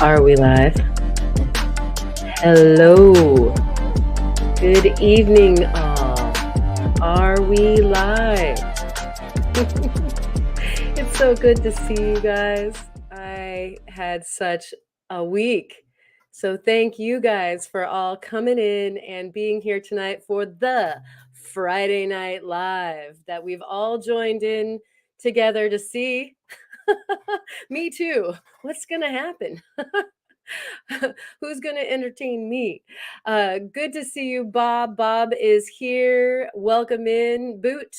Are we live? Hello. Good evening, all. Are we live? It's so good to see you guys. I had such a week. So thank you guys for all coming in and being here tonight for the Friday Night Live that we've all joined in together to see. Me too. What's going to happen? Who's going to entertain me? Good to see you, Bob. Bob is here. Welcome in. Boot,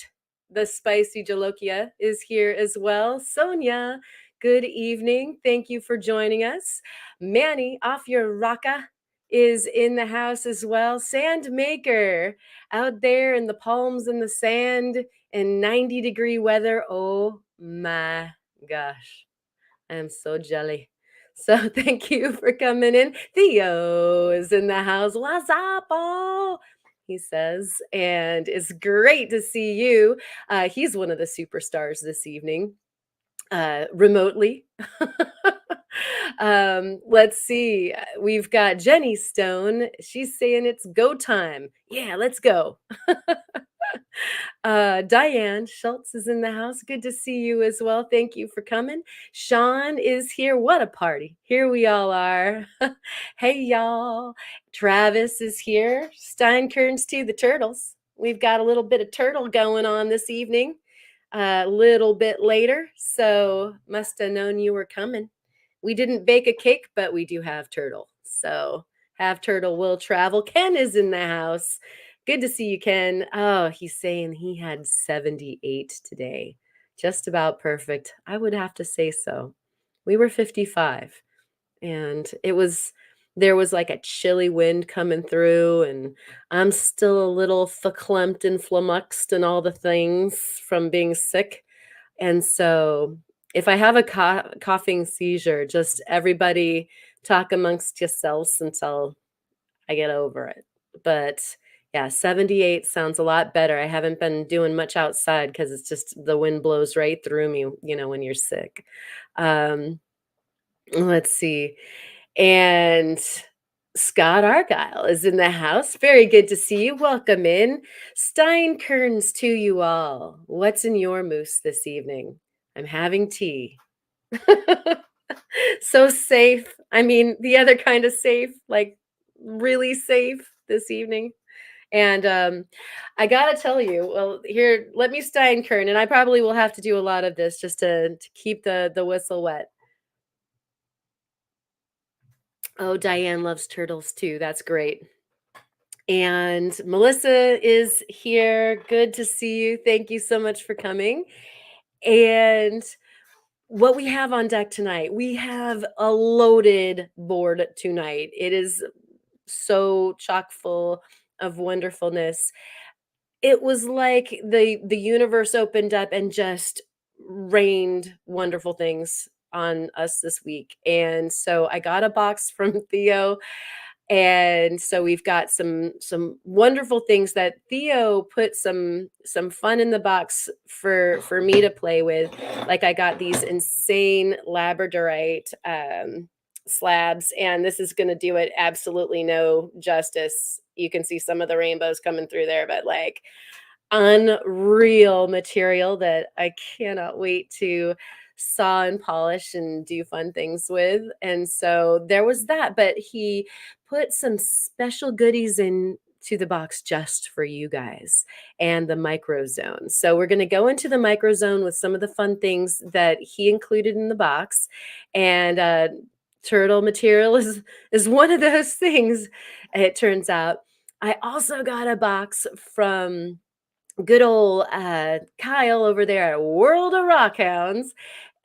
the spicy jalokia, is here as well. Sonia, good evening. Thank you for joining us. Manny, off your rocka, is in the house as well. Sandmaker, out there in the palms in the sand and 90-degree weather. Oh my gosh. I am so jelly. So thank you for coming in. Theo is in the house. What's up, all? He says, and it's great to see you. He's one of the superstars this evening, remotely. Let's see. We've got Jenny Stone. She's saying it's go time. Yeah, let's go. Diane Schultz is in the house. Good to see you as well. Thank you for coming. Sean is here. What a party. Here we all are. Hey, y'all. Travis is here. Steinkerns too, the turtles. We've got a little bit of turtle going on this evening, a little bit later. So must have known you were coming. We didn't bake a cake, but we do have turtle. So have turtle will travel. Ken is in the house. Good to see you, Ken. Oh, he's saying he had 78 today. Just about perfect. I would have to say so. We were 55, and there was like a chilly wind coming through, and I'm still a little verklempt and flummoxed and all the things from being sick. And so if I have a coughing seizure, just everybody talk amongst yourselves until I get over it. But yeah, 78 sounds a lot better. I haven't been doing much outside because it's just the wind blows right through me, when you're sick. Let's see. And Scott Argyle is in the house. Very good to see you. Welcome in. Steinkerns to you all. What's in your moose this evening? I'm having tea. So safe. I mean, the other kind of safe, like really safe this evening. And I gotta tell you, well, here, let me Steinkern, and I probably will have to do a lot of this just to keep the whistle wet. Oh, Diane loves turtles too. That's great. And Melissa is here. Good to see you. Thank you so much for coming. And what we have on deck tonight, we have a loaded board tonight. It is so chock full of wonderfulness. It was like the universe opened up and just rained wonderful things on us this week. And so I got a box from Theo, and so we've got some wonderful things that Theo put some fun in the box for me to play with. Like I got these insane Labradorite slabs, and this is going to do it absolutely no justice. You can see some of the rainbows coming through there, but like unreal material that I cannot wait to saw and polish and do fun things with. And so there was that, but he put some special goodies in to the box just for you guys, and the MicroZone. So we're going to go into the MicroZone with some of the fun things that he included in the box. And turtle material is one of those things, it turns out. I also got a box from good old Kyle over there at World of Rockhounds.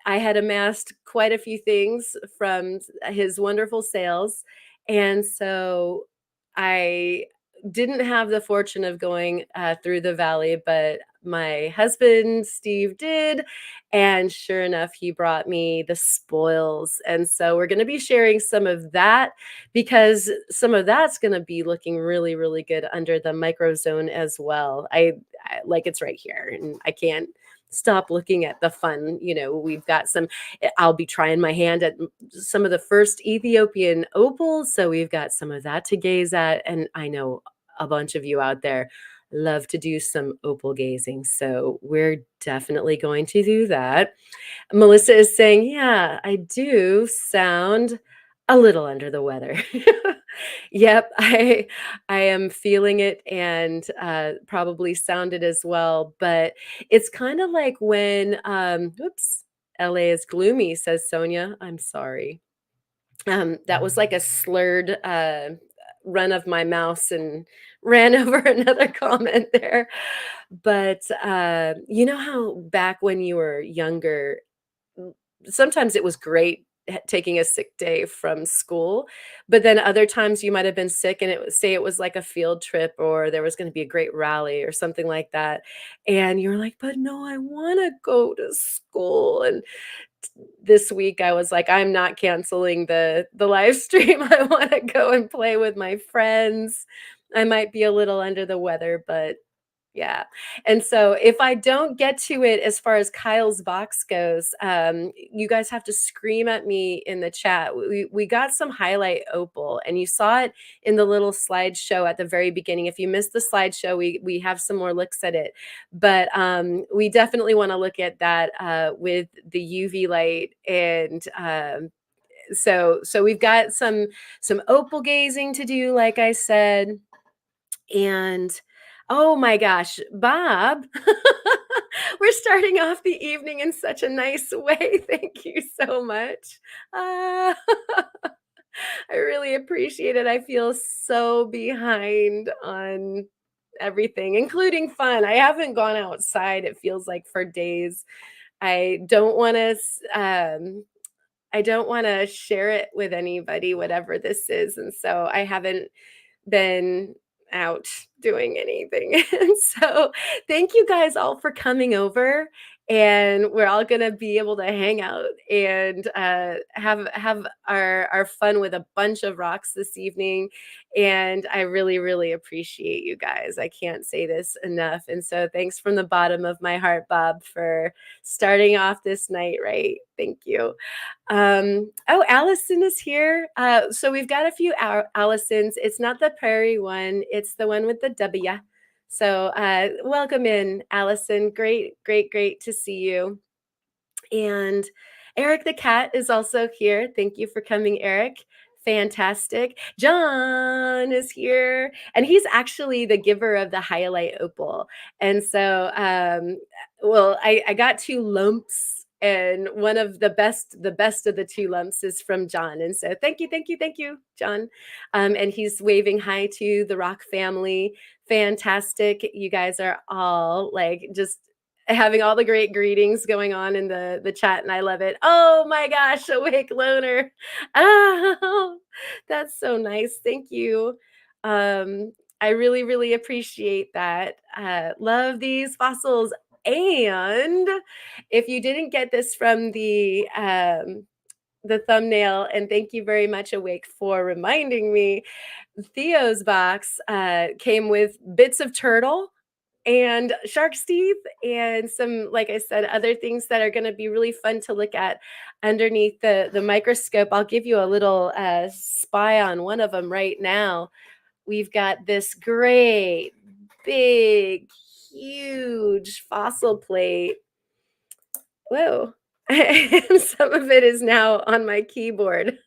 I had amassed quite a few things from his wonderful sales. And so I didn't have the fortune of going through the valley, but my husband, Steve, did. And sure enough, he brought me the spoils. And so we're going to be sharing some of that, because some of that's going to be looking really, really good under the MicroZone as well. I like, it's right here, and I can't stop looking at the fun. We've got I'll be trying my hand at some of the first Ethiopian opals. So we've got some of that to gaze at. And I know a bunch of you out there love to do some opal gazing. So we're definitely going to do that. Melissa is saying, yeah, I do sound a little under the weather. Yep, I am feeling it and probably sounded as well. But it's kind of like when, whoops, LA is gloomy, says Sonia. I'm sorry. That was like a slurred run of my mouse and ran over another comment there. But you know how back when you were younger, sometimes it was great taking a sick day from school, but then other times you might have been sick and it was like a field trip or there was going to be a great rally or something like that, and you're like, but no, I want to go to school. And this week I was like, I'm not canceling the live stream. I want to go and play with my friends. I might be a little under the weather, but yeah. And so if I don't get to it as far as Kyle's box goes, you guys have to scream at me in the chat. We got some highlight opal, and you saw it in the little slideshow at the very beginning. If you missed the slideshow, we have some more looks at it. But we definitely want to look at that with the UV light. And so we've got some opal gazing to do, like I said. And oh my gosh, Bob, we're starting off the evening in such a nice way. Thank you so much. Uh, I really appreciate it. I feel so behind on everything, including fun. I haven't gone outside, it feels like, for days. I don't want to. I don't want to share it with anybody, whatever this is, and so I haven't been out doing anything. And so thank you guys all for coming over, and we're all going to be able to hang out and have our fun with a bunch of rocks this evening. And I really appreciate you guys. I can't say this enough. And so thanks from the bottom of my heart, Bob, for starting off this night right. Thank you. Oh, Allison is here. So we've got a few Allisons. It's not the prairie one, it's the one with the W. So welcome in, Allison. Great to see you. And Eric the cat is also here. Thank you for coming, Eric. Fantastic. John is here, and he's actually the giver of the highlight opal. And so, well, I got 2 lumps, and one of the best of the 2 lumps is from John. And so thank you, John. And he's waving hi to the Rock family. Fantastic. You guys are all like just having all the great greetings going on in the chat, and I love it. Oh my gosh, awake loner. Oh, that's so nice. Thank you. I really appreciate that. Love these fossils. And if you didn't get this from the thumbnail, and thank you very much, Awake, for reminding me, Theo's box came with bits of turtle and shark's teeth and some, like I said, other things that are going to be really fun to look at underneath the microscope. I'll give you a little spy on one of them right now. We've got this great, big, huge fossil plate. Whoa. And some of it is now on my keyboard.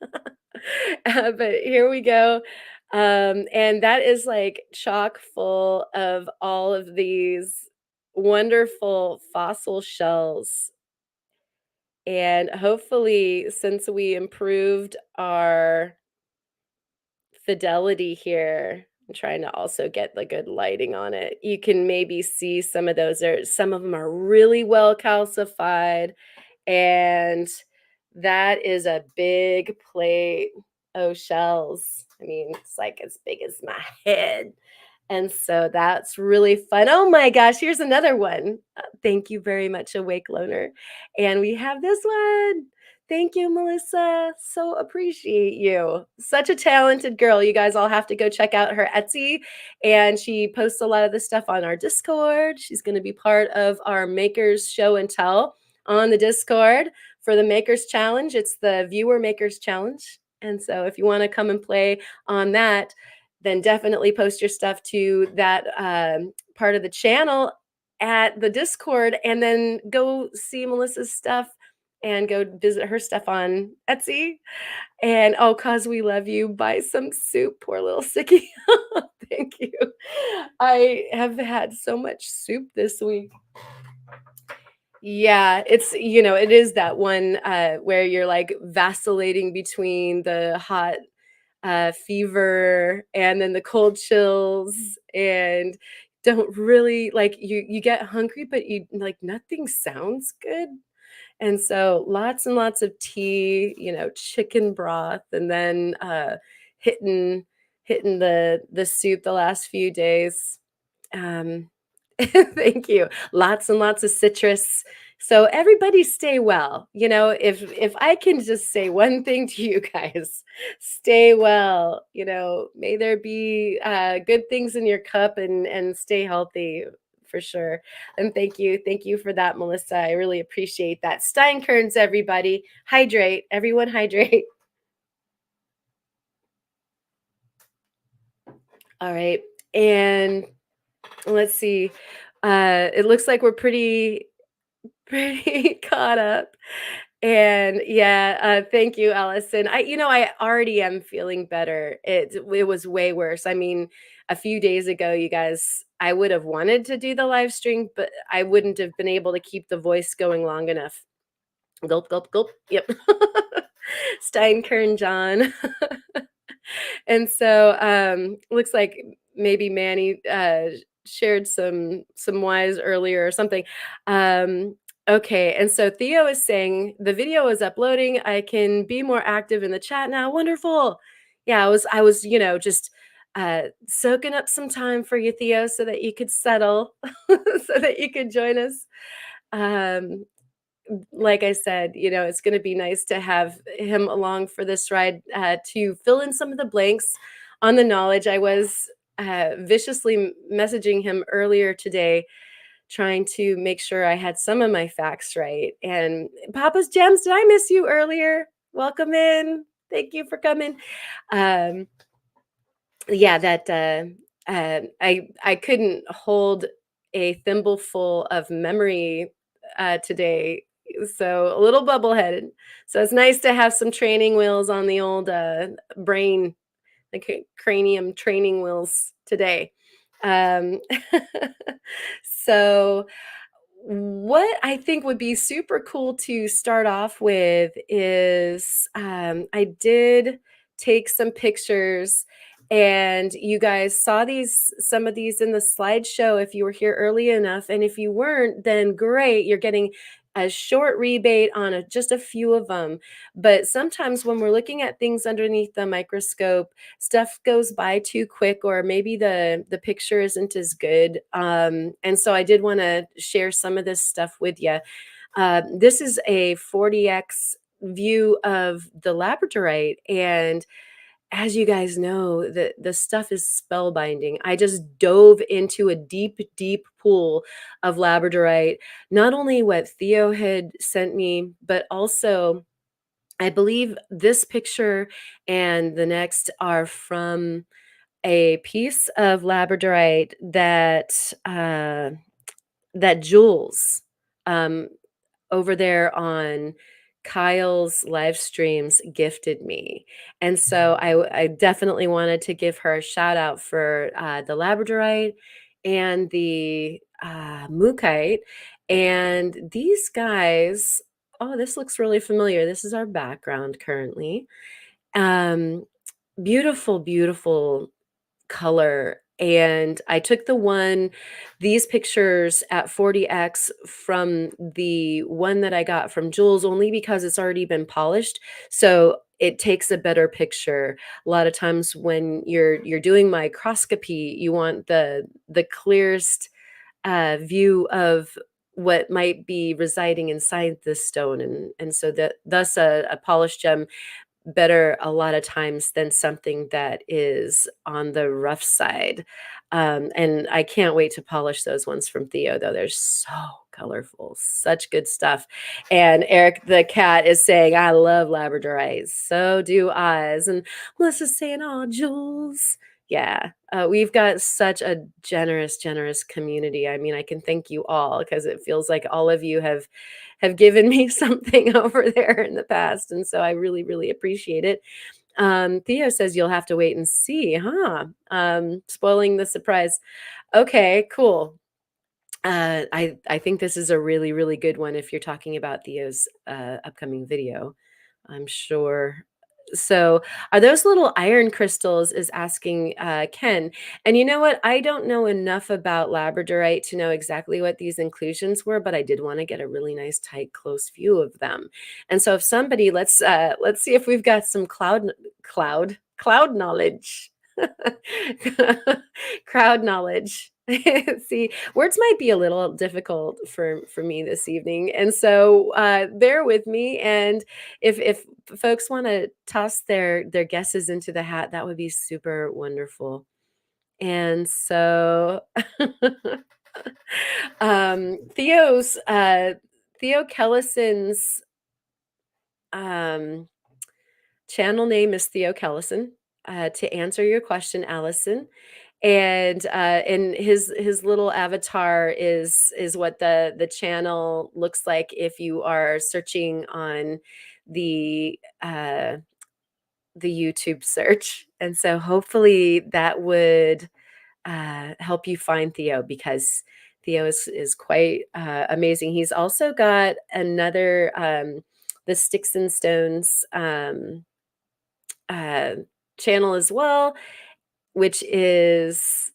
But here we go. And that is like chock full of all of these wonderful fossil shells. And hopefully, since we improved our fidelity here, I'm trying to also get the good lighting on it, you can maybe see some of those. Some of them are really well calcified. And that is a big plate. Oh, shells. I mean, it's like as big as my head. And so that's really fun. Oh my gosh, here's another one. Thank you very much, Awake Loner. And we have this one. Thank you, Melissa. So appreciate you. Such a talented girl. You guys all have to go check out her Etsy. And she posts a lot of the stuff on our Discord. She's going to be part of our Makers Show and Tell on the Discord for the Makers Challenge. It's the Viewer Makers Challenge. And so if you want to come and play on that, then definitely post your stuff to that part of the channel at the Discord, and then go see Melissa's stuff and go visit her stuff on Etsy. And oh, cause we love you, buy some soup, poor little sickie. Thank you. I have had so much soup this week. Yeah, it's, it is that one where you're like vacillating between the hot fever and then the cold chills, and don't really like, you get hungry, but you like, nothing sounds good. And so lots and lots of tea, chicken broth, and then hitting the soup the last few days. Um, thank you. Lots and lots of citrus. So everybody stay well. If I can just say one thing to you guys, stay well. May there be good things in your cup, and stay healthy for sure. And thank you for that, Melissa. I really appreciate that. Steinkerns, everybody, hydrate. Everyone, hydrate. All right, and let's see. It looks like we're pretty caught up. And yeah, thank you, Allison. I already am feeling better. It was way worse. I mean, a few days ago, you guys, I would have wanted to do the live stream, but I wouldn't have been able to keep the voice going long enough. Gulp, gulp, gulp. Yep. Steinkern John. And so looks like maybe Manny shared some wise earlier or something. Okay, and so Theo is saying the video is uploading. I can be more active in the chat now. Wonderful. Yeah, I was just soaking up some time for you, Theo, so that you could settle, so that you could join us. Like I said, it's going to be nice to have him along for this ride to fill in some of the blanks on the knowledge. I was viciously messaging him earlier today, trying to make sure I had some of my facts right. And Papa's Gems, did I miss you earlier? Welcome in. Thank you for coming. Yeah, that I couldn't hold a thimbleful of memory today, so a little bubble-headed. So it's nice to have some training wheels on the old brain, like cranium training wheels today. Um, so what I think would be super cool to start off with is I did take some pictures, and you guys saw some of these in the slideshow if you were here early enough. And if you weren't, then great, you're getting a short rebate on just a few of them. But sometimes when we're looking at things underneath the microscope, stuff goes by too quick, or maybe the picture isn't as good. And so I did want to share some of this stuff with you. This is a 40x view of the Labradorite, and as you guys know, the stuff is spellbinding. I just dove into a deep, deep pool of Labradorite. Not only what Theo had sent me, but also I believe this picture and the next are from a piece of Labradorite that Jules, um, over there on Kyle's live streams, gifted me. And so I definitely wanted to give her a shout out for the Labradorite and the Mookite. And these guys, oh, this looks really familiar. This is our background currently. Um, Beautiful, beautiful color. And I took these pictures at 40x from the one that I got from Jules, only because it's already been polished. So it takes a better picture. A lot of times when you're doing microscopy, you want the clearest view of what might be residing inside the stone, and so that thus a polished gem better a lot of times than something that is on the rough side. And I can't wait to polish those ones from Theo, though. They're so colorful, such good stuff. And Eric the cat is saying, I love Labradorite. So do I. And Melissa's saying, oh, Jules. Yeah, we've got such a generous, generous community. I mean, I can thank you all because it feels like all of you have given me something over there in the past. And so I really, really appreciate it. Theo says you'll have to wait and see, huh? Spoiling the surprise. Okay, cool. I think this is a really, really good one if you're talking about Theo's upcoming video. I'm sure. So, are those little iron crystals? Is asking Ken. And you know what? I don't know enough about Labradorite to know exactly what these inclusions were, but I did want to get a really nice, tight, close view of them. And so, if somebody, let's see if we've got some cloud knowledge. Crowd knowledge. See, words might be a little difficult for me this evening, and so bear with me. And if folks want to toss their guesses into the hat, that would be super wonderful. And so, Theo Kellison's um, channel name is Theo Kellison. To answer your question, Allison, and his little avatar is what the channel looks like if you are searching on the uh, the YouTube search. And so hopefully that would help you find Theo, because Theo is quite amazing. He's also got another the Sticks and Stones uh, channel as well, which is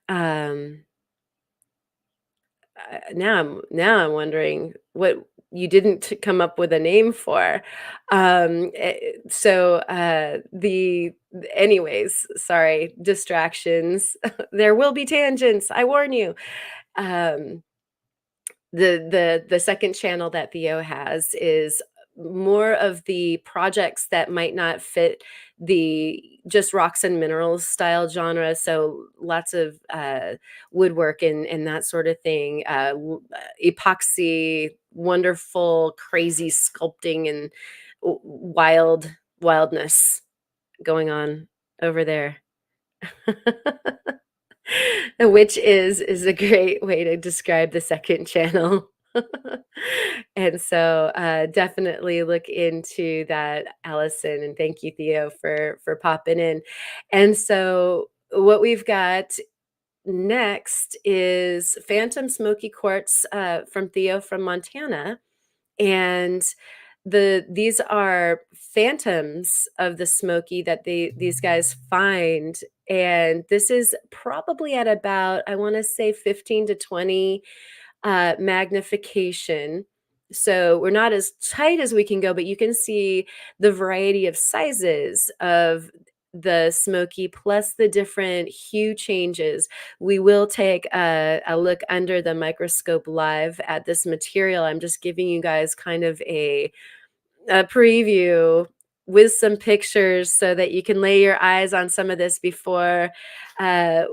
um, now I'm wondering what you didn't come up with a name for. So the anyways, sorry, distractions. There will be tangents. I warn you. Um, the second channel that Theo has is more of the projects that might not fit the just rocks and minerals style genre. So lots of woodwork and that sort of thing, epoxy, wonderful, crazy sculpting and wildness going on over there. Which is a great way to describe the second channel. And so definitely look into that, Allison, and thank you, Theo, for popping in. And so what we've got next is Phantom Smoky Quartz from Theo from Montana. And these are phantoms of the Smoky that these guys find, and this is probably at about, I want to say, 15 to 20 magnification. So we're not as tight as we can go, but you can see the variety of sizes of the Smoky plus the different hue changes. We will take a look under the microscope live at this material. I'm just giving you guys kind of a preview with some pictures so that you can lay your eyes on some of this before I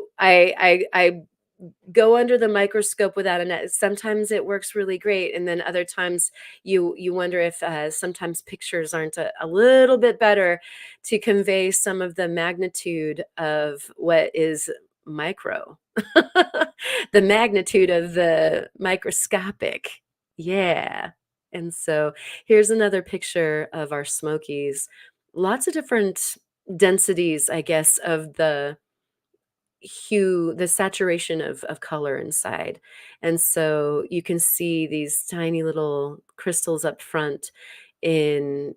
go under the microscope without a net. Sometimes it works really great, and then other times you wonder if sometimes pictures aren't a little bit better to convey some of the magnitude of what is micro, the magnitude of the microscopic. Yeah. And so here's another picture of our Smokies. Lots of different densities, I guess, of the hue, the saturation of color inside. And so you can see these tiny little crystals up front in,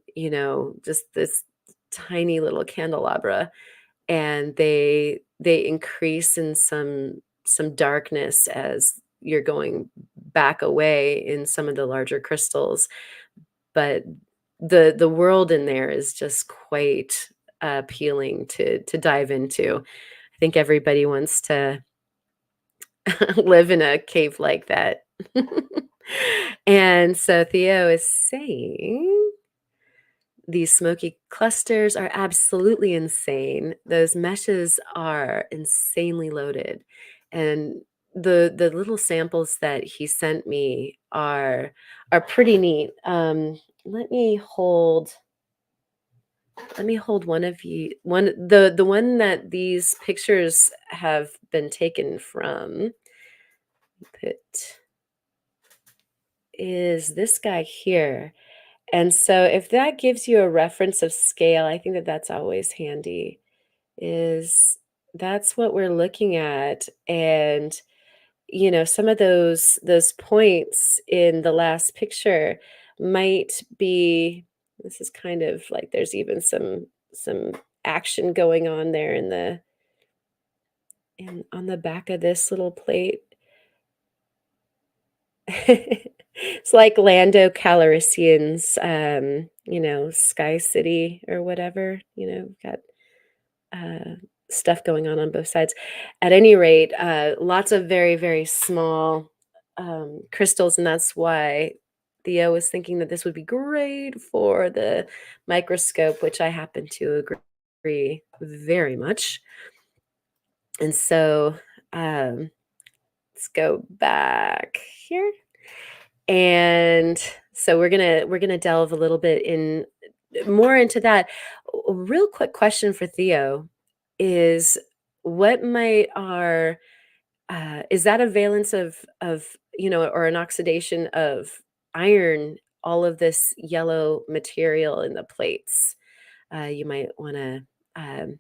just this tiny little candelabra, and they increase in some darkness as you're going back away in some of the larger crystals. But the world in there is just quite appealing to dive into. I think everybody wants to live in a cave like that. And so Theo is saying these smoky clusters are absolutely insane. Those meshes are insanely loaded. And the little samples that he sent me are pretty neat. Let me hold one of you one the one that these pictures have been taken from. Put is this guy here. And so if that gives you a reference of scale, I think that that's always handy, is that's what we're looking at. And, some of those points in the last picture might be, this is kind of like there's even some action going on there in on the back of this little plate. It's like Lando Calrissian's, Sky City or whatever, got uh, stuff going on both sides. At any rate, lots of very, very small crystals, and that's why Theo was thinking that this would be great for the microscope, which I happen to agree very much. And so let's go back here. And so we're gonna delve a little bit in more into that. A real quick question for Theo is what might our is that a valence of or an oxidation of iron, all of this yellow material in the plates? You might want to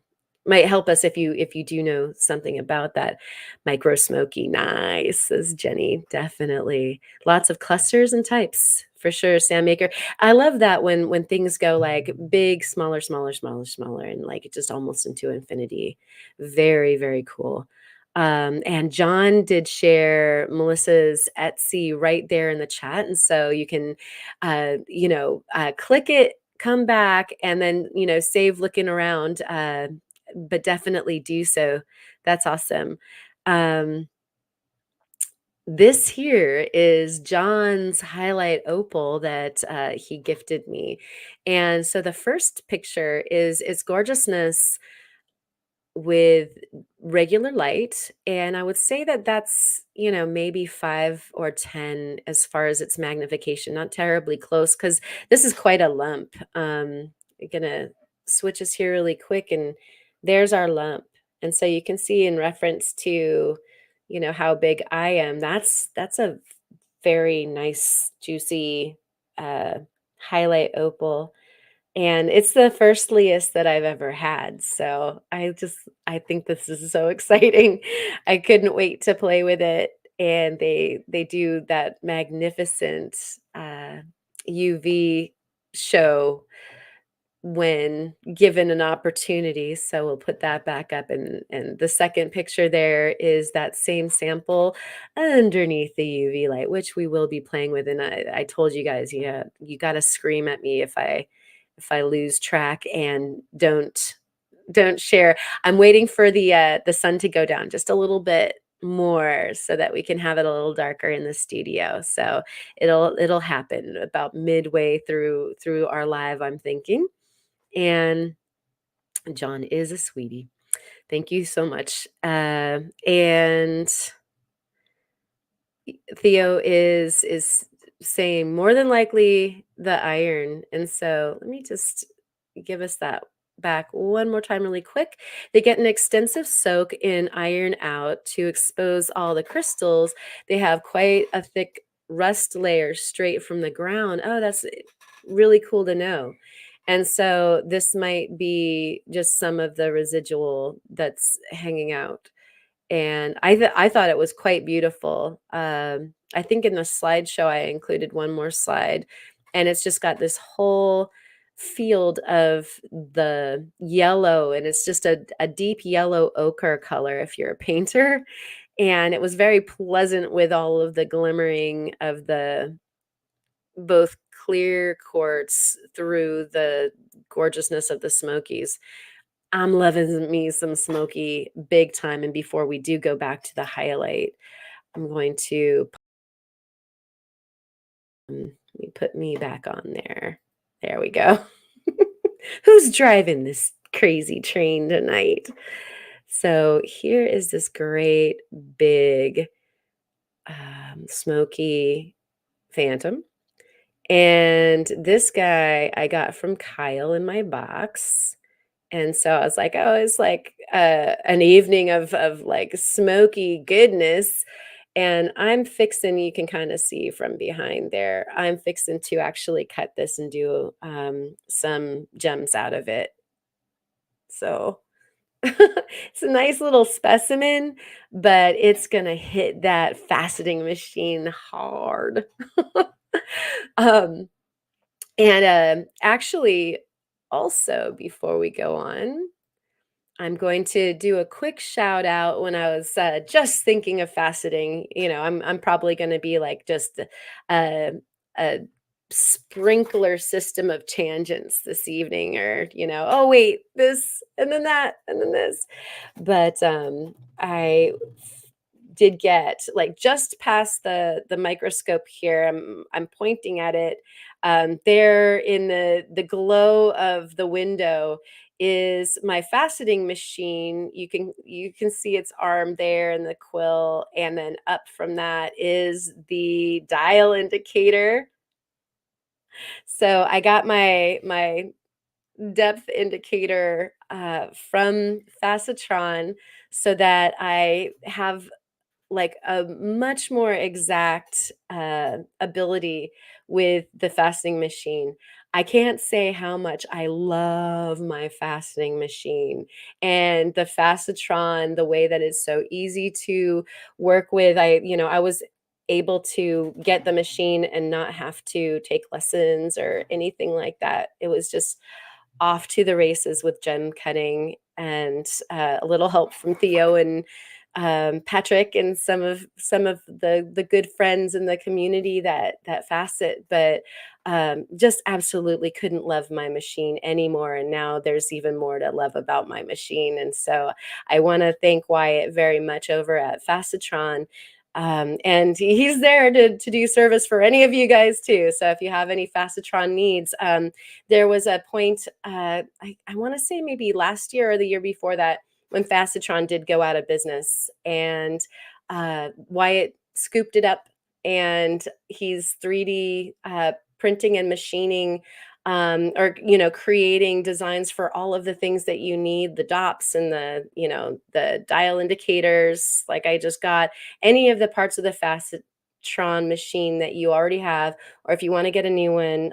might help us if you do know something about that. Micro Smoky, nice, says Jenny. Definitely lots of clusters and types for sure. Sam Maker, I love that when things go like big, smaller, smaller, smaller, smaller, and like just almost into infinity. Very, very cool. And John did share Melissa's Etsy right there in the chat, and so you can click it, come back, and then save looking around, but definitely do so. That's awesome. um this here is John's highlight opal that he gifted me, and so the first picture is its gorgeousness with regular light, and I would say that that's maybe 5 or 10 as far as its magnification, not terribly close, because this is quite a lump. I'm gonna switch us here really quick, and there's our lump. And so you can see in reference to how big I am, that's a very nice juicy uh highlight opal, and it's the firstliest that I've ever had. So I think this is so exciting. I couldn't wait to play with it. And they do that magnificent UV show when given an opportunity. So we'll put that back up, and the second picture there is that same sample underneath the UV light, which we will be playing with. And I told you guys, yeah, you got to scream at me if I lose track and don't share. I'm waiting for the sun to go down just a little bit more so that we can have it a little darker in the studio. So it'll happen about midway through our live, I'm thinking. And John is a sweetie. Thank you so much. And Theo is saying more than likely the iron. And so let me just give us that back one more time really quick. They get an extensive soak in iron out to expose all the crystals. They have quite a thick rust layer straight from the ground. Oh, that's really cool to know. And so this might be just some of the residual that's hanging out, and I thought it was quite beautiful. I think in the slideshow I included one more slide, and it's just got this whole field of the yellow, and it's just a deep yellow ochre color if you're a painter. And it was very pleasant with all of the glimmering of the both clear quartz through the gorgeousness of the Smokies. I'm loving me some Smoky big time. And before we do go back to the highlight, I'm going to let me put me back on there. There we go. Who's driving this crazy train tonight? So here is this great big Smoky Phantom. And this guy I got from Kyle in my box. And so I was like, oh, it's like an evening of like smoky goodness. And I'm fixing, you can kind of see from behind there, I'm fixing to actually cut this and do some gems out of it. So it's a nice little specimen, but it's going to hit that faceting machine hard. um, and actually, also, before we go on, I'm going to do a quick shout out when I was just thinking of faceting. You know, I'm probably going to be like just a sprinkler system of tangents this evening, or oh wait, this and then that and then this. But I did get like just past the microscope here. I'm pointing at it. There in the glow of the window is my faceting machine. You can see its arm there and the quill, and then up from that is the dial indicator. So I got my depth indicator from Facetron so that I have like a much more exact ability with the fastening machine. I can't say how much I love my fastening machine and the Facetron, the way that it's so easy to work with. I was able to get the machine and not have to take lessons or anything like that. It was just off to the races with gem cutting, and a little help from Theo and Patrick and some of the good friends in the community that facet. But just absolutely couldn't love my machine anymore. And now there's even more to love about my machine. And so I want to thank Wyatt very much over at Facetron. And he's there to do service for any of you guys too. So if you have any Facetron needs, there was a point, I want to say maybe last year or the year before that, when Facetron did go out of business, and Wyatt scooped it up, and he's 3D printing and machining, or creating designs for all of the things that you need, the dops and the dial indicators. Like I just got any of the parts of the Facetron machine that you already have, or if you want to get a new one,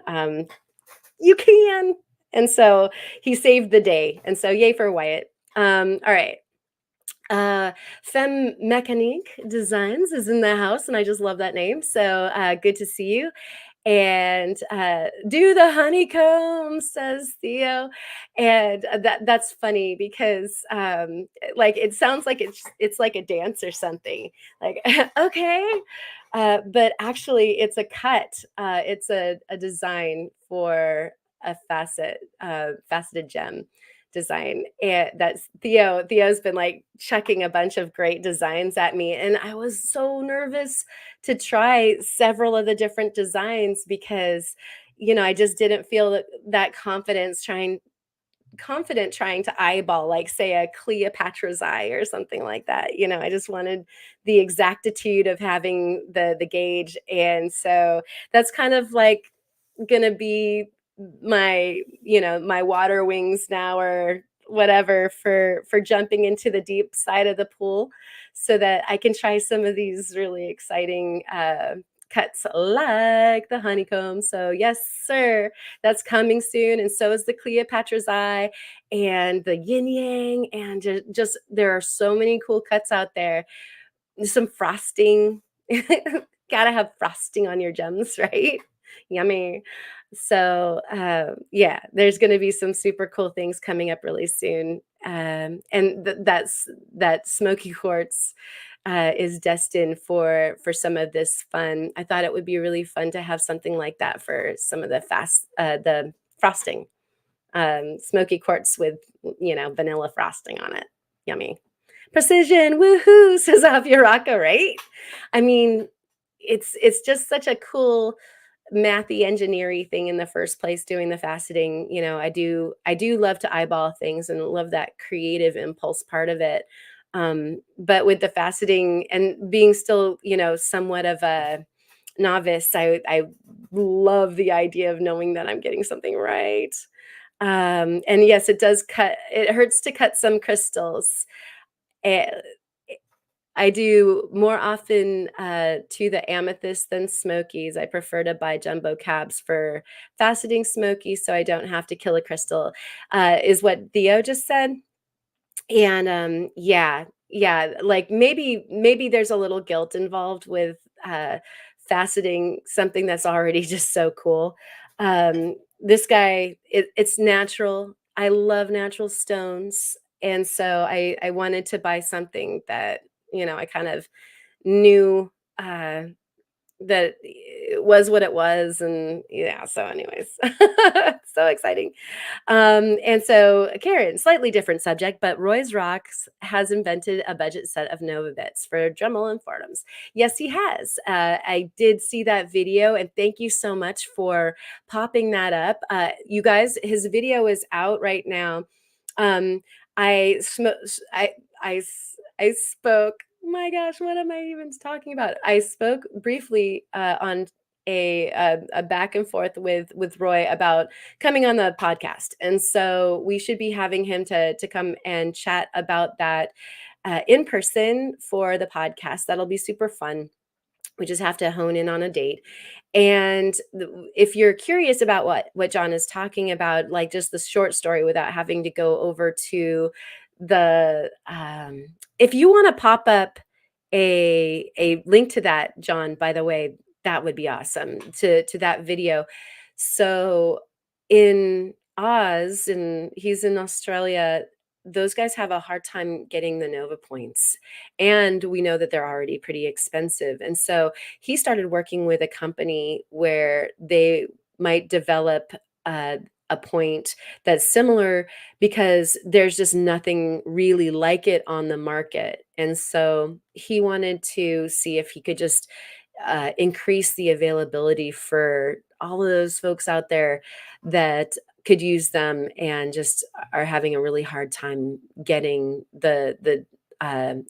you can. And so he saved the day. And so yay for Wyatt. All right. Femme Mécanique Designs is in the house, and I just love that name. So good to see you. And do the honeycomb, says Theo. And that's funny because like it sounds like it's like a dance or something. Like okay, but actually it's a cut. It's a design for a faceted gem design. And that's Theo's been like chucking a bunch of great designs at me, and I was so nervous to try several of the different designs because I just didn't feel that confident trying to eyeball, like, say, a Cleopatra's eye or something like that. I just wanted the exactitude of having the gauge. And so that's kind of like gonna be my water wings now, or whatever, for jumping into the deep side of the pool, so that I can try some of these really exciting cuts like the honeycomb. So yes, sir, that's coming soon. And so is the Cleopatra's eye and the yin yang, and just there are so many cool cuts out there. Some frosting. Gotta have frosting on your gems, right? Yummy. So yeah, there's going to be some super cool things coming up really soon. And that smoky quartz is destined for some of this fun. I thought it would be really fun to have something like that for some of the frosting. Smoky quartz with, vanilla frosting on it. Yummy. Precision, woohoo, says Rocco, right? I mean, it's just such a cool mathy engineering thing in the first place, doing the faceting. I do love to eyeball things and love that creative impulse part of it. But with the faceting and being still, somewhat of a novice, I love the idea of knowing that I'm getting something right. And yes, it hurts to cut some crystals. Eh, I do more often to the amethyst than smokies. I prefer to buy jumbo cabs for faceting smokies so I don't have to kill a crystal, is what Theo just said. And yeah, yeah, like maybe there's a little guilt involved with faceting something that's already just so cool. This guy, it's natural. I love natural stones, and so I wanted to buy something that I kind of knew uh, that it was what it was, and yeah. So, anyways, so exciting. And so, Karen, slightly different subject, but Roy's Rocks has invented a budget set of Nova bits for Dremel and Fordhams. Yes, he has. I did see that video, and thank you so much for popping that up. You guys, his video is out right now. Um, I, sm- I spoke. My gosh, what am I even talking about? I spoke briefly on a back and forth with Roy about coming on the podcast. And so we should be having him to come and chat about that in person for the podcast. That'll be super fun. We just have to hone in on a date. And if you're curious about what John is talking about, like just the short story without having to go over to the if you want to pop up a link to that, John, by the way, that would be awesome, to that video. So in Oz, and he's in Australia, those guys have a hard time getting the Nova points. And we know that they're already pretty expensive. And so he started working with a company where they might develop a point that's similar, because there's just nothing really like it on the market. And so he wanted to see if he could just increase the availability for all of those folks out there that could use them and just are having a really hard time getting the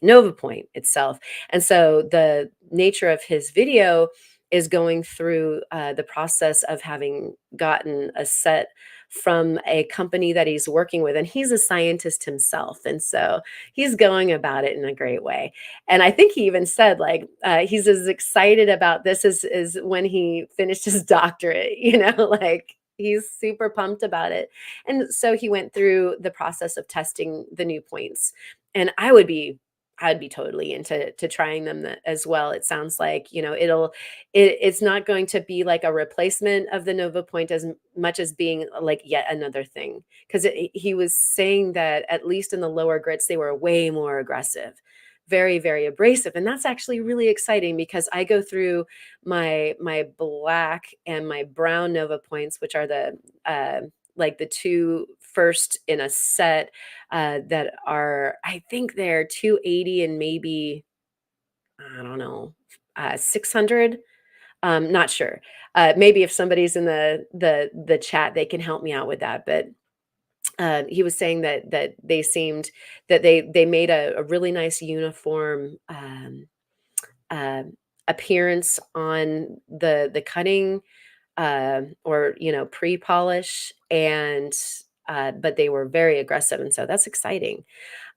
Nova point itself. And so the nature of his video is going through the process of having gotten a set from a company that he's working with, and he's a scientist himself, and so he's going about it in a great way. And I think he even said, like, he's as excited about this as when he finished his doctorate, like he's super pumped about it. And so he went through the process of testing the new points. And I'd be totally into trying them as well. It sounds like, it's not going to be like a replacement of the Nova Point as much as being like yet another thing. Because he was saying that at least in the lower grits, they were way more aggressive, very, very abrasive. And that's actually really exciting, because I go through my black and my brown Nova Points, which are like the two first in a set, that are, I think they're 280 and maybe, I don't know, 600. Not sure. Maybe if somebody's in the chat, they can help me out with that. But he was saying that they seemed that they made a really nice uniform uh, appearance on the cutting, or pre-polish, and but they were very aggressive, and so that's exciting.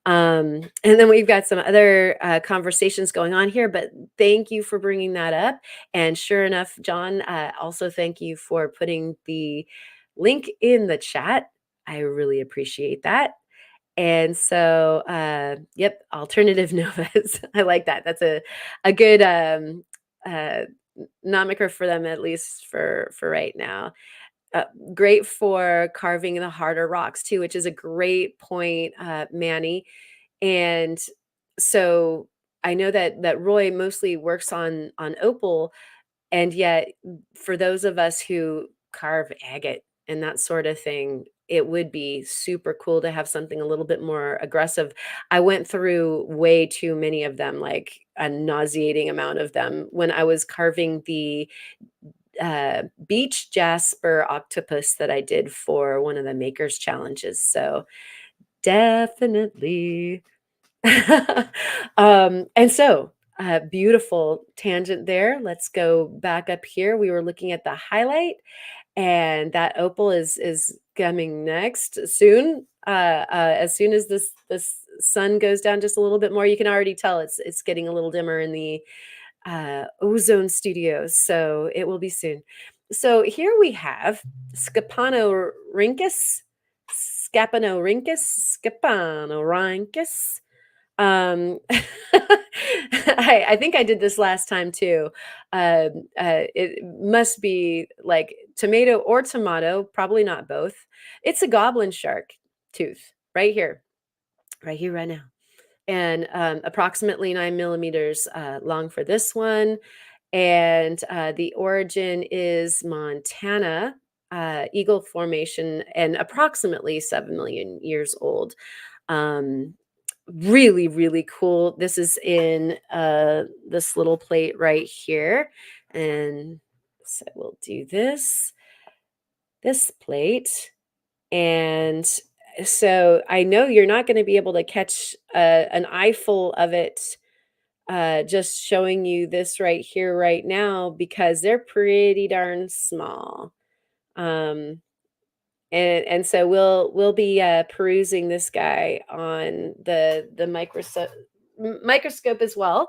And then we've got some other conversations going on here, but thank you for bringing that up. And sure enough, John, also thank you for putting the link in the chat. I really appreciate that. And so, yep, alternative novas. I like that. That's a good uh, nomiker for them, at least for right now. Uh, Great for carving the harder rocks too, which is a great point, Manny. And so I know that Roy mostly works on Opal, and yet for those of us who carve agate and that sort of thing, it would be super cool to have something a little bit more aggressive. I went through way too many of them, like a nauseating amount of them when I was carving the beach jasper octopus that I did for one of the makers challenges. So definitely. And so beautiful tangent there. Let's go back up here. We were looking at the highlight, and that opal is coming next soon. As soon as this sun goes down just a little bit more, you can already tell it's getting a little dimmer in the ozone studios, so it will be soon. So here we have Scapanorhynchus, Scapanorhynchus. I think I did this last time too. It must be like tomato or tomato, probably not both. It's a goblin shark tooth right here, right now, and approximately 9 millimeters long for this one. And the origin is Montana, Eagle Formation, and approximately 7 million years old. Um, Really, really cool. This is in this little plate right here. And so we'll do this plate. And so I know you're not going to be able to catch an eyeful of it just showing you this right here, right now, because they're pretty darn small. Um, and so we'll be perusing this guy on the microscope as well.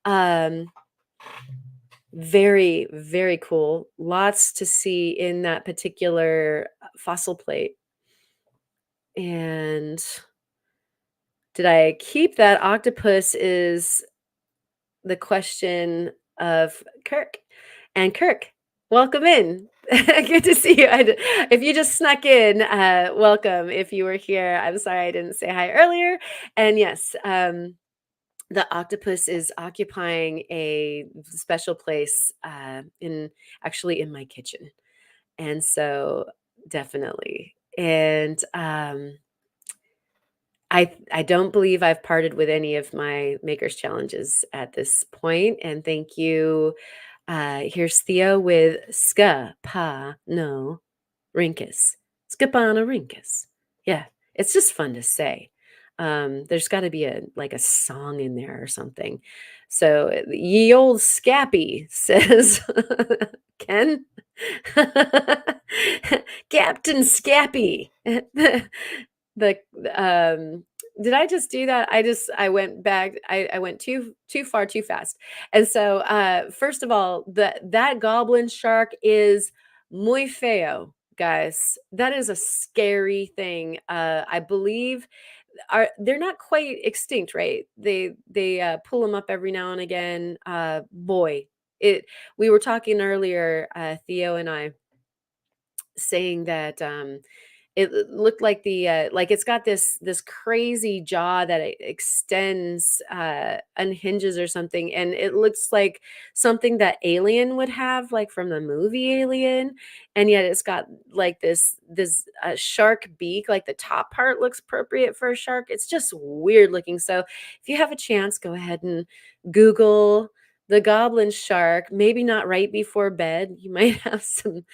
Um, Very, very cool. Lots to see in that particular fossil plate. And did I keep that octopus is the question of Kirk. And Kirk, welcome in. Good to see you. If you just snuck in, welcome. If you were here, I'm sorry I didn't say hi earlier. And yes, the octopus is occupying a special place in my kitchen, and so definitely. And I don't believe I've parted with any of my makers challenges at this point. And thank you. Here's Theo with Ska Pa No Rinkus. Skapana Rinkus. Yeah, it's just fun to say. There's got to be a song in there or something. So ye old Scappy says, Ken, Captain Scappy. the Did I just do that? I went back. I went too far too fast. And so first of all, that goblin shark is muy feo, guys. That is a scary thing. I believe they're not quite extinct, right? They pull them up every now and again. Boy, it we were talking earlier, Theo and I, saying that it looked like like it's got this crazy jaw that it extends, unhinges or something, and it looks like something that Alien would have, like from the movie Alien, and yet it's got like this shark beak, like the top part looks appropriate for a shark. It's just weird looking. So if you have a chance, go ahead and Google the goblin shark. Maybe not right before bed. You might have some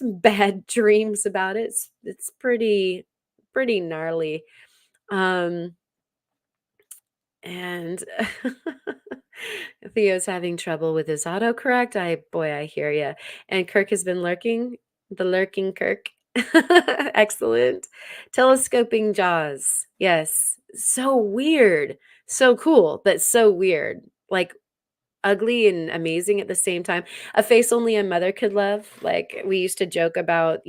bad dreams about it. It's pretty gnarly. Um, and Theo's having trouble with his autocorrect. I hear you. And Kirk has been lurking. The lurking Kirk. Excellent. Telescoping jaws. Yes. So weird. So cool, but so weird. Like ugly and amazing at the same time. A face only a mother could love. Like we used to joke about,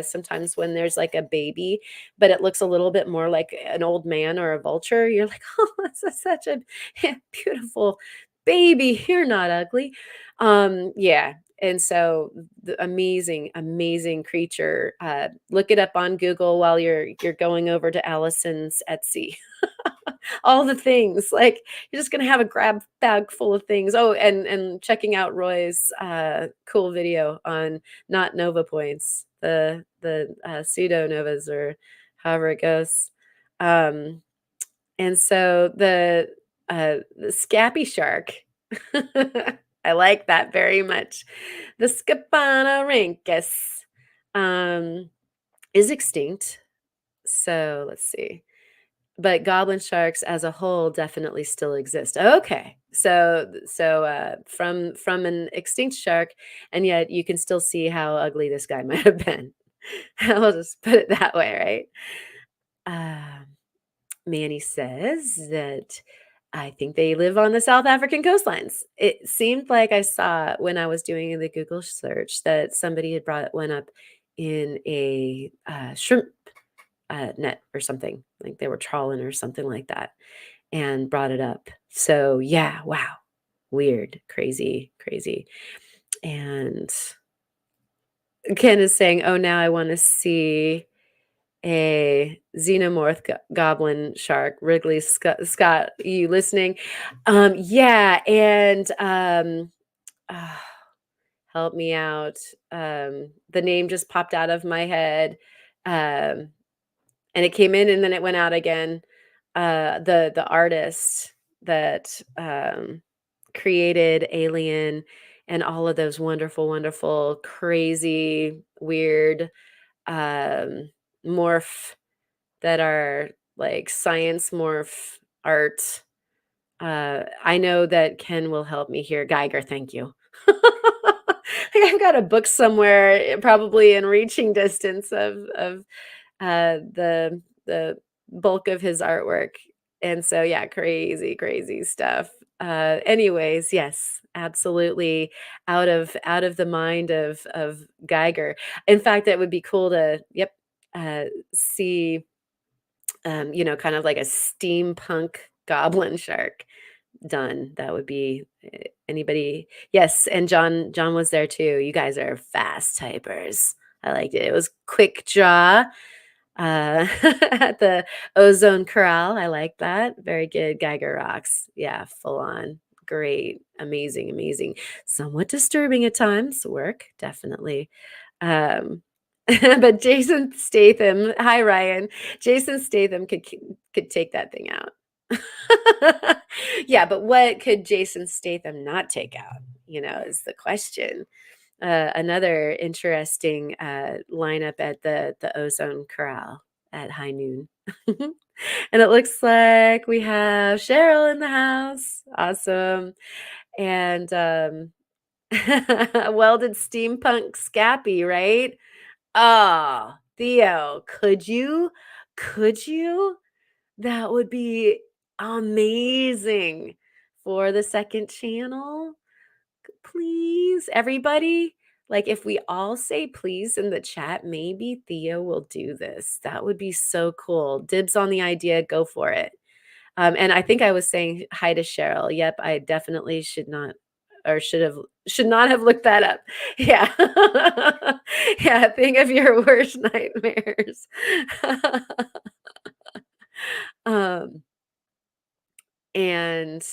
sometimes when there's like a baby, but it looks a little bit more like an old man or a vulture. You're like, oh, that's such a beautiful baby. You're not ugly. Yeah. And so the amazing, amazing creature. Look it up on Google while you're going over to Allison's Etsy. All the things. Like you're just gonna have a grab bag full of things. Oh, and checking out Roy's cool video on not nova points, the pseudo novas or however it goes. Um, and so the scappy shark. I like that very much. The Scapanarhynchus is extinct. So let's see. But goblin sharks as a whole definitely still exist. Okay. So from an extinct shark, and yet you can still see how ugly this guy might have been. I'll just put it that way, right? Manny says that I think they live on the South African coastlines. It seemed like I saw when I was doing the Google search that somebody had brought one up in a shrimp net or something. Like they were trawling or something like that and brought it up. So, yeah, wow. Weird, crazy, crazy. And Ken is saying, oh, now I want to see a xenomorph goblin shark. Wrigley Scott, you listening? Yeah, and ah, help me out. The name just popped out of my head. Um, and it came in and then it went out again. The artist that created Alien and all of those wonderful, wonderful, crazy, weird um, morph that are like science morph art. I know that Ken will help me here. Geiger, thank you. I've got a book somewhere, probably in reaching distance of the bulk of his artwork. And so, yeah, crazy, crazy stuff. Anyways, yes, absolutely out of the mind of Geiger. In fact, it would be cool to, yep, see, kind of like a steampunk goblin shark done. That would be anybody. Yes, and John was there too. You guys are fast typers. I liked it. It was quick draw at the Ozone Corral. I like that. Very good. Geiger rocks. Yeah, full on. Great. Amazing, amazing. Somewhat disturbing at times. Work, definitely. Um, but Jason Statham, hi Ryan. Jason Statham could take that thing out. Yeah, but what could Jason Statham not take out? Is the question. Another interesting lineup at the Ozone Corral at high noon. And it looks like we have Cheryl in the house. Awesome. And welded steampunk Scappy, right? Oh, Theo, could you? Could you? That would be amazing for the second channel. Please, everybody. Like, if we all say please in the chat, maybe Theo will do this. That would be so cool. Dibs on the idea. Go for it. And I think I was saying hi to Cheryl. Yep, I definitely should not or should not have looked that up. Yeah. Yeah, think of your worst nightmares. um and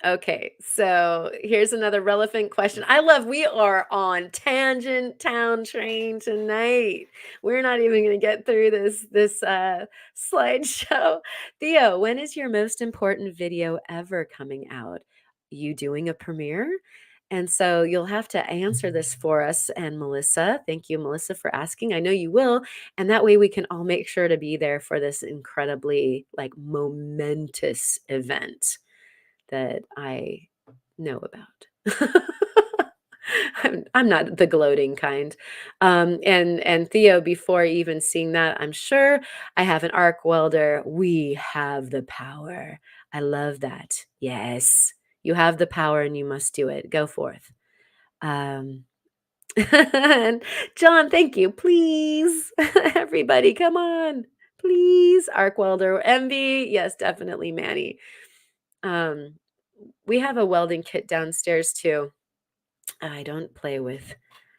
Okay, so here's another relevant question. We are on tangent town train tonight. We're not even going to get through this slideshow. Theo, when is your most important video ever coming out? You doing a premiere? And so you'll have to answer this for us and Melissa. Thank you, Melissa, for asking. I know you will. And that way we can all make sure to be there for this incredibly momentous event that I know about. I'm not the gloating kind. And Theo, before even seeing that, I'm sure I have an arc welder. We have the power. I love that. Yes, you have the power and you must do it. Go forth. Um, and John, thank you. Please, everybody, come on. Please, arc welder envy. Yes, definitely, Manny. Um, we have a welding kit downstairs too. I don't play with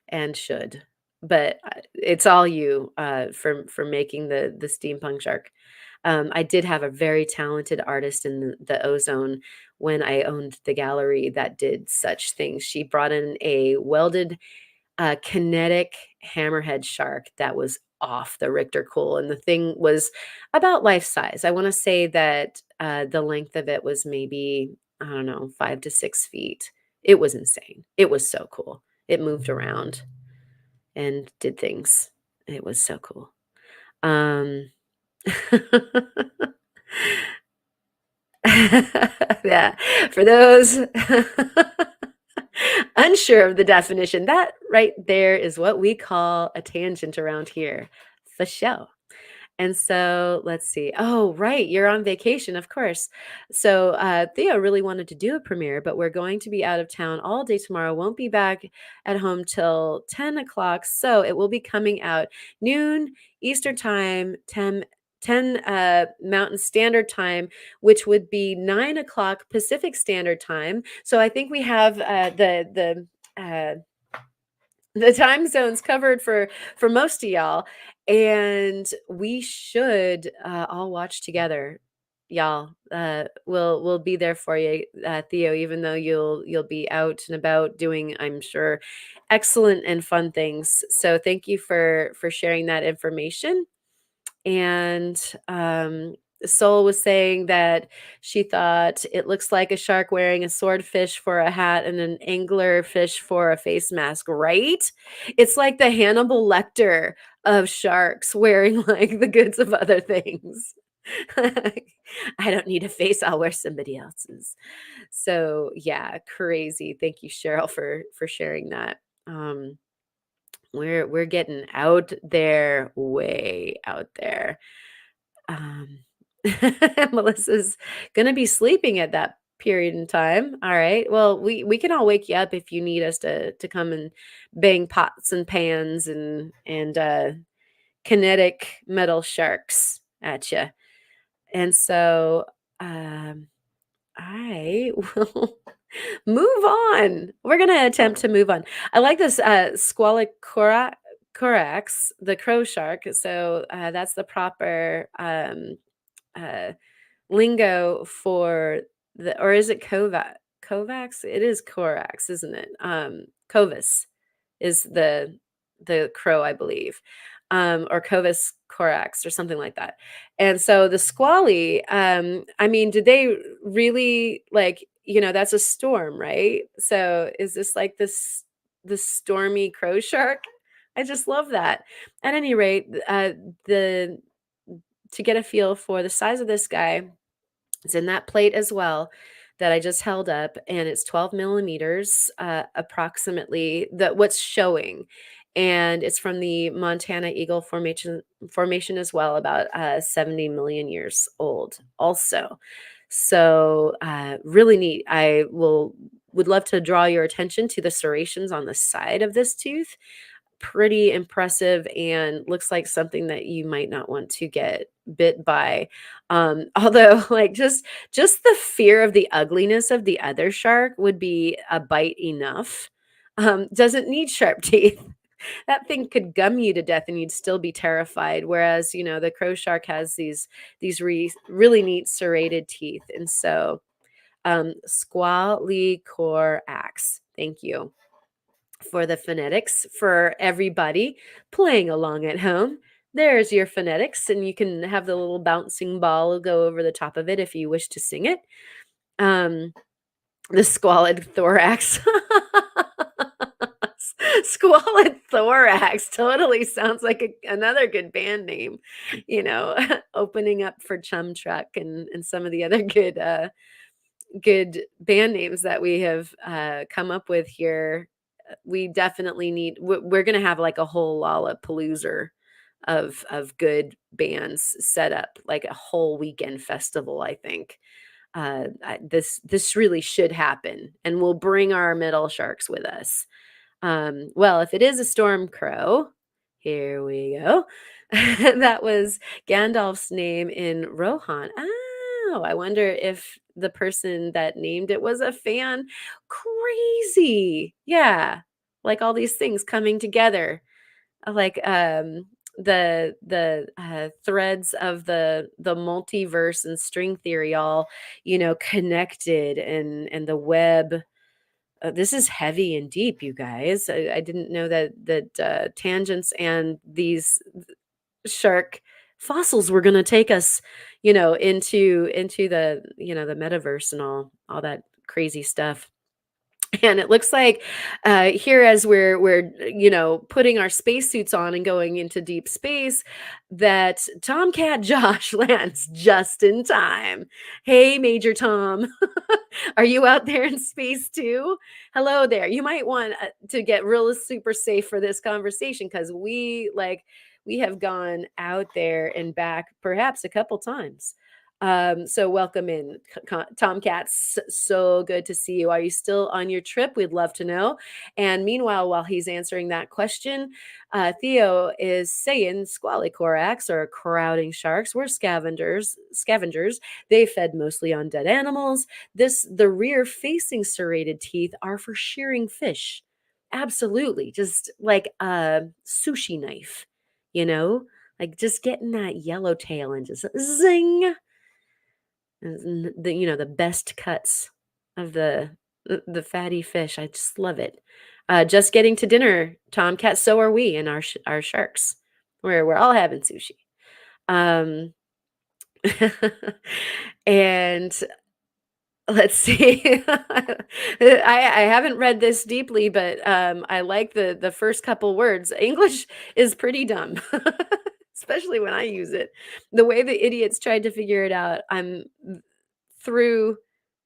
and should, but it's all you for making the steampunk shark. I did have a very talented artist in the ozone when I owned the gallery that did such things. She brought in a welded kinetic hammerhead shark that was off the Richter cool, and the thing was about life size. I want to say that the length of it was maybe, I don't know, 5 to 6 feet. It was insane. It was so cool. It moved around and did things. It was so cool. Um, yeah, for those unsure of the definition, that right there is what we call a tangent around here. For show. And so let's see. Oh, right. You're on vacation, of course. So Theo really wanted to do a premiere, but we're going to be out of town all day tomorrow. Won't be back at home till 10 o'clock. So it will be coming out noon Eastern time, 10 Mountain Standard Time, which would be 9 o'clock Pacific Standard Time. So I think we have the time zones covered for most of y'all, and we should all watch together, y'all. We'll be there for you, Theo, even though you'll be out and about doing, I'm sure, excellent and fun things. So thank you for sharing that information. And Soul was saying that she thought it looks like a shark wearing a swordfish for a hat and an angler fish for a face mask, right? It's like the Hannibal Lecter of sharks wearing like the goods of other things. I don't need a face, I'll wear somebody else's. So yeah, crazy. Thank you, Cheryl, for sharing that. We're getting out there, way out there. Um, Melissa's gonna be sleeping at that period in time. All right. Well, we can all wake you up if you need us to come and bang pots and pans and kinetic metal sharks at you. And so I will move on. We're gonna attempt to move on. I like this corax, the crow shark. So that's the proper uh, lingo for the, or is it Kovacs? It is Corax, isn't it? Covis is the crow, I believe, or Covis corax or something like that. And so the squally, I mean, did they really like, that's a storm, right? So is this like this stormy crow shark? I just love that. At any rate, the to get a feel for the size of this guy, it's in that plate as well that I just held up, and it's 12 millimeters, approximately. What's showing, and it's from the Montana Eagle formation as well, about 70 million years old, also. So really neat. Would love to draw your attention to the serrations on the side of this tooth. Pretty impressive, and looks like something that you might not want to get bit by. Although like just the fear of the ugliness of the other shark would be a bite enough. Doesn't need sharp teeth. That thing could gum you to death and you'd still be terrified. Whereas, the crow shark has these really neat serrated teeth. And so Squalicorax. Thank you for the phonetics for everybody playing along at home. There's your phonetics, and you can have the little bouncing ball go over the top of it if you wish to sing it. The squalid thorax. Squalid thorax totally sounds like another good band name, opening up for Chum Truck and some of the other good band names that we have come up with here. We definitely need, we're going to have like a whole Lollapalooza of good bands set up, like a whole weekend festival, I think. This really should happen, and we'll bring our metal sharks with us. Well, if it is a storm crow, here we go. That was Gandalf's name in Rohan. Oh, I wonder if the person that named it was a fan. Crazy. Yeah. Like all these things coming together. Like threads of the multiverse and string theory all, connected, and the web. This is heavy and deep, you guys. I didn't know that tangents and these shark fossils were going to take us, into the metaverse and all that crazy stuff. And it looks like here, as we're putting our spacesuits on and going into deep space, that Tomcat Josh lands just in time. Hey, Major Tom, are you out there in space too? Hello there. You might want to get real super safe for this conversation, because we have gone out there and back perhaps a couple times. So welcome in, Tomcats. So good to see you. Are you still on your trip? We'd love to know. And meanwhile, while he's answering that question, Theo is saying squalicorax, or crowding sharks, were scavengers. They fed mostly on dead animals. The rear facing serrated teeth are for shearing fish. Absolutely. Just like a sushi knife, you know, like just getting that yellow tail and just zing. The best cuts of the fatty fish. I just love it. Just getting to dinner, Tomcat. So are we, and our sharks. We're all having sushi. Um, and let's see. I haven't read this deeply, but I like the first couple words. English is pretty dumb, especially when I use it. The way the idiots tried to figure it out, I'm through,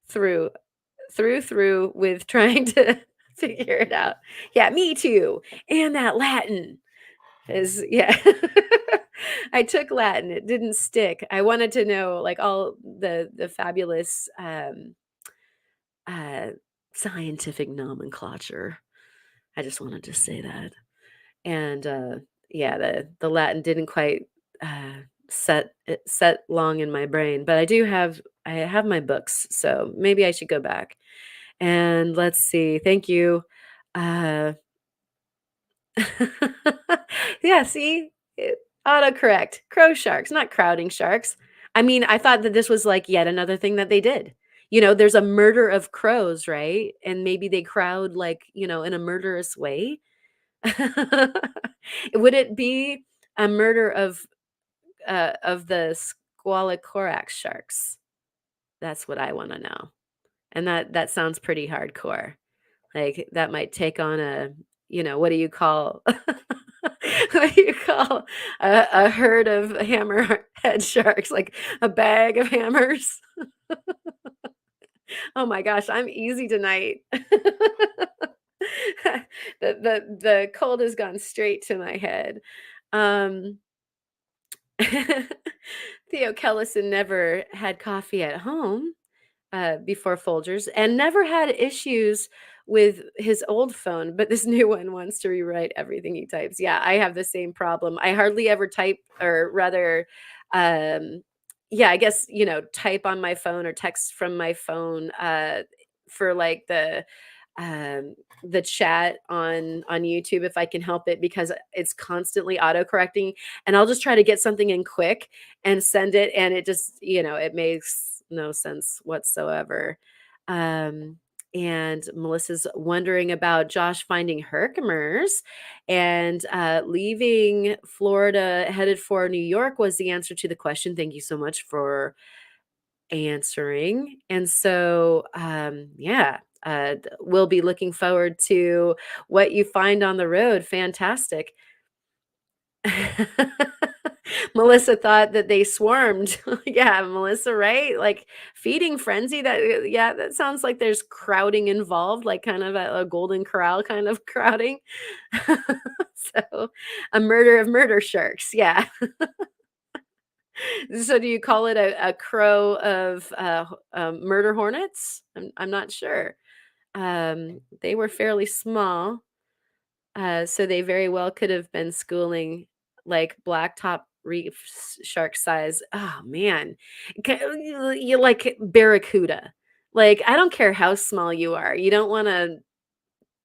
through, through with trying to figure it out. Yeah, me too. And that Latin is, yeah. I took Latin. It didn't stick. I wanted to know like all the fabulous uh, scientific nomenclature. I just wanted to say that. And yeah, the Latin didn't quite uh, set long in my brain, but I have my books, so maybe I should go back. And let's see. Thank you. Uh, yeah, see? Autocorrect. Crow sharks, not crowding sharks. I mean, I thought that this was like yet another thing that they did. There's a murder of crows, right? And maybe they crowd like, in a murderous way. Would it be a murder of the Squalicorax sharks? That's what I want to know. And that sounds pretty hardcore. Like that might take on what do you call what do you call a herd of hammerhead sharks, like a bag of hammers? Oh my gosh, I'm easy tonight. The cold has gone straight to my head. Um, Theo Kellison never had coffee at home before Folgers, and never had issues with his old phone, but this new one wants to rewrite everything he types. Yeah, I have the same problem. I hardly ever type, or rather, um, yeah, I guess, type on my phone or text from my phone for like the chat on YouTube if I can help it, because it's constantly auto-correcting, and I'll just try to get something in quick and send it, and it just, it makes no sense whatsoever. Um and Melissa's wondering about Josh finding Herkimer's, and leaving Florida headed for New York was the answer to the question. Thank you so much for answering. And so, yeah, we'll be looking forward to what you find on the road. Fantastic. Melissa thought that they swarmed. Yeah, Melissa, right? Like feeding frenzy. Yeah, that sounds like there's crowding involved, like kind of a golden corral kind of crowding. So, a murder of murder sharks. Yeah. So do you call it a crow of murder hornets? I'm not sure. They were fairly small, so they very well could have been schooling like blacktop reef shark size. Oh man, you like barracuda. Like I don't care how small you are, you don't want to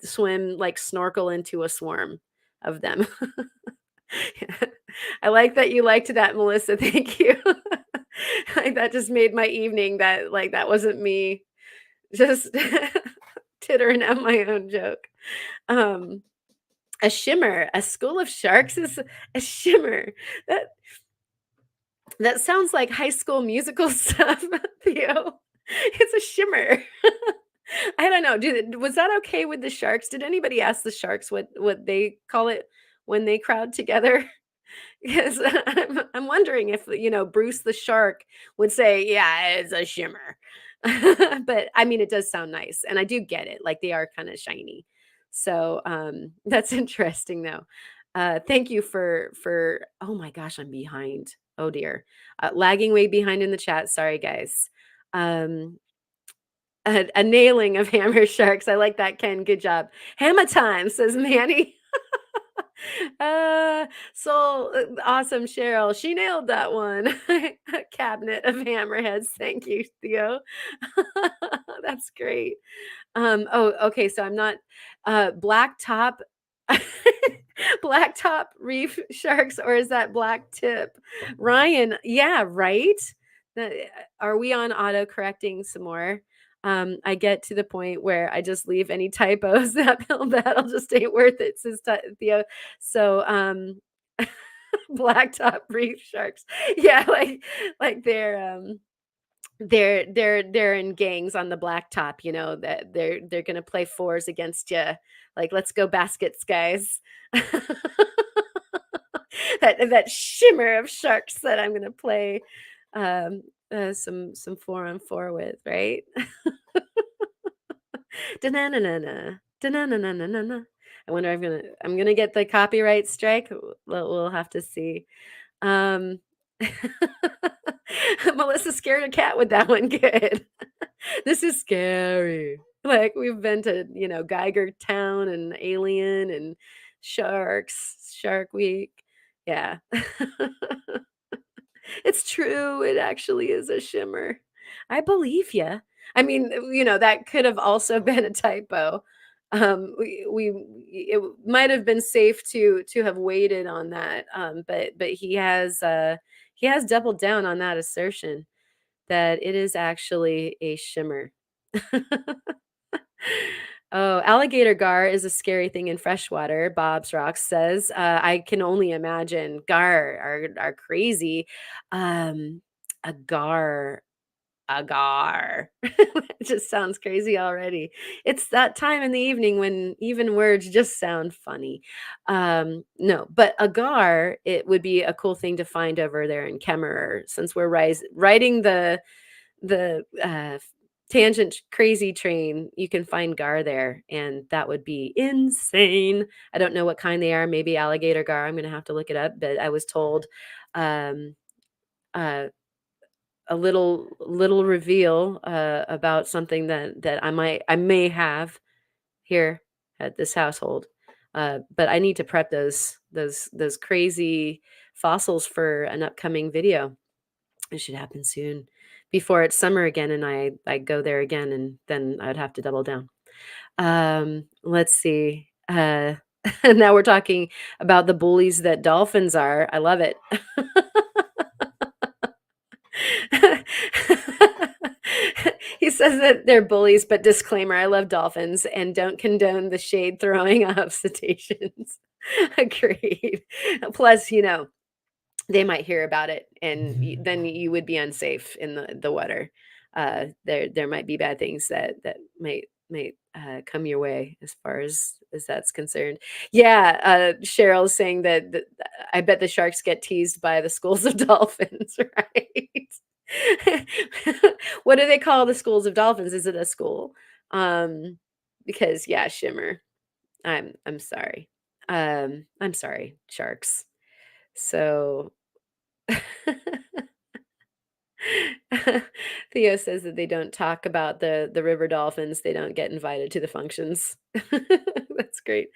swim like snorkel into a swarm of them. I like that you liked that, Melissa. Thank you. Like, that just made my evening that like that wasn't me just tittering at my own joke. Um, a shimmer, a school of sharks is a shimmer. That that sounds like High School Musical stuff, Theo. It's a shimmer. I don't know. Was that okay with the sharks? Did anybody ask the sharks what they call it when they crowd together? Because I'm wondering if, Bruce the shark would say, "Yeah, it's a shimmer." But, I mean, it does sound nice, and I do get it, like, they are kinda shiny. So, that's interesting, though. Thank you for oh my gosh, I'm behind. Oh, dear. Lagging way behind in the chat, sorry, guys. Um, a nailing of hammer sharks, I like that, Ken, good job. "Hammer time," says Manny. Uh, awesome, Cheryl. She nailed that one. A cabinet of hammerheads. Thank you, Theo. That's great. Oh, okay. So I'm not black top black top reef sharks, or is that black tip? Ryan, yeah, right. Are we on auto correcting some more? I get to the point where I just leave any typos. That pill battle just ain't worth it, says Theo. So, blacktop reef sharks. Yeah, like they're in gangs on the blacktop, that they're gonna play fours against you. Like, let's go baskets, guys. That shimmer of sharks that I'm gonna play some 4-on-4 with, right? Da-na-na-na-na, da-na-na-na-na-na. I wonder if I'm gonna get the copyright strike. We'll have to see. Um, Melissa scared a cat with that one. Good. This is scary. Like, we've been to, Geiger Town and Alien and Shark Week. Yeah. It's true. It actually is a shimmer. I believe you. I mean, that could have also been a typo. It might have been safe to have waited on that. But he has doubled down on that assertion that it is actually a shimmer. Oh, alligator gar is a scary thing in freshwater, Bob's Rocks says. I can only imagine. Gar are crazy. Um, a gar, a gar. It just sounds crazy already. It's that time in the evening when even words just sound funny. No, but a gar, it would be a cool thing to find over there in Kemmerer, since we're riding the tangent crazy train. You can find gar there, and that would be insane. I don't know what kind they are, maybe alligator gar. I'm gonna have to look it up, but I was told um uh a little reveal about something that I may have here at this household. But I need to prep those crazy fossils for an upcoming video. It should happen soon, before it's summer again and I go there again, and then I'd have to double down. Let's see. Now we're talking about the bullies that dolphins are. I love it. He says that they're bullies, but disclaimer, I love dolphins and don't condone the shade throwing of cetaceans. Agreed. Plus, they might hear about it, and then you would be unsafe in the water. There might be bad things that might come your way, as far as that's concerned. Yeah, Cheryl's saying that I bet the sharks get teased by the schools of dolphins, right? What do they call the schools of dolphins? Is it a school? Because, yeah, shimmer. I'm sorry. I'm sorry, sharks. So Theo says that they don't talk about the river dolphins. They don't get invited to the functions. That's great.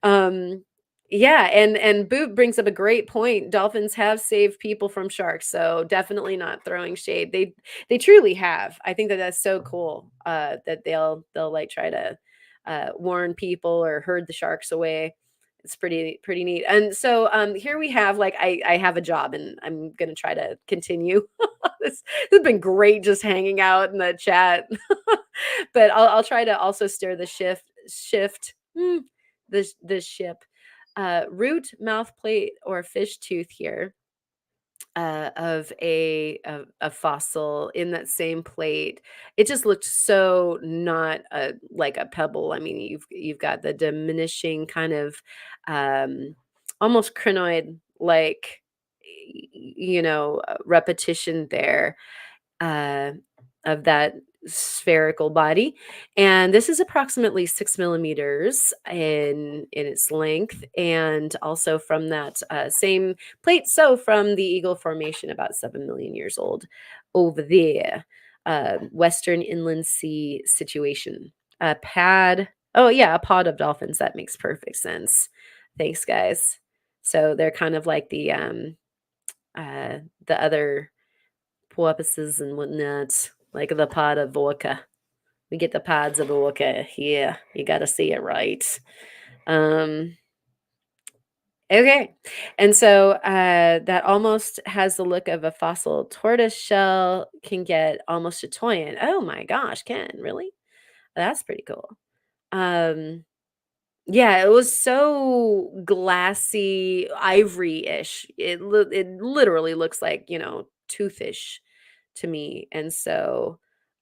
Um, yeah, and Boot brings up a great point. Dolphins have saved people from sharks, so definitely not throwing shade. They truly have. I think that that's so cool. That they'll like try to warn people or herd the sharks away. It's pretty neat. And so here we have like I have a job and I'm gonna try to continue. this, this has been great just hanging out in the chat. But I'll try to also steer the the ship. Root mouth plate or fish tooth here of a fossil in that same plate. It just looked so not like a pebble. I mean, you've got the diminishing kind of almost crinoid like repetition there uh, of that spherical body. And this is approximately 6 millimeters in its length, and also from that same plate. So from the Eagle Formation, about 7 million years old over there. Western Inland Sea situation. A pad. Oh yeah, a pod of dolphins. That makes perfect sense. Thanks, guys. So they're kind of like the other porpoises and whatnot, like the pod of orca. We get the pods of orca here. You got to see it right. Um, okay. And so that almost has the look of a fossil tortoise shell, can get almost a toy. Oh my gosh, Ken, really? That's pretty cool. Yeah, it was so glassy, ivory-ish. It literally looks like, toothish to me. And so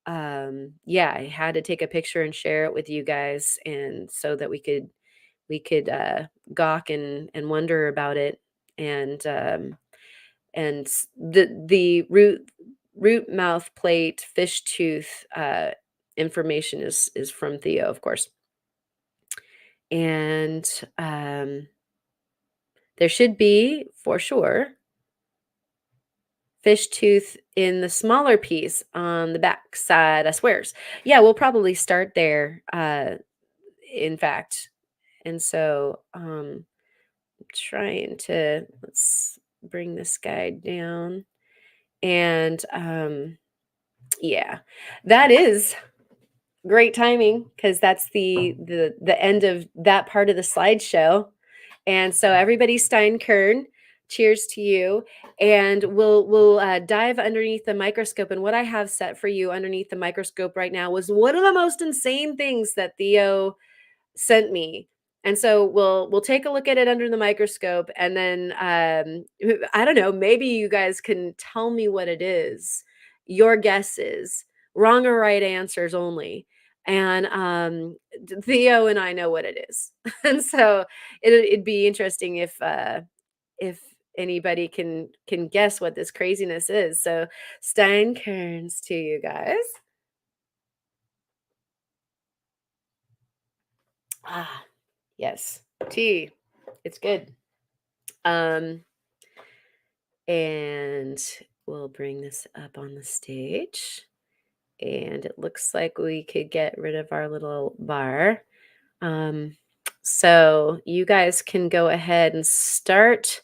yeah, I had to take a picture and share it with you guys, and so that we could gawk and wonder about it. And the root mouth plate fish tooth information is from Theo, of course. And there should be, for sure, fish tooth in the smaller piece on the back side, I swears. Yeah, we'll probably start there, in fact. And so trying to, let's bring this guy down. And yeah, that is great timing, because that's the end of that part of the slideshow. And so everybody, Steinkern, cheers to you. And we'll dive underneath the microscope. And what I have set for you underneath the microscope right now was one of the most insane things that Theo sent me. And so we'll take a look at it under the microscope, and then I don't know, maybe you guys can tell me what it is. Your guesses, wrong or right answers only. And Theo and I know what it is. And so it'd be interesting if anybody can guess what this craziness is. So Steinkerns to you guys. Ah, yes, tea. It's good. Um, and we'll bring this up on the stage. And it looks like we could get rid of our little bar. So you guys can go ahead and start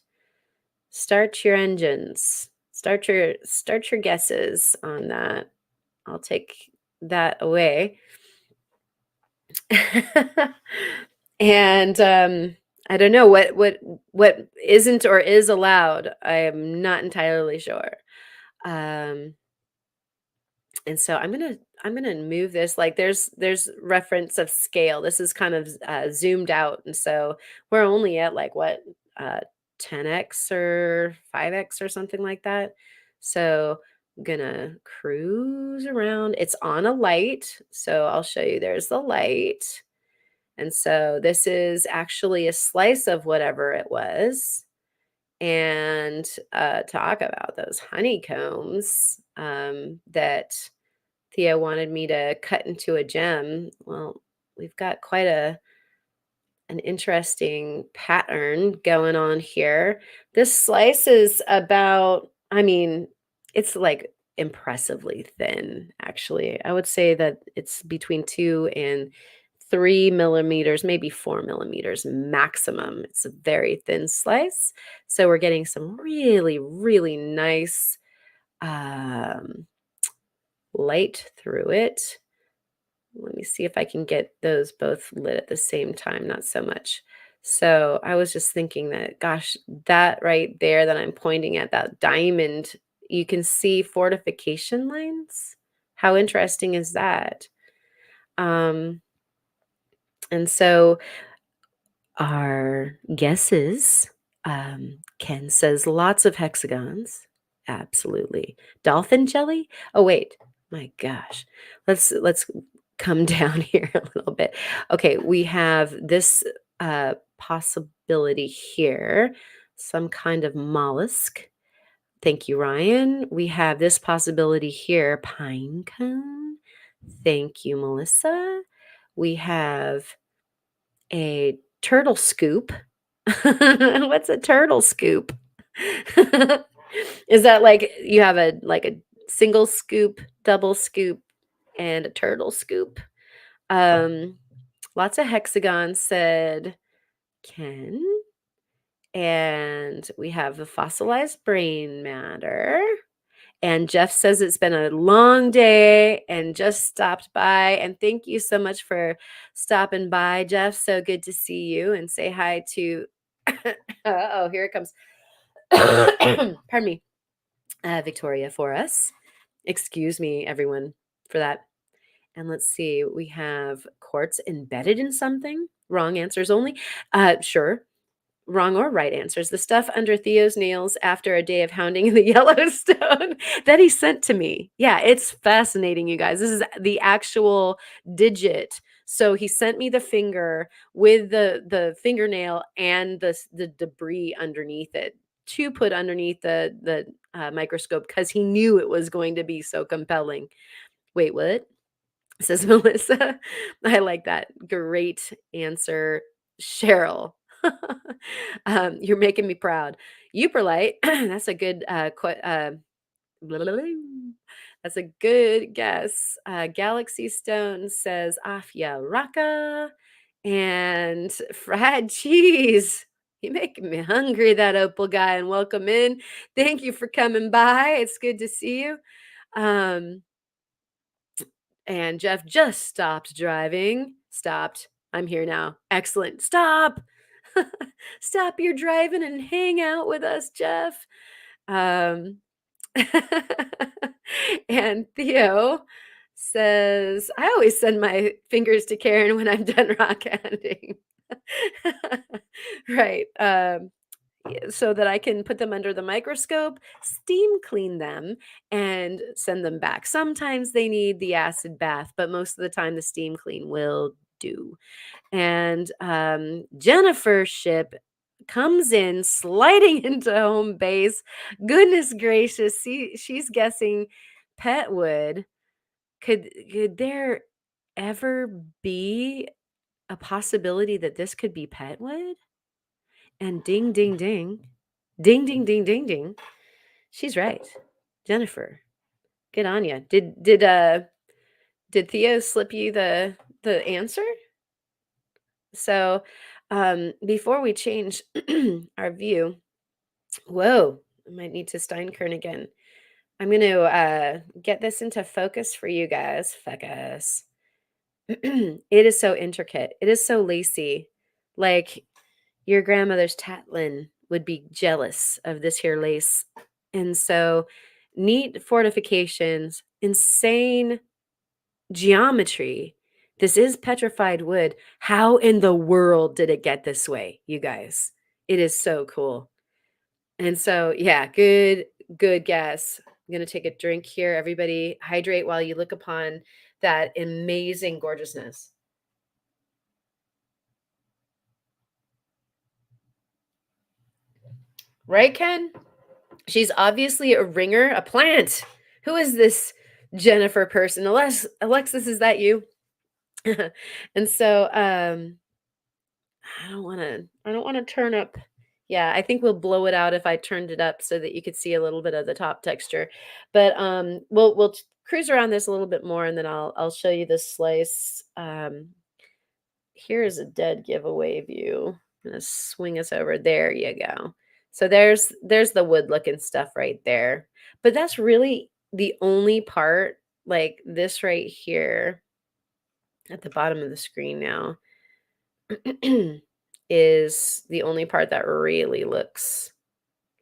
your engines. Start your guesses on that. I'll take that away. And I don't know what isn't or is allowed. I am not entirely sure. Um, and so I'm gonna move this. Like there's reference of scale. This is kind of zoomed out, and so we're only at like what 10x or 5x or something like that. So I'm gonna cruise around. It's on a light, so I'll show you. There's the light. And so this is actually a slice of whatever it was. And talk about those honeycombs that Theo wanted me to cut into a gem. Well, we've got quite an interesting pattern going on here. This slice is about, I mean, it's like impressively thin, actually. I would say that it's between 2 and 3 millimeters, maybe 4 millimeters maximum. It's a very thin slice. So we're getting some really, really nice light through it. Let me see if I can get those both lit at the same time. Not so much So I was just thinking that, gosh, that right there that I'm pointing at, that diamond, you can see fortification lines. How interesting is that? Um, and so our guesses, Ken says lots of hexagons. Absolutely. Dolphin jelly? Oh wait. My gosh. Let's come down here a little bit. Okay, we have this possibility here. Some kind of mollusk. Thank you, Ryan. We have this possibility here, pine cone. Thank you, Melissa. We have a turtle scoop. What's a turtle scoop? Is that like you have a single scoop, double scoop, and a turtle scoop? Um, Lots of hexagons, said Ken. And we have the fossilized brain matter. And Jeff says it's been a long day and just stopped by. And thank you so much for stopping by, Jeff. So good to see you, and say hi to, oh, here it comes. Pardon me, Victoria for us. Excuse me, everyone, for that. And let's see, we have quartz embedded in something. Wrong answers only. Sure. Wrong or right answers. The stuff under Theo's nails after a day of hounding in the Yellowstone that he sent to me. Yeah, it's fascinating, you guys. This is the actual digit. So he sent me the finger with the fingernail and the debris underneath it to put underneath the microscope, because he knew it was going to be so compelling. Wait, what? Says Melissa. I like that. Great answer, Cheryl. You're making me proud. Uperlite, that's a good blah, blah, blah. That's a good guess. Galaxy Stone says Afia Raka and fried cheese. You making me hungry, that Opal guy, and welcome in. Thank you for coming by. It's good to see you. Um, and Jeff just stopped driving. Stopped. I'm here now. Excellent. Stop. Stop your driving and hang out with us, Jeff. Um, and Theo says, I always send my fingers to Karen when I'm done rock handing. Right. So that I can put them under the microscope, steam clean them, and send them back. Sometimes they need the acid bath, but most of the time the steam clean will do. And Jennifer's ship comes in sliding into home base. Goodness gracious, she's guessing petwood. Could there ever be a possibility that this could be petwood? And ding, ding, ding. Ding, ding, ding, ding, ding. She's right. Jennifer, good on you. Did Theo slip you the answer? So, before we change our view, whoa, I might need to Steinkern again. I'm going to get this into focus for you guys. Focus. It is so intricate. It is so lacy. Like your grandmother's Tatlin would be jealous of this here lace. And so neat fortifications, insane geometry. This is petrified wood. How in the world did it get this way, you guys? It is so cool. And so, yeah, good guess. I'm going to take a drink here. Everybody hydrate while you look upon that amazing gorgeousness. Right, Ken? She's obviously a ringer, a plant. Who is this Jennifer person? Alexis, is that you? And so I don't want to turn up. Yeah, I think we'll blow it out if I turned it up so that you could see a little bit of the top texture. But we'll cruise around this a little bit more, and then I'll show you this slice. Here is a dead giveaway view. I'm gonna swing us over. There you go. So there's the wood looking stuff right there. But that's really the only part, like this right here at the bottom of the screen now. is the only part that really looks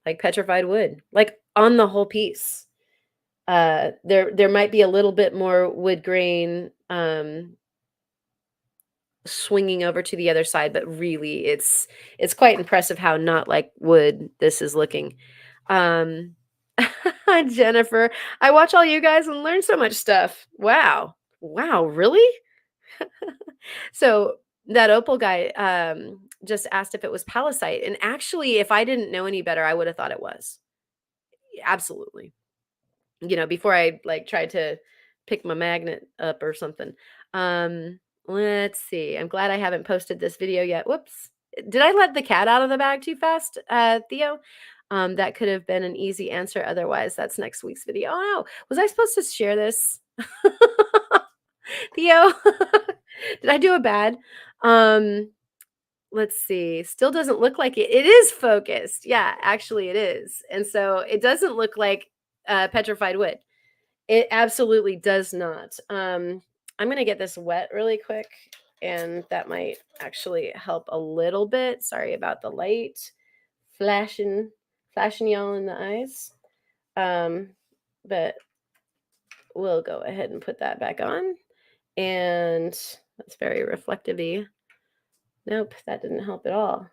like petrified wood, like on the whole piece. There might be a little bit more wood grain swinging over to the other side, but really it's quite impressive how not like wood this is looking. Um, Jennifer, I watch all you guys and learn so much stuff. Wow. Wow, really? So that Opal guy just asked if it was palisite. And actually, if I didn't know any better, I would have thought it was. Absolutely. Before I like tried to pick my magnet up or something. Let's see. I'm glad I haven't posted this video yet. Whoops. Did I let the cat out of the bag too fast, Theo? That could have been an easy answer. Otherwise, that's next week's video. Oh no. Was I supposed to share this? Theo? Did I do it bad? Let's see. Still doesn't look like it. It is focused. Yeah, actually it is. And so it doesn't look like petrified wood. It absolutely does not. I'm going to get this wet really quick, and that might actually help a little bit. Sorry about the light flashing y'all in the eyes. But we'll go ahead and put that back on. And that's very reflective-y. Nope, that didn't help at all.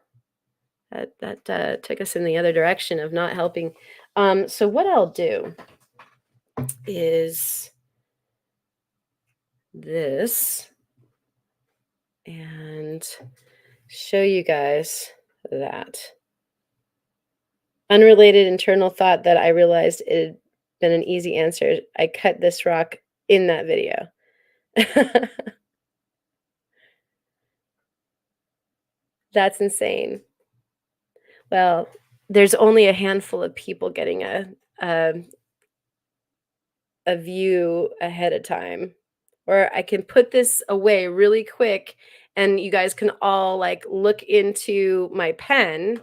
That took us in the other direction of not helping. So what I'll do is this and show you guys that. Unrelated internal thought that I realized it had been an easy answer. I cut this rock in that video. That's insane. Well, there's only a handful of people getting a view ahead of time. Or I can put this away really quick and you guys can all like look into my pen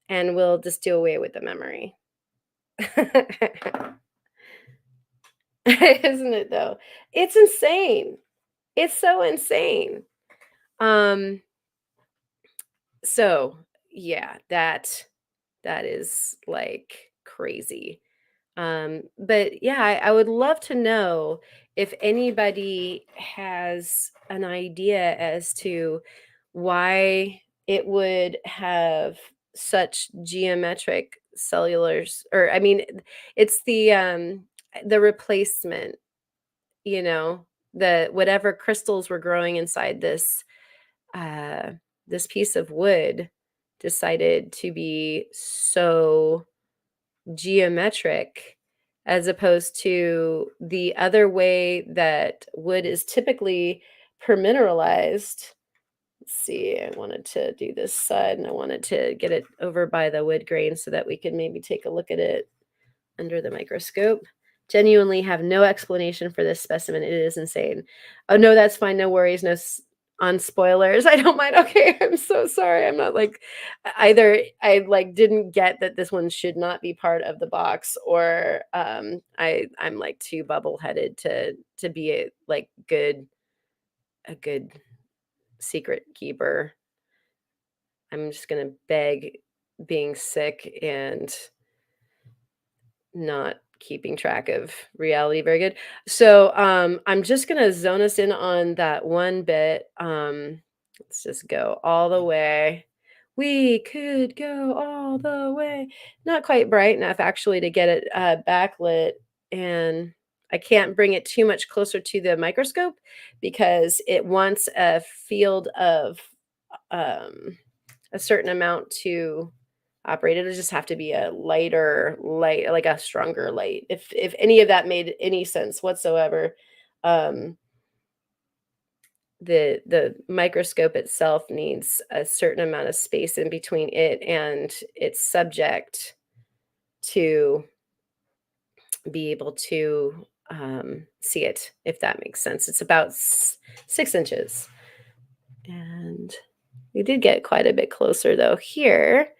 and we'll just do away with the memory. Isn't it though? It's insane. It's so insane. So yeah, that is like crazy. But yeah, I would love to know if anybody has an idea as to why it would have such geometric cellulars, or I mean, it's the replacement, the whatever crystals were growing inside this piece of wood decided to be so geometric as opposed to the other way that wood is typically permineralized. Let's see, I wanted to do this side and I wanted to get it over by the wood grain so that we could maybe take a look at it under the microscope. Genuinely have no explanation for this specimen. It is insane. Oh no, that's fine. No worries. No on spoilers. I don't mind. Okay, I'm so sorry. I'm not like either. I like didn't get that this one should not be part of the box, or I'm like too bubble headed to be a good secret keeper. I'm just gonna beg being sick and not keeping track of reality very good. So I'm just gonna zone us in on that one bit. Let's just go all the way. We could go all the way. Not quite bright enough actually to get it backlit, and I can't bring it too much closer to the microscope because it wants a field of a certain amount to operate. It'll just have to be a lighter light, like a stronger light. If any of that made any sense whatsoever. The microscope itself needs a certain amount of space in between it and its subject to be able to see it, if that makes sense. It's about 6 inches. And we did get quite a bit closer though here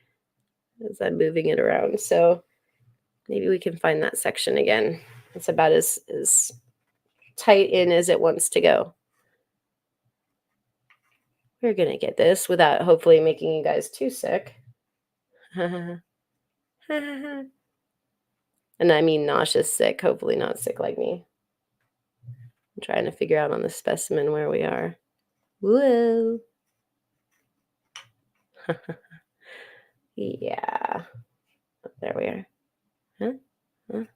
as I'm moving it around. So maybe we can find that section again. It's about as tight in as it wants to go. We're gonna get this without hopefully making you guys too sick. And I mean nauseous sick, hopefully not sick like me. I'm trying to figure out on the specimen where we are. Whoa. Yeah. There we are. Huh? Huh? You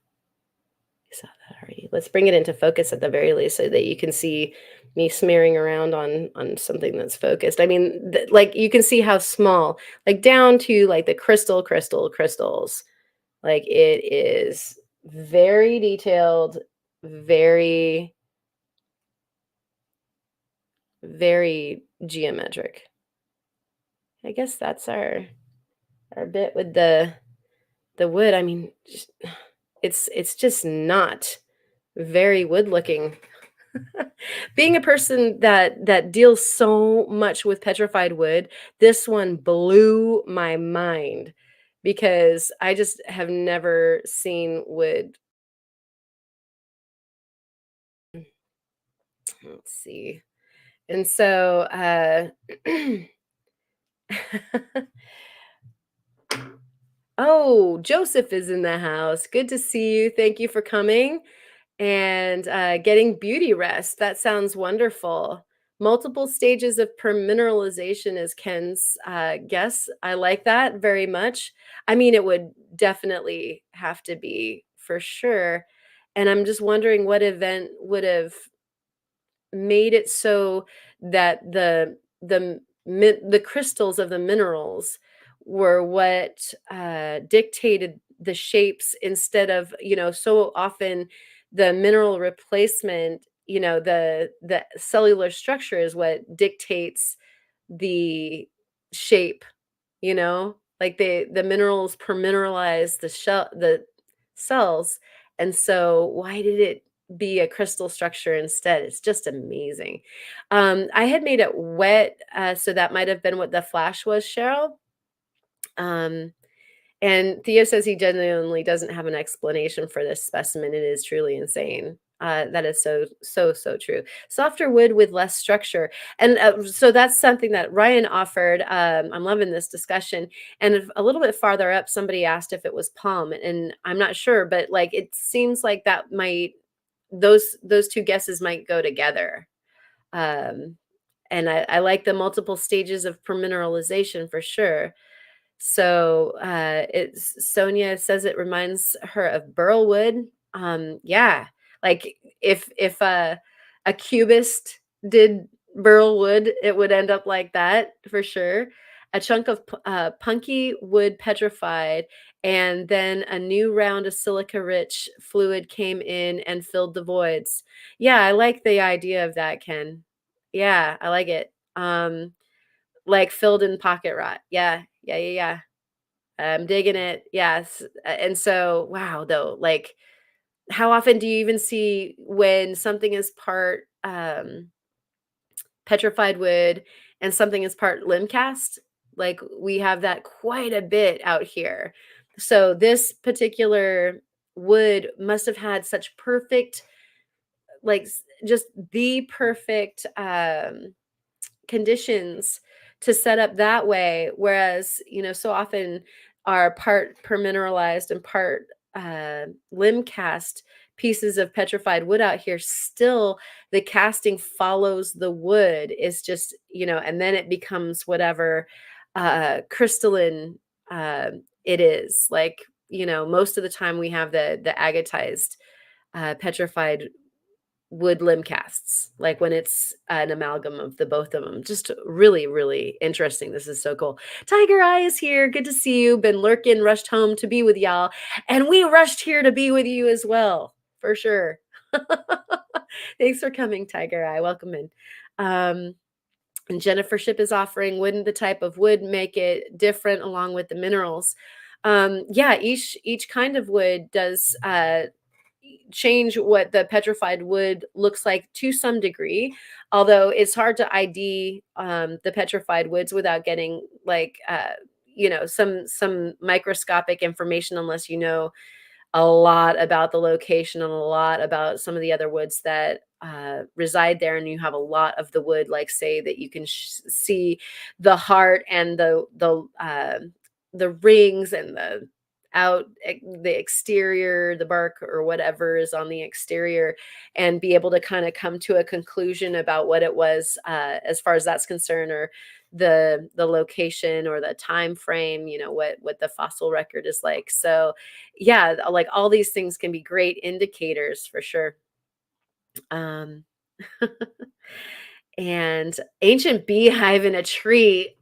saw that already. Let's bring it into focus at the very least so that you can see me smearing around on something that's focused. I mean, like you can see how small, like down to like the crystals. Like it is very detailed, very, very geometric. I guess that's our bit with the wood. I mean, it's just not very wood looking. Being a person that deals so much with petrified wood, this one blew my mind because I just have never seen wood. Let's see. And so oh, Joseph is in the house. Good to see you. Thank you for coming and getting beauty rest. That sounds wonderful. Multiple stages of permineralization is Ken's guess. I like that very much. I mean, it would definitely have to be for sure. And I'm just wondering what event would have made it so that the crystals of the minerals were what dictated the shapes instead of, so often the mineral replacement, the cellular structure is what dictates the shape, like the minerals permineralize the cells. And so why did it be a crystal structure instead? It's just amazing. I had made it wet, so that might have been what the flash was, Cheryl. Um, and Theo says he genuinely doesn't have an explanation for this specimen. It is truly insane. That is so true. Softer wood with less structure. And so that's something that Ryan offered. I'm loving this discussion. And a little bit farther up, somebody asked if it was palm. And I'm not sure, but like it seems like that might, those two guesses might go together. Um, and I like the multiple stages of permineralization for sure. So it's Sonia says it reminds her of burlwood. Yeah, like if a cubist did burlwood, it would end up like that for sure. A chunk of punky wood petrified, and then a new round of silica-rich fluid came in and filled the voids. Yeah, I like the idea of that, Ken. Yeah, I like it. Like filled in pocket rot. Yeah. I'm digging it. Yes. And so, wow, though, like, how often do you even see when something is part petrified wood and something is part limb cast? Like, we have that quite a bit out here. So, this particular wood must have had such perfect, like, just the perfect conditions to set up that way, whereas so often our part permineralized and part limb cast pieces of petrified wood out here, still the casting follows the wood. Is just and then it becomes whatever crystalline it is. Like most of the time we have the agatized petrified wood limb casts, like when it's an amalgam of the both of them. Just really, really interesting. This is so cool. Tiger Eye is here. Good to see you. Been lurking, rushed home to be with y'all. And we rushed here to be with you as well, for sure. Thanks for coming, Tiger Eye. Welcome in. And Jennifer Ship is offering, wouldn't the type of wood make it different along with the minerals? Yeah, each kind of wood does change what the petrified wood looks like to some degree, although it's hard to ID the petrified woods without getting like some microscopic information, unless a lot about the location and a lot about some of the other woods that reside there. And you have a lot of the wood, like say that you can see the heart and the rings and the exterior, the bark or whatever is on the exterior, and be able to kind of come to a conclusion about what it was as far as that's concerned, or the location or the time frame, what the fossil record is like. So yeah, like all these things can be great indicators for sure. um and ancient beehive in a tree,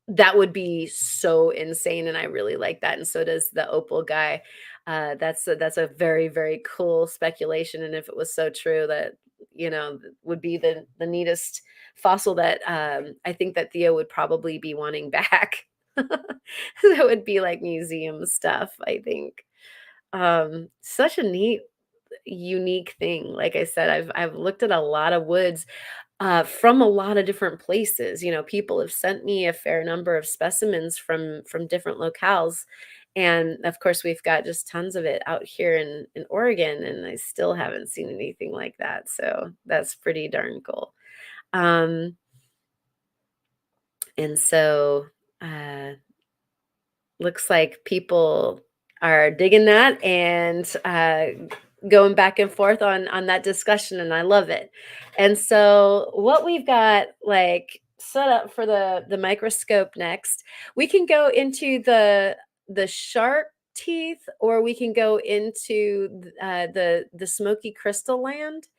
that would be so insane, and I really like that, and so does the opal guy. That's a very, very cool speculation, and if it was so true, that would be the neatest fossil that I think that Theo would probably be wanting back. That would be like museum stuff, I think. Such a neat, unique thing. Like I said, I've looked at a lot of woods from a lot of different places. People have sent me a fair number of specimens from different locales, and of course, we've got just tons of it out here in Oregon, and I still haven't seen anything like that. So that's pretty darn cool. Um, and so uh, looks like people are digging that and going back and forth on that discussion, and I love it. And so what we've got like set up for the microscope next, we can go into the shark teeth, or we can go into the smoky crystal land.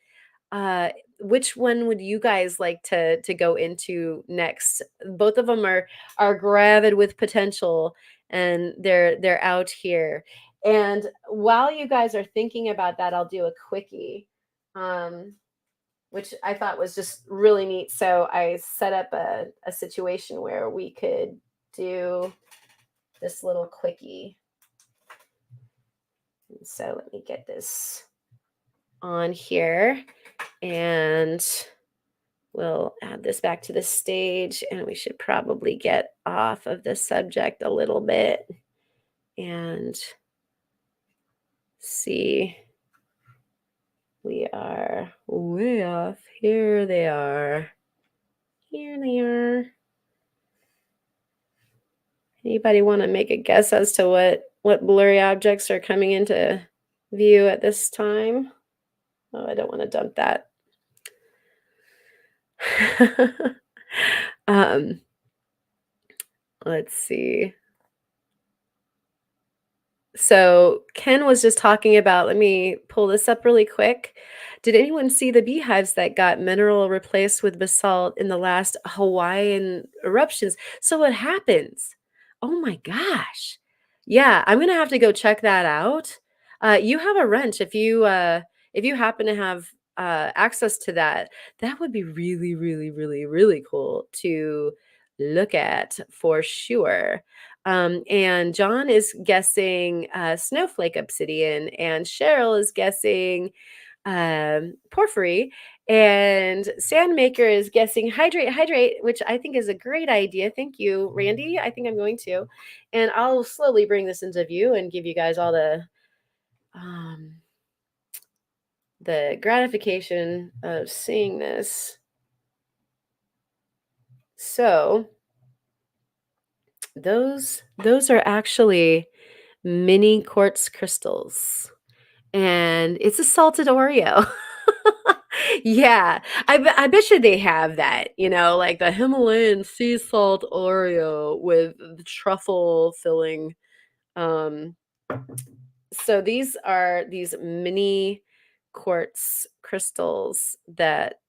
uh, which one would you guys like to go into next? Both of them are gravid with potential, and they're out here. And while you guys are thinking about that, I'll do a quickie, um, which I thought was just really neat. So I set up a situation where we could do this little quickie. So let me get this on here, and we'll add this back to the stage, and we should probably get off of the subject a little bit and see. We are way off. Here they are. Here they are. Anybody want to make a guess as to what blurry objects are coming into view at this time? Oh, I don't want to dump that. um, let's see. So Ken was just talking about, let me pull this up really quick. Did anyone see the beehives that got mineral replaced with basalt in the last Hawaiian eruptions? So what happens? Oh my gosh. Yeah, I'm gonna have to go check that out. You have a wrench. If you happen to have access to that, that would be really, really, really, really cool to look at for sure. And John is guessing snowflake obsidian, and Cheryl is guessing porphyry, and Sandmaker is guessing hydrate, which I think is a great idea. Thank you, Randy. I think I'm going to, and I'll slowly bring this into view and give you guys all the gratification of seeing this. So those are actually mini quartz crystals, and it's a salted Oreo. Yeah, I bet you they have that, like the Himalayan sea salt Oreo with the truffle filling. Um, so these are these mini quartz crystals that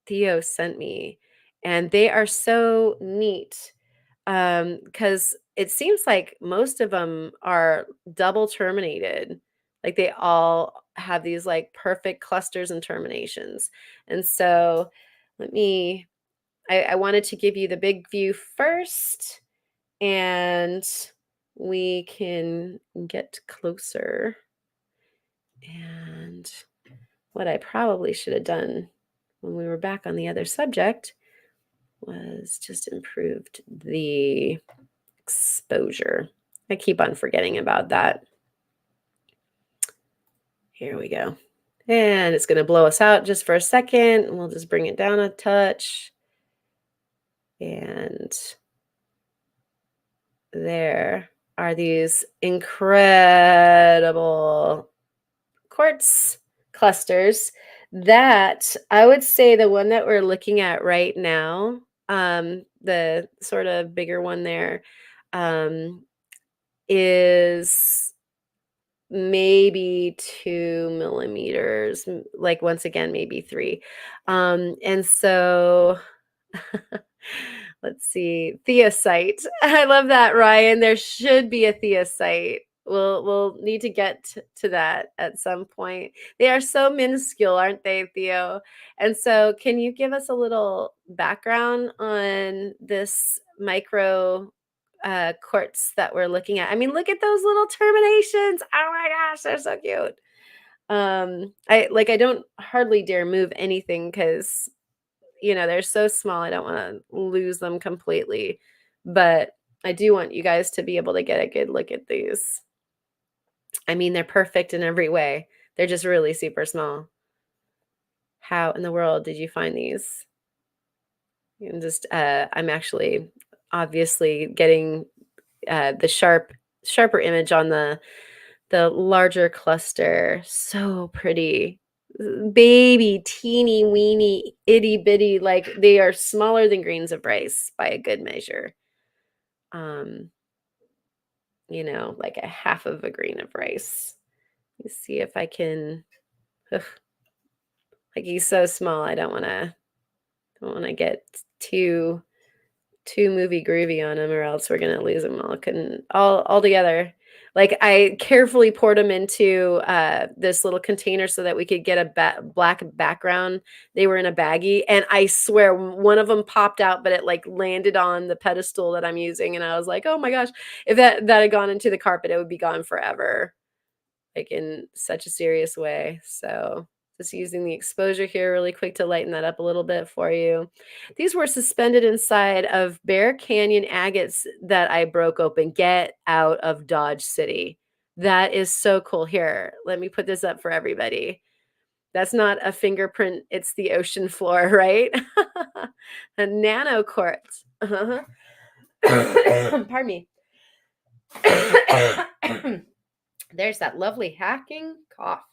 Theo sent me, and they are so neat because it seems like most of them are double terminated. Like they all have these like perfect clusters and terminations. And so let me, I wanted to give you the big view first, and we can get closer. And what I probably should have done when we were back on the other subject was just improved the exposure. I keep on forgetting about that. Here we go. And it's going to blow us out just for a second. And we'll just bring it down a touch. And there are these incredible quartz clusters that I would say the one that we're looking at right now, the sort of bigger one there, is maybe 2 millimeters, like once again, maybe three. And so let's see, theosite. I love that, Ryan. There should be a theosite. We'll need to get to that at some point. They are so minuscule, aren't they, Theo? And so, can you give us a little background on this micro quartz that we're looking at? I mean, look at those little terminations. Oh my gosh, they're so cute. I don't hardly dare move anything because they're so small. I don't want to lose them completely, but I do want you guys to be able to get a good look at these. I mean, they're perfect in every way. They're just really super small. How in the world did you find these? And just I'm actually obviously getting the sharper image on the larger cluster. So pretty. Baby, teeny weeny, itty bitty, like they are smaller than grains of rice by a good measure. Like a half of a grain of rice. Let's see if I can. Ugh, like he's so small, I don't want to get too movie groovy on him, or else we're gonna lose him all together. Like I carefully poured them into this little container so that we could get a black background. They were in a baggie, and I swear one of them popped out, but it like landed on the pedestal that I'm using, and I was like, oh my gosh, if that had gone into the carpet, it would be gone forever, like in such a serious way. So just using the exposure here really quick to lighten that up a little bit for you. These were suspended inside of Bear Canyon agates that I broke open. Get out of Dodge City. That is so cool. Here, let me put this up for everybody. That's not a fingerprint. It's the ocean floor, right? A nano quartz. Uh-huh. Pardon me. There's that lovely hacking cough.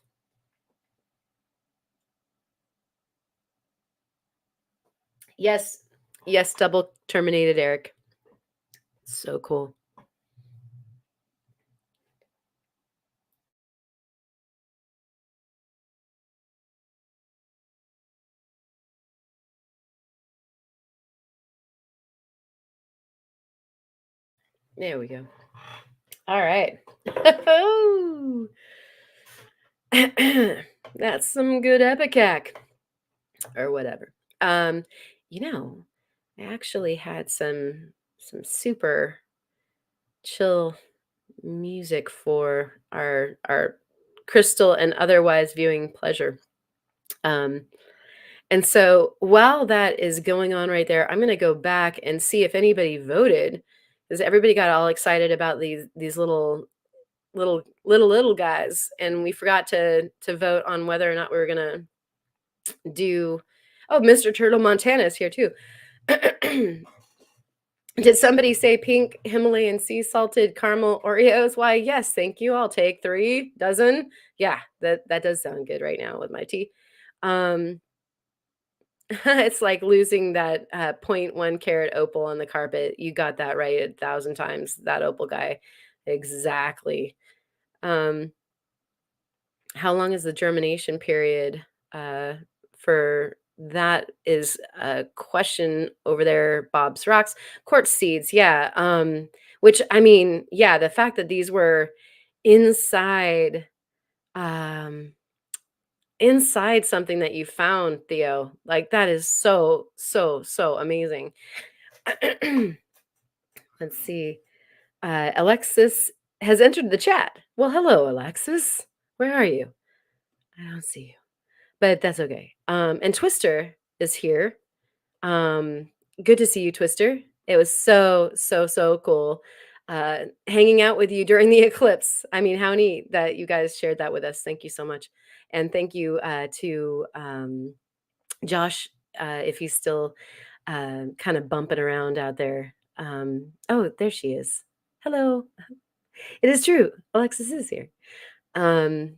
Yes, double terminated, Eric. So cool. There we go. All right. That's some good epicac or whatever. I actually had some super chill music for our crystal and otherwise viewing pleasure. And so while that is going on right there, I'm going to go back and see if anybody voted, because everybody got all excited about these little guys, and we forgot to vote on whether or not we were going to do. Oh, Mr. Turtle Montana is here too. Did somebody say pink Himalayan sea salted caramel Oreos? Why, yes, thank you. I'll take 3 dozen. Yeah, that does sound good right now with my tea. It's like losing that 0.1 carat opal on the carpet. You got that right 1,000 times. That opal guy, exactly. How long is the germination period for that is a question over there, Bob's Rocks. Quartz seeds, yeah. Which I mean, yeah, the fact that these were inside inside something that you found, Theo, like that is so amazing. Let's see. Alexis has entered the chat. Well, hello, Alexis. Where are you? I don't see you, but that's okay. And Twister is here. Good to see you, Twister. It was so cool. hanging out with you during the eclipse. I mean, how neat that you guys shared that with us. Thank you so much. And thank you to Josh, if he's still kind of bumping around out there. Oh, there she is. Hello. It is true. Alexis is here. Um,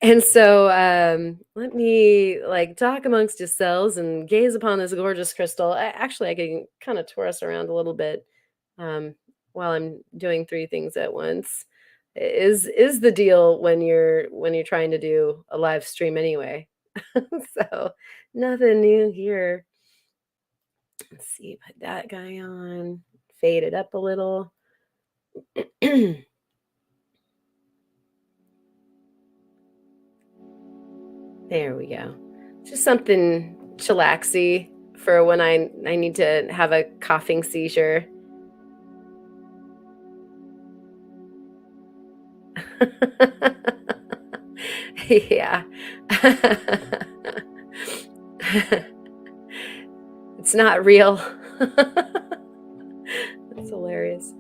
and so let me like talk amongst yourselves and gaze upon this gorgeous crystal. Actually, I can kind of tour us around a little bit um, while I'm doing three things at once. Is the deal when you're trying to do a live stream anyway. So nothing new here. Let's see, put that guy on, fade it up a little. There we go. Just something chillaxy for when I need to have a coughing seizure. Yeah. It's not real. That's hilarious.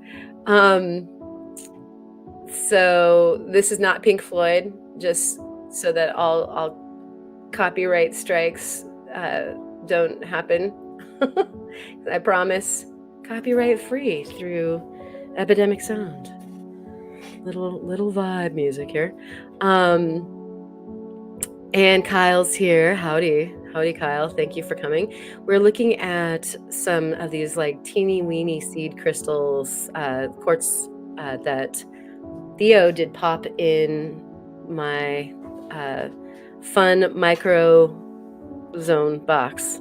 So this is not Pink Floyd, just so that all copyright strikes don't happen. I promise, copyright free through Epidemic Sound. Little vibe music here. And Kyle's here. Howdy, Kyle. Thank you for coming. We're looking at some of these like teeny weeny seed crystals, quartz that Theo did pop in my fun MicrOzone box.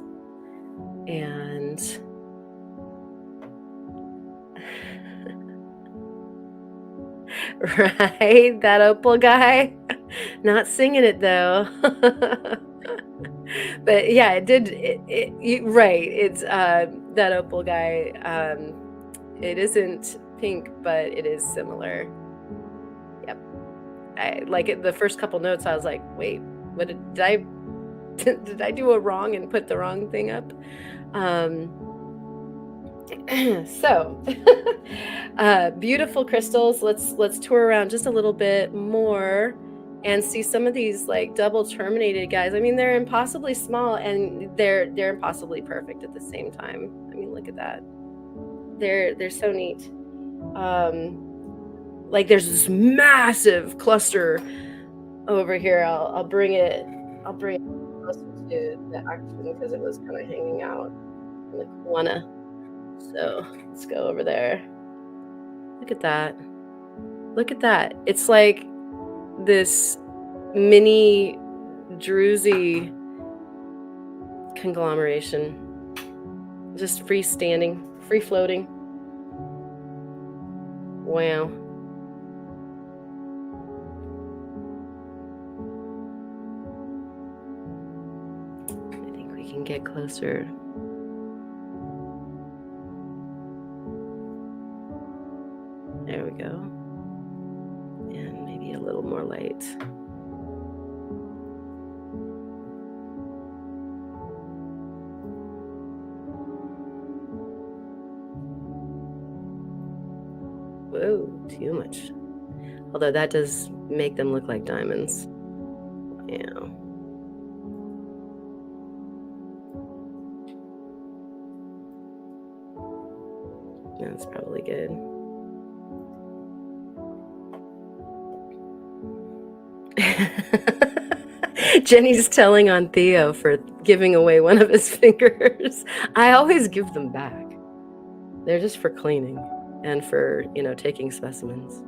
And right, that Opal guy. Not singing it though. But yeah, it did. Right, it's that Opal guy. It isn't pink, but it is similar. Yep. I like it. The first couple notes, I was like, "Wait, what did I did I do a wrong and put the wrong thing up?" So beautiful crystals. Let's tour around just a little bit more and see some of these like double terminated guys. I mean, they're impossibly small and they're impossibly perfect at the same time. I mean, look at that. They're so neat. Like there's this massive cluster over here. I'll bring it closer to the action because it was kind of hanging out in the corner. So let's go over there. Look at that. Look at that. It's like this mini druzy conglomeration. Just freestanding, free floating. Wow. I think we can get closer. There we go. And maybe a little more light. Whoa, too much. Although that does make them look like diamonds. Yeah. That's probably good. Jenny's telling on Theo for giving away one of his fingers. I always give them back. They're just for cleaning and for, taking specimens.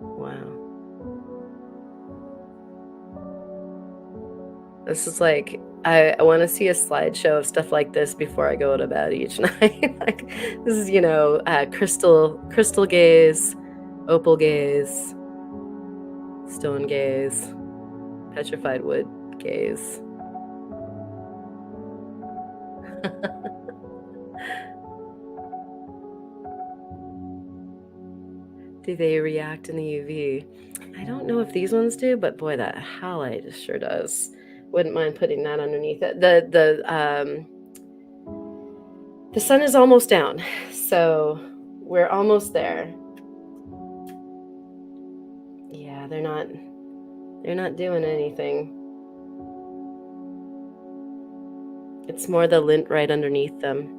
Wow. This is like, I want to see a slideshow of stuff like this before I go to bed each night. Like, this is, crystal gaze, opal gaze, stone gaze, petrified wood gaze. Do they react in the UV? I don't know if these ones do, but boy, that halide sure does. Wouldn't mind putting that underneath it. The sun is almost down, so we're almost there. Yeah, they're not doing anything. It's more the lint right underneath them.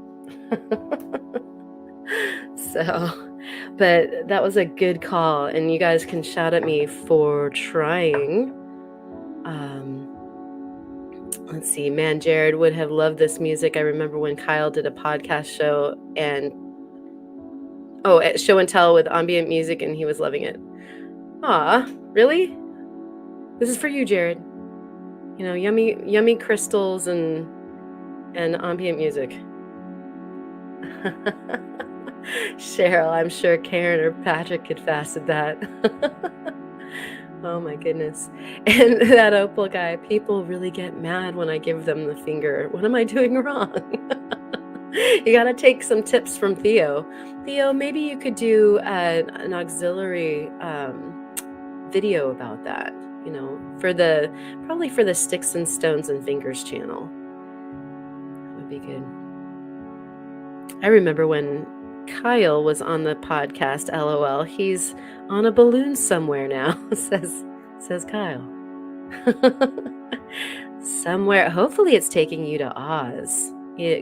So, but that was a good call, and you guys can shout at me for trying. Let's see, man, Jared would have loved this music. I remember when Kyle did a podcast show show and tell with ambient music, and he was loving it. Aw, really? This is for you, Jared. You know, yummy crystals and ambient music. Cheryl, I'm sure Karen or Patrick could facet that. Oh my goodness. And that Opal guy, people really get mad when I give them the finger. What am I doing wrong? You gotta take some tips from Theo. Theo, maybe you could do an auxiliary video about that, you know, probably for the Sticks and Stones and Fingers channel. That would be good. I remember when Kyle was on the podcast, LOL. He's on a balloon somewhere now, says Kyle. Somewhere. Hopefully it's taking you to Oz.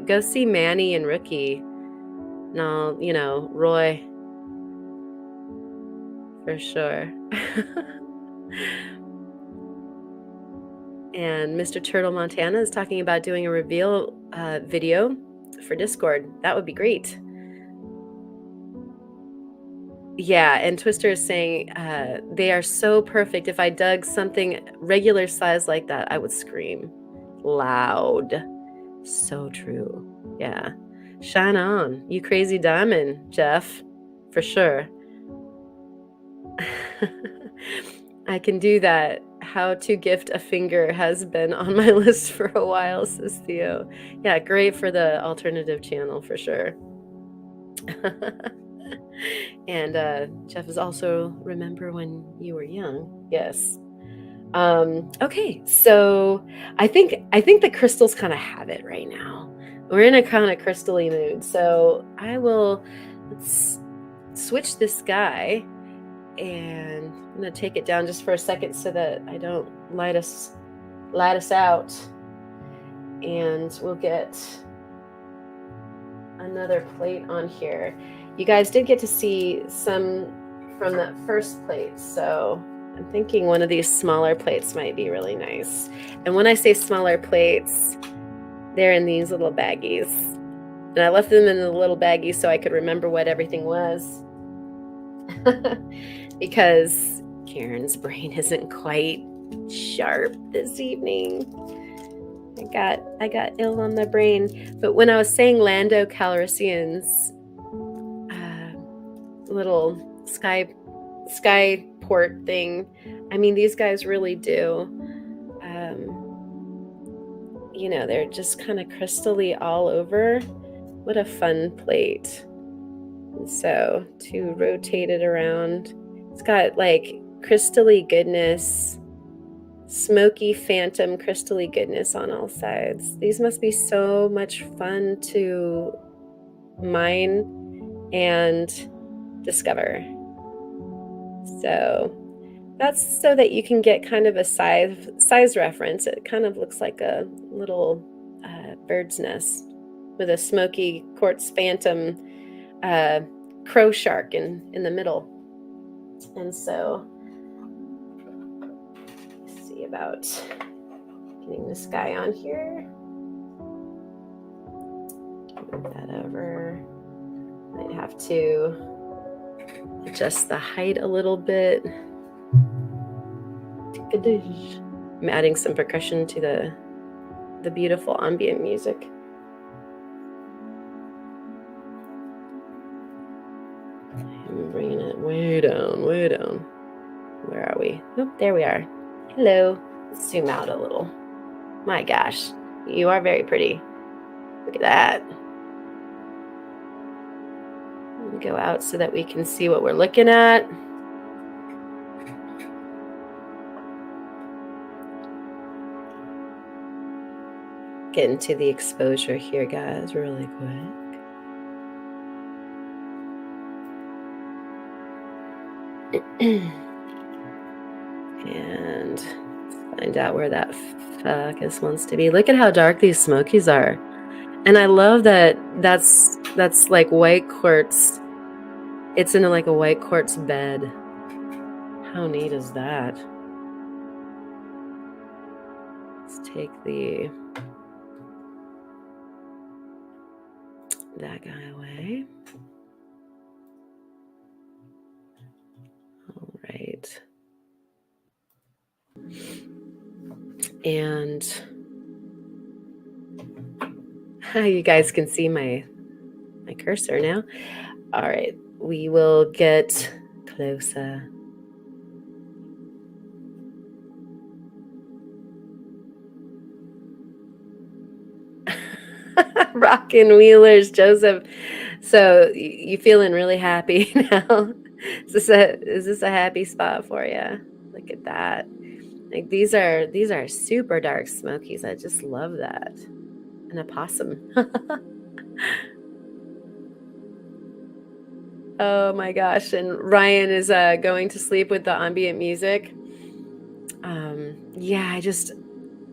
Go see Manny and Rookie. No, you know, Roy. For sure. And Mr. Turtle Montana is talking about doing a reveal video for Discord. That would be great. Yeah, and Twister is saying they are so perfect. If I dug something regular size like that, I would scream loud. So true. Yeah. Shine on, you crazy diamond, Jeff. For sure. I can do that. How to gift a finger has been on my list for a while, says Theo. Yeah, great for the alternative channel for sure. And Jeff is also remember when you were young. Yes. Okay, so I think the crystals kind of have it right now. We're in a kind of crystally mood. So let's switch this guy, and I'm gonna take it down just for a second so that I don't light us out, and we'll get another plate on here. You guys did get to see some from that first plate, so I'm thinking one of these smaller plates might be really nice. And when I say smaller plates, they're in these little baggies. And I left them in the little baggies so I could remember what everything was. Because Karen's brain isn't quite sharp this evening. I got ill on my brain. But when I was saying Lando Calrissian's little skyport thing, I mean, these guys really do. You know, they're just kind of crystally all over. What a fun plate. And so to rotate it around, it's got like crystally goodness, smoky phantom crystally goodness on all sides. These must be so much fun to mine and discover. So that's so that you can get kind of a size reference. It kind of looks like a little bird's nest with a smoky quartz phantom crow shark in the middle. And so let's see about getting this guy on here. Move that over. Might have to adjust the height a little bit. I'm adding some percussion to the beautiful ambient music. I'm bringing it way down, way down. Where are we? Oh, there we are. Hello. Let's zoom out a little. My gosh, you are very pretty. Look at that. Go out so that we can see what we're looking at. Get into the exposure here, guys, really quick. And find out where that focus wants to be. Look at how dark these smokies are. And I love that that's like white quartz. It's in like a white quartz bed. How neat is that? Let's take that guy away. All right. And you guys can see my cursor now. All right, we will get closer. Rockin' wheelers, Joseph. So you feeling really happy now? Is this a happy spot for you? Look at that. Like these are super dark smokies. I just love that. An opossum. Oh my gosh. And Ryan is going to sleep with the ambient music. Yeah,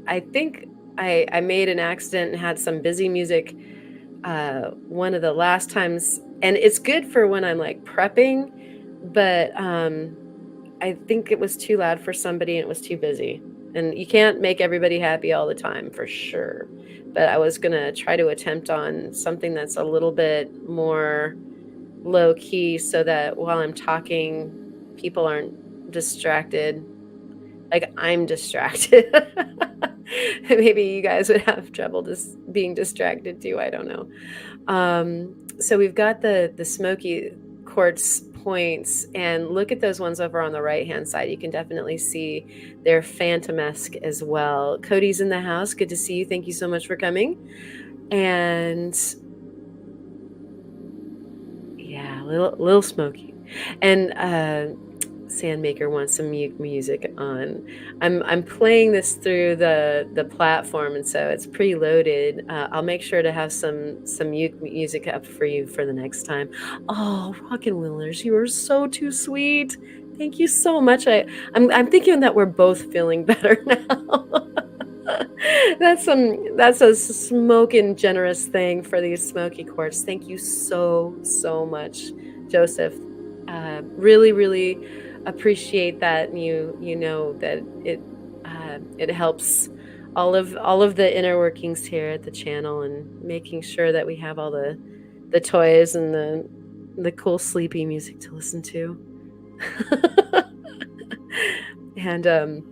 I think I made an accident and had some busy music one of the last times, and it's good for when I'm like prepping, but I think it was too loud for somebody and it was too busy. And you can't make everybody happy all the time, for sure. But I was gonna try to attempt on something that's a little bit more low key so that while I'm talking, people aren't distracted. Like I'm distracted. Maybe you guys would have trouble just being distracted too. I don't know. So we've got the smoky quartz points, and look at those ones over on the right hand side. You can definitely see they're phantom-esque as well. Cody's in the house. Good to see you. Thank you so much for coming. And yeah, little smoky. And Sandmaker wants some music on. I'm playing this through the platform, and so it's preloaded. I'll make sure to have some music up for you for the next time. Oh, Rockin' Willers, you are so too sweet. Thank you so much. I'm thinking that we're both feeling better now. That's a smoking generous thing for these smoky quartz. Thank you so much, Joseph. Really appreciate that. And you know that it helps all of the inner workings here at the channel, and making sure that we have all the toys and the cool sleepy music to listen to. And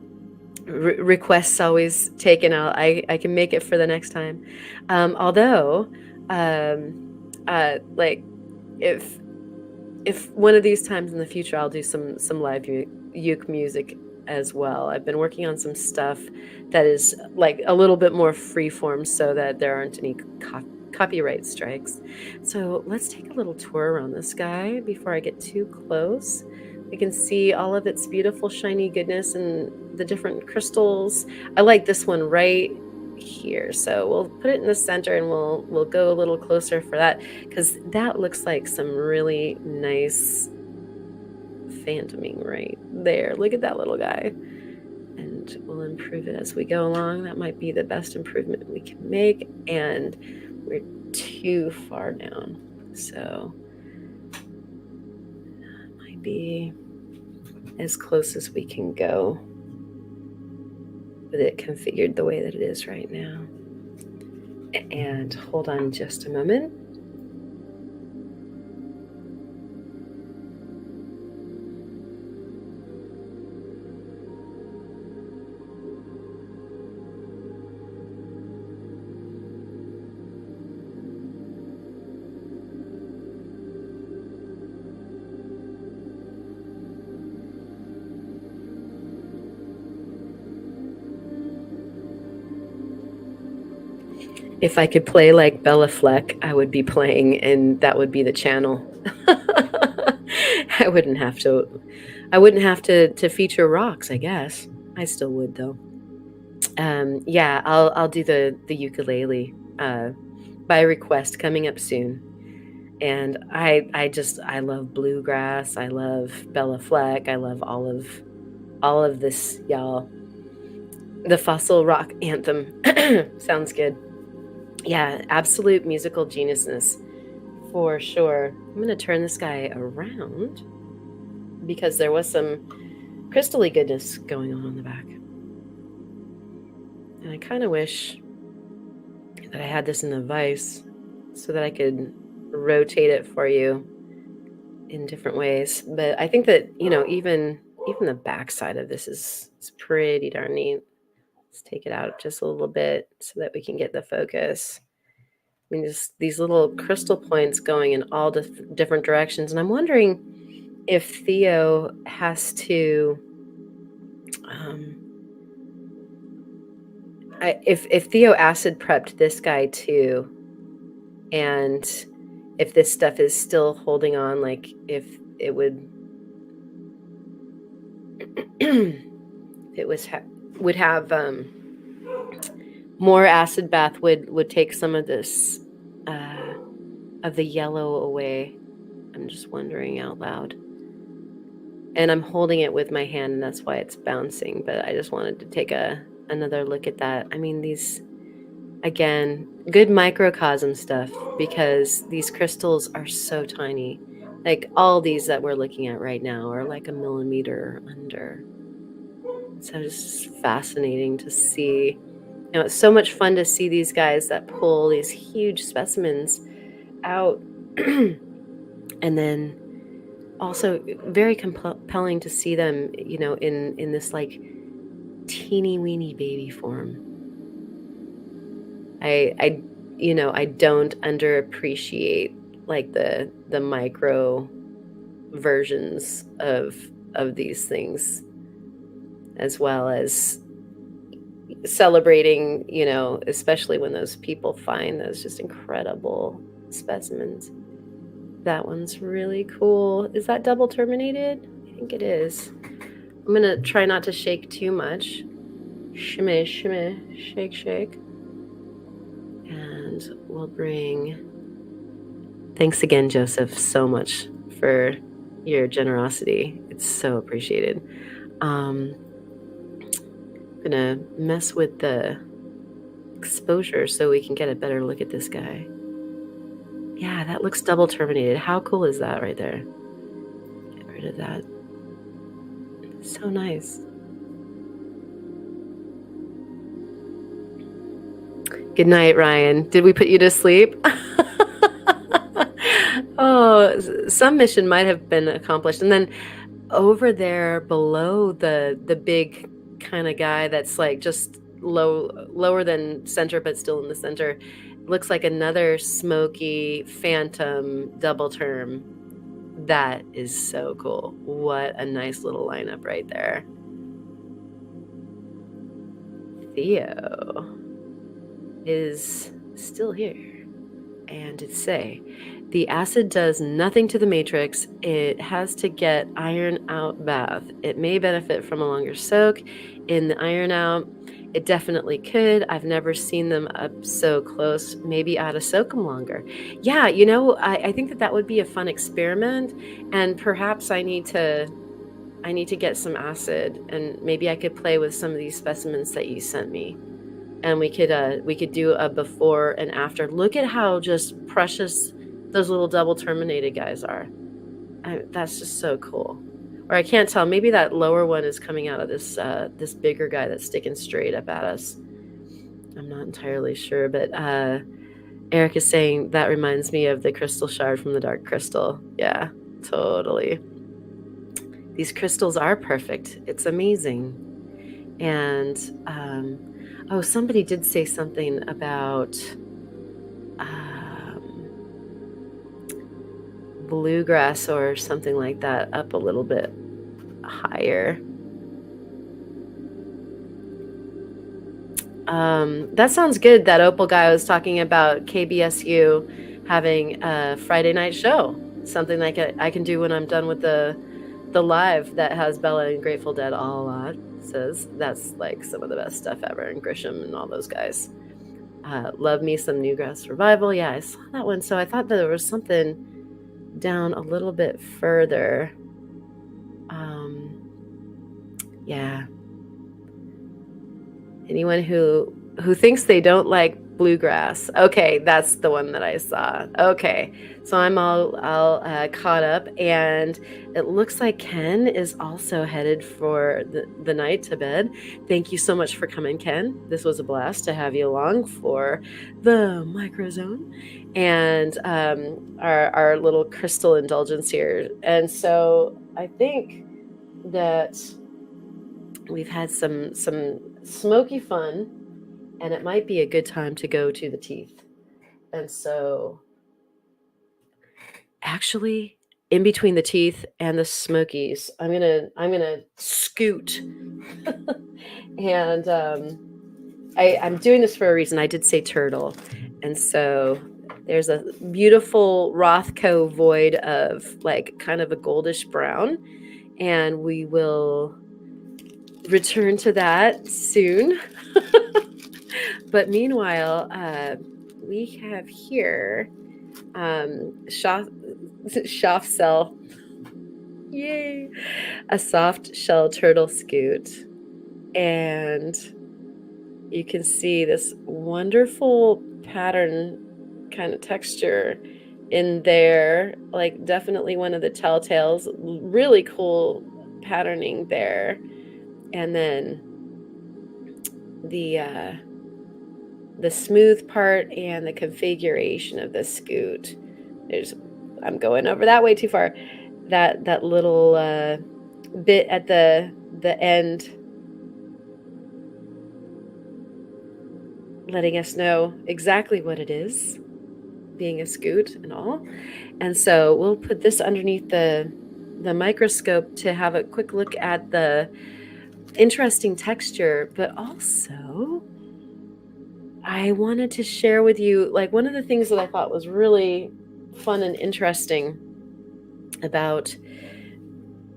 requests always taken out. I can make it for the next time. Although like if one of these times in the future, I'll do some live uke music as well. I've been working on some stuff that is like a little bit more freeform so that there aren't any copyright strikes. So let's take a little tour around this guy before I get too close. We can see all of its beautiful shiny goodness and the different crystals. I like this one right here, so we'll put it in the center, and we'll go a little closer for that, because that looks like some really nice phantoming right there. Look at that little guy, and we'll improve it as we go along. That might be the best improvement we can make, and we're too far down, so that might be as close as we can go with it configured the way that it is right now. And hold on just a moment. If I could play like Bella Fleck, I would be playing, and that would be the channel. I wouldn't have to feature rocks, I guess. I still would though. Yeah, I'll do the ukulele by request coming up soon. And I love bluegrass. I love Bella Fleck. I love all of this, y'all. The fossil rock anthem sounds good. Yeah, absolute musical geniusness for sure. I'm gonna turn this guy around because there was some crystally goodness going on the back. And I kind of wish that I had this in the vise so that I could rotate it for you in different ways. But I think that, even the back side of this is pretty darn neat. Let's take it out just a little bit so that we can get the focus. I mean, just these little crystal points going in all different directions. And I'm wondering if Theo has to, if Theo acid prepped this guy too, and if this stuff is still holding on, like if it would, it would have more acid bath would take some of this of the yellow away. I'm just wondering out loud. And I'm holding it with my hand, and that's why it's bouncing. But I just wanted to take another look at that. I mean, these, again, good microcosm stuff, because these crystals are so tiny. Like all these that we're looking at right now are like a millimeter under. So it's fascinating to see. It's so much fun to see these guys that pull these huge specimens out. And then also very compelling to see them, in this like teeny weeny baby form. I don't underappreciate like the micro versions of these things, as well as celebrating, especially when those people find those just incredible specimens. That one's really cool. Is that double terminated? I think it is. I'm gonna try not to shake too much. Shimmy, shimmy, shake, shake. And we'll bring... Thanks again, Joseph, so much for your generosity. It's so appreciated. I'm gonna mess with the exposure so we can get a better look at this guy. Yeah, that looks double terminated. How cool is that right there? Get rid of that. So nice. Good night, Ryan. Did we put you to sleep? Oh, some mission might have been accomplished. And then over there below the big kind of guy that's like just lower than center but still in the center, looks like another Smoky phantom double term. That is so cool. What a nice little lineup right there. Theo is still here. And it say, the acid does nothing to the matrix. It has to get iron out bath. It may benefit from a longer soak in the iron out. It definitely could. I've never seen them up so close. Maybe I ought to soak them longer. Yeah, I think that would be a fun experiment. And perhaps I need to get some acid, and maybe I could play with some of these specimens that you sent me. And we could do a before and after. Look at how just precious those little double terminated guys are. That's just so cool. Or I can't tell. Maybe that lower one is coming out of this this bigger guy that's sticking straight up at us. I'm not entirely sure, but Eric is saying that reminds me of the crystal shard from the Dark Crystal. Yeah, totally. These crystals are perfect. It's amazing. And somebody did say something about bluegrass or something like that up a little bit higher. That sounds good. That Opal guy was talking about KBSU having a Friday night show. something like I can do when I'm done with the live that has Bella and Grateful Dead all on. Says that's like some of the best stuff ever, and Grisham and all those guys. Love me some Newgrass Revival. Yeah, I saw that one. So I thought that there was something down a little bit further. Yeah. Anyone who thinks they don't like bluegrass. Okay, that's the one that I saw. Okay, so I'm all caught up, and it looks like Ken is also headed for the night to bed. Thank you so much for coming, Ken. This was a blast to have you along for the MicrOzone and our little crystal indulgence here. And so I think that we've had some smoky fun, and it might be a good time to go to the teeth. And so actually, in between the teeth and the smokies, I'm gonna scoot. And I'm doing this for a reason. I did say turtle, and so there's a beautiful Rothko void of like kind of a goldish brown, and we will return to that soon. But meanwhile, we have here soft shell, yay, a soft shell turtle scoot, and you can see this wonderful pattern kind of texture in there, like definitely one of the telltales. Really cool patterning there, and then the smooth part and the configuration of the scoot. I'm going over that way too far. That little bit at the end, letting us know exactly what it is, being a scoot and all. And so we'll put this underneath the microscope to have a quick look at the interesting texture, but also I wanted to share with you, like, one of the things that I thought was really fun and interesting about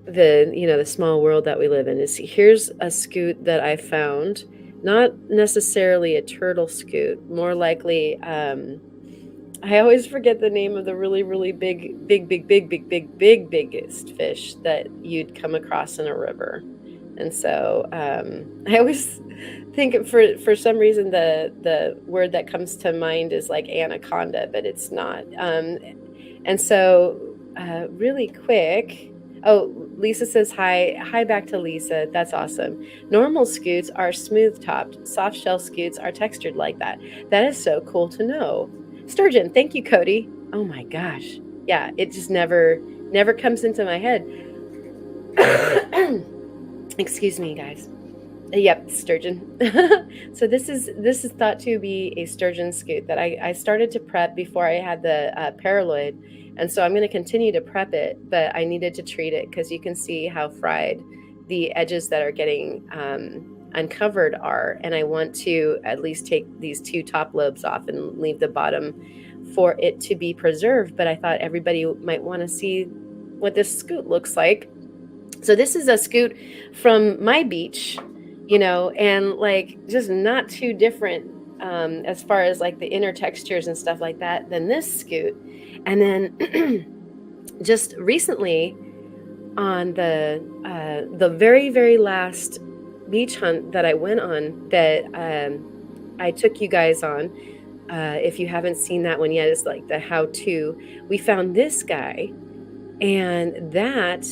the small world that we live in is, here's a scoot that I found, not necessarily a turtle scoot, more likely, I always forget the name of the really, really biggest fish that you'd come across in a river. And so I always think for some reason the word that comes to mind is like anaconda, but it's not. And so really quick. Oh, Lisa says hi. Hi back to Lisa. That's awesome. Normal scoots are smooth topped. Soft shell scoots are textured like that. That is so cool to know. Sturgeon. Thank you, Cody. Oh my gosh. Yeah, it just never comes into my head. Excuse me, guys. Yep, sturgeon. So this is thought to be a sturgeon scoot that I started to prep before I had the paraloid, and so I'm going to continue to prep it, but I needed to treat it because you can see how fried the edges that are getting uncovered are, and I want to at least take these two top lobes off and leave the bottom for it to be preserved. But I thought everybody might want to see what this scoot looks like. So this is a scoot from my beach, and like just not too different as far as like the inner textures and stuff like that than this scoot. And then just recently on the very, very last beach hunt that I went on, that I took you guys on, if you haven't seen that one yet, it's like the how-to. We found this guy, and that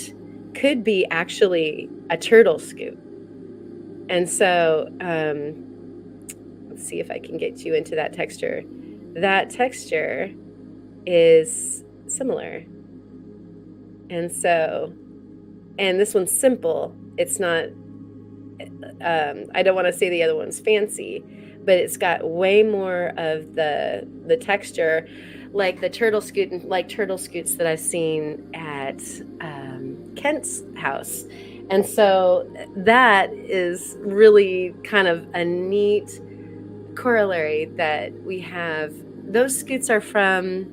could be actually a turtle scoot. And so let's see if I can get you into that texture. That texture is similar. And so, and this one's simple. It's not, I don't want to say the other one's fancy, but it's got way more of the texture like the turtle scoot, like turtle scoots that I've seen at Kent's house. And so that is really kind of a neat corollary that we have. Those scoots are from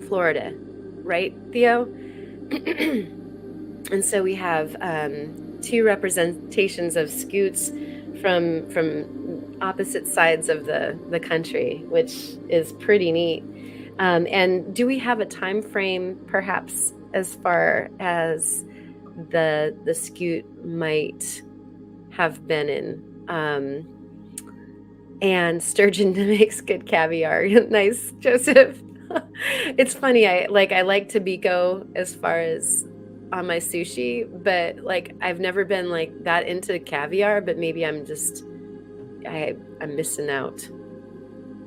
Florida, right, Theo? And so we have two representations of scoots from opposite sides of the country, which is pretty neat. And do we have a time frame, perhaps, as far as the scoot might have been in? And sturgeon makes good caviar. Nice, Joseph. It's funny. I like Tobiko as far as on my sushi, but like I've never been like that into caviar. But maybe I'm missing out.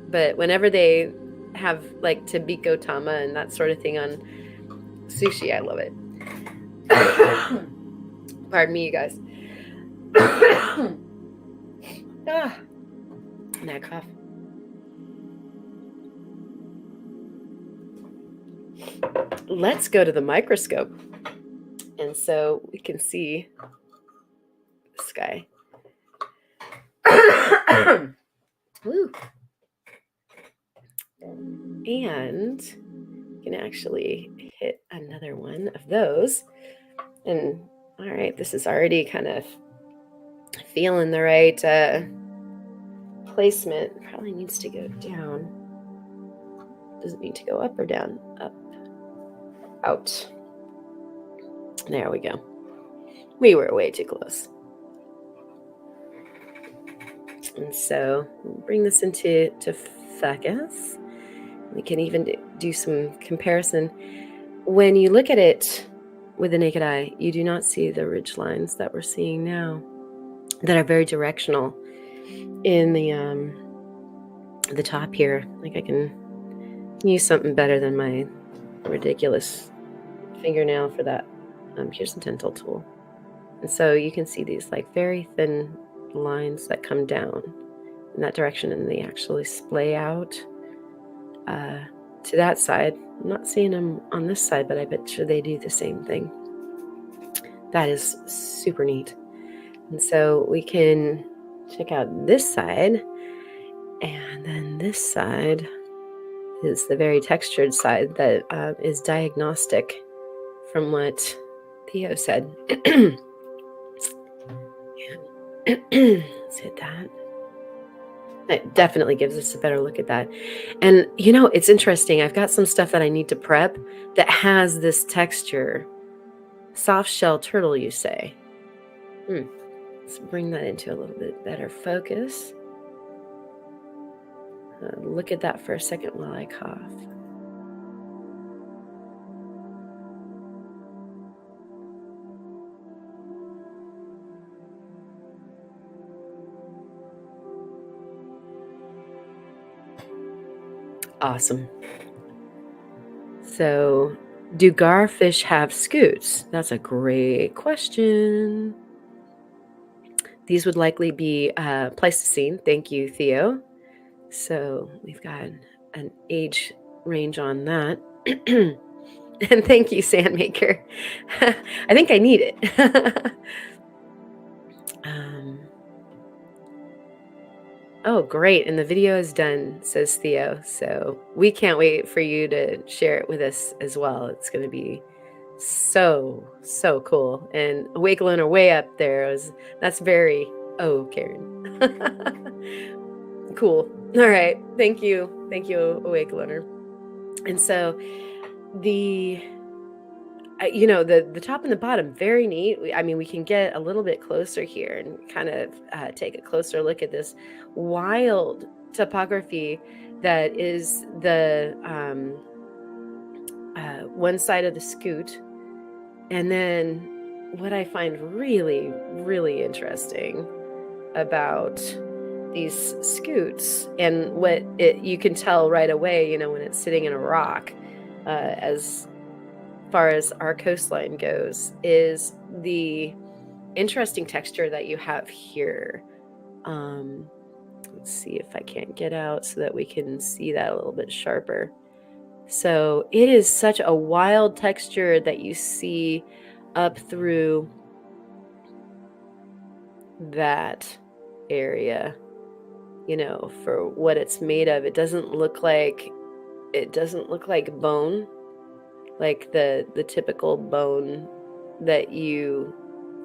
But whenever they have like Tobiko tama and that sort of thing on sushi, I love it. Pardon me, you guys. That cough. Let's go to the microscope. And so we can see this guy. Woo. And you can actually hit another one of those. And all right, this is already kind of feeling the right placement. Probably needs to go down. Does it need to go up or down? Up. Out. There we go. We were way too close. And so we'll bring this into focus. We can even do some comparison. When you look at it with the naked eye, you do not see the ridge lines that we're seeing now that are very directional in the top here. Like I can use something better than my ridiculous fingernail for that. Here's the dental tool. And so you can see these like very thin lines that come down in that direction, and they actually splay out to that side. I'm not seeing them on this side, but I bet you they do the same thing. That is super neat. And so we can check out this side, and then this side is the very textured side that is diagnostic from what Theo said. Let's hit that. It definitely gives us a better look at that. And, you know, it's interesting. I've got some stuff that I need to prep that has this texture. Soft shell turtle, you say? Let's bring that into a little bit better focus. Look at that for a second while I cough. Awesome. So, do garfish have scoots? That's a great question. These would likely be Pleistocene. Thank you, Theo. So we've got an age range on that. And thank you, Sandmaker. I think I need it. Oh, great. And the video is done, says Theo. So we can't wait for you to share it with us as well. It's going to be so cool. And Awake Learner way up there. That's very, Karen. Cool. All right. Thank you. Thank you, Awake Learner. And so the top and the bottom, very neat. We can get a little bit closer here and kind of take a closer look at this wild topography that is the one side of the scoot. And then what I find really, really interesting about these scoots, and what you can tell right away, when it's sitting in a rock, as far as our coastline goes, is the interesting texture that you have here. Let's see if I can't get out so that we can see that a little bit sharper. So it is such a wild texture that you see up through that area, for what it's made of. It doesn't look like bone. like the typical bone that you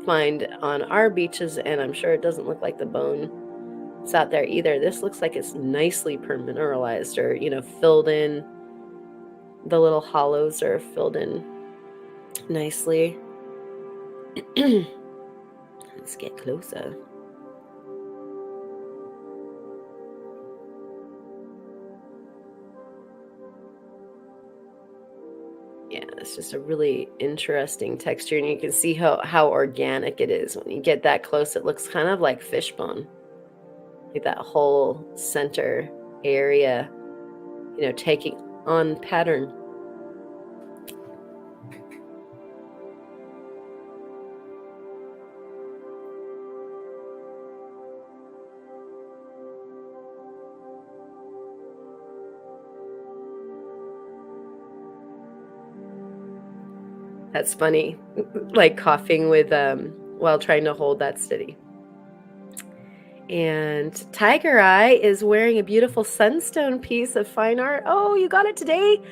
find on our beaches, and I'm sure it doesn't look like the bone that's out there either. This looks like it's nicely permineralized, or filled in. The little hollows are filled in nicely. Let's get closer. Yeah, it's just a really interesting texture, and you can see how organic it is. When you get that close, it looks kind of like fish bone. Like that whole center area, taking on pattern. That's funny, like coughing with while trying to hold that steady. And Tiger Eye is wearing a beautiful sunstone piece of fine art. Oh, you got it today?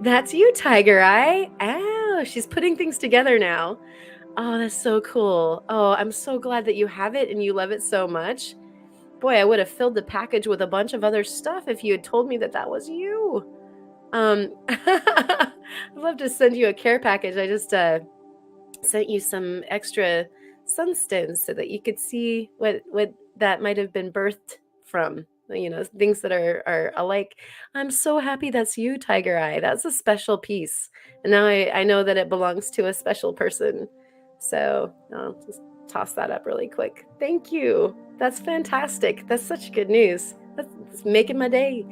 That's you, Tiger Eye. Oh, she's putting things together now. Oh, that's so cool. Oh, I'm so glad that you have it and you love it so much. Boy, I would have filled the package with a bunch of other stuff if you had told me that was you. I'd love to send you a care package. I just sent you some extra sunstones so that you could see what that might have been birthed from, things that are alike. I'm so happy that's you, Tiger Eye. That's a special piece, and now I know that it belongs to a special person. So I'll just toss that up really quick. Thank you. That's fantastic. That's such good news. That's making my day.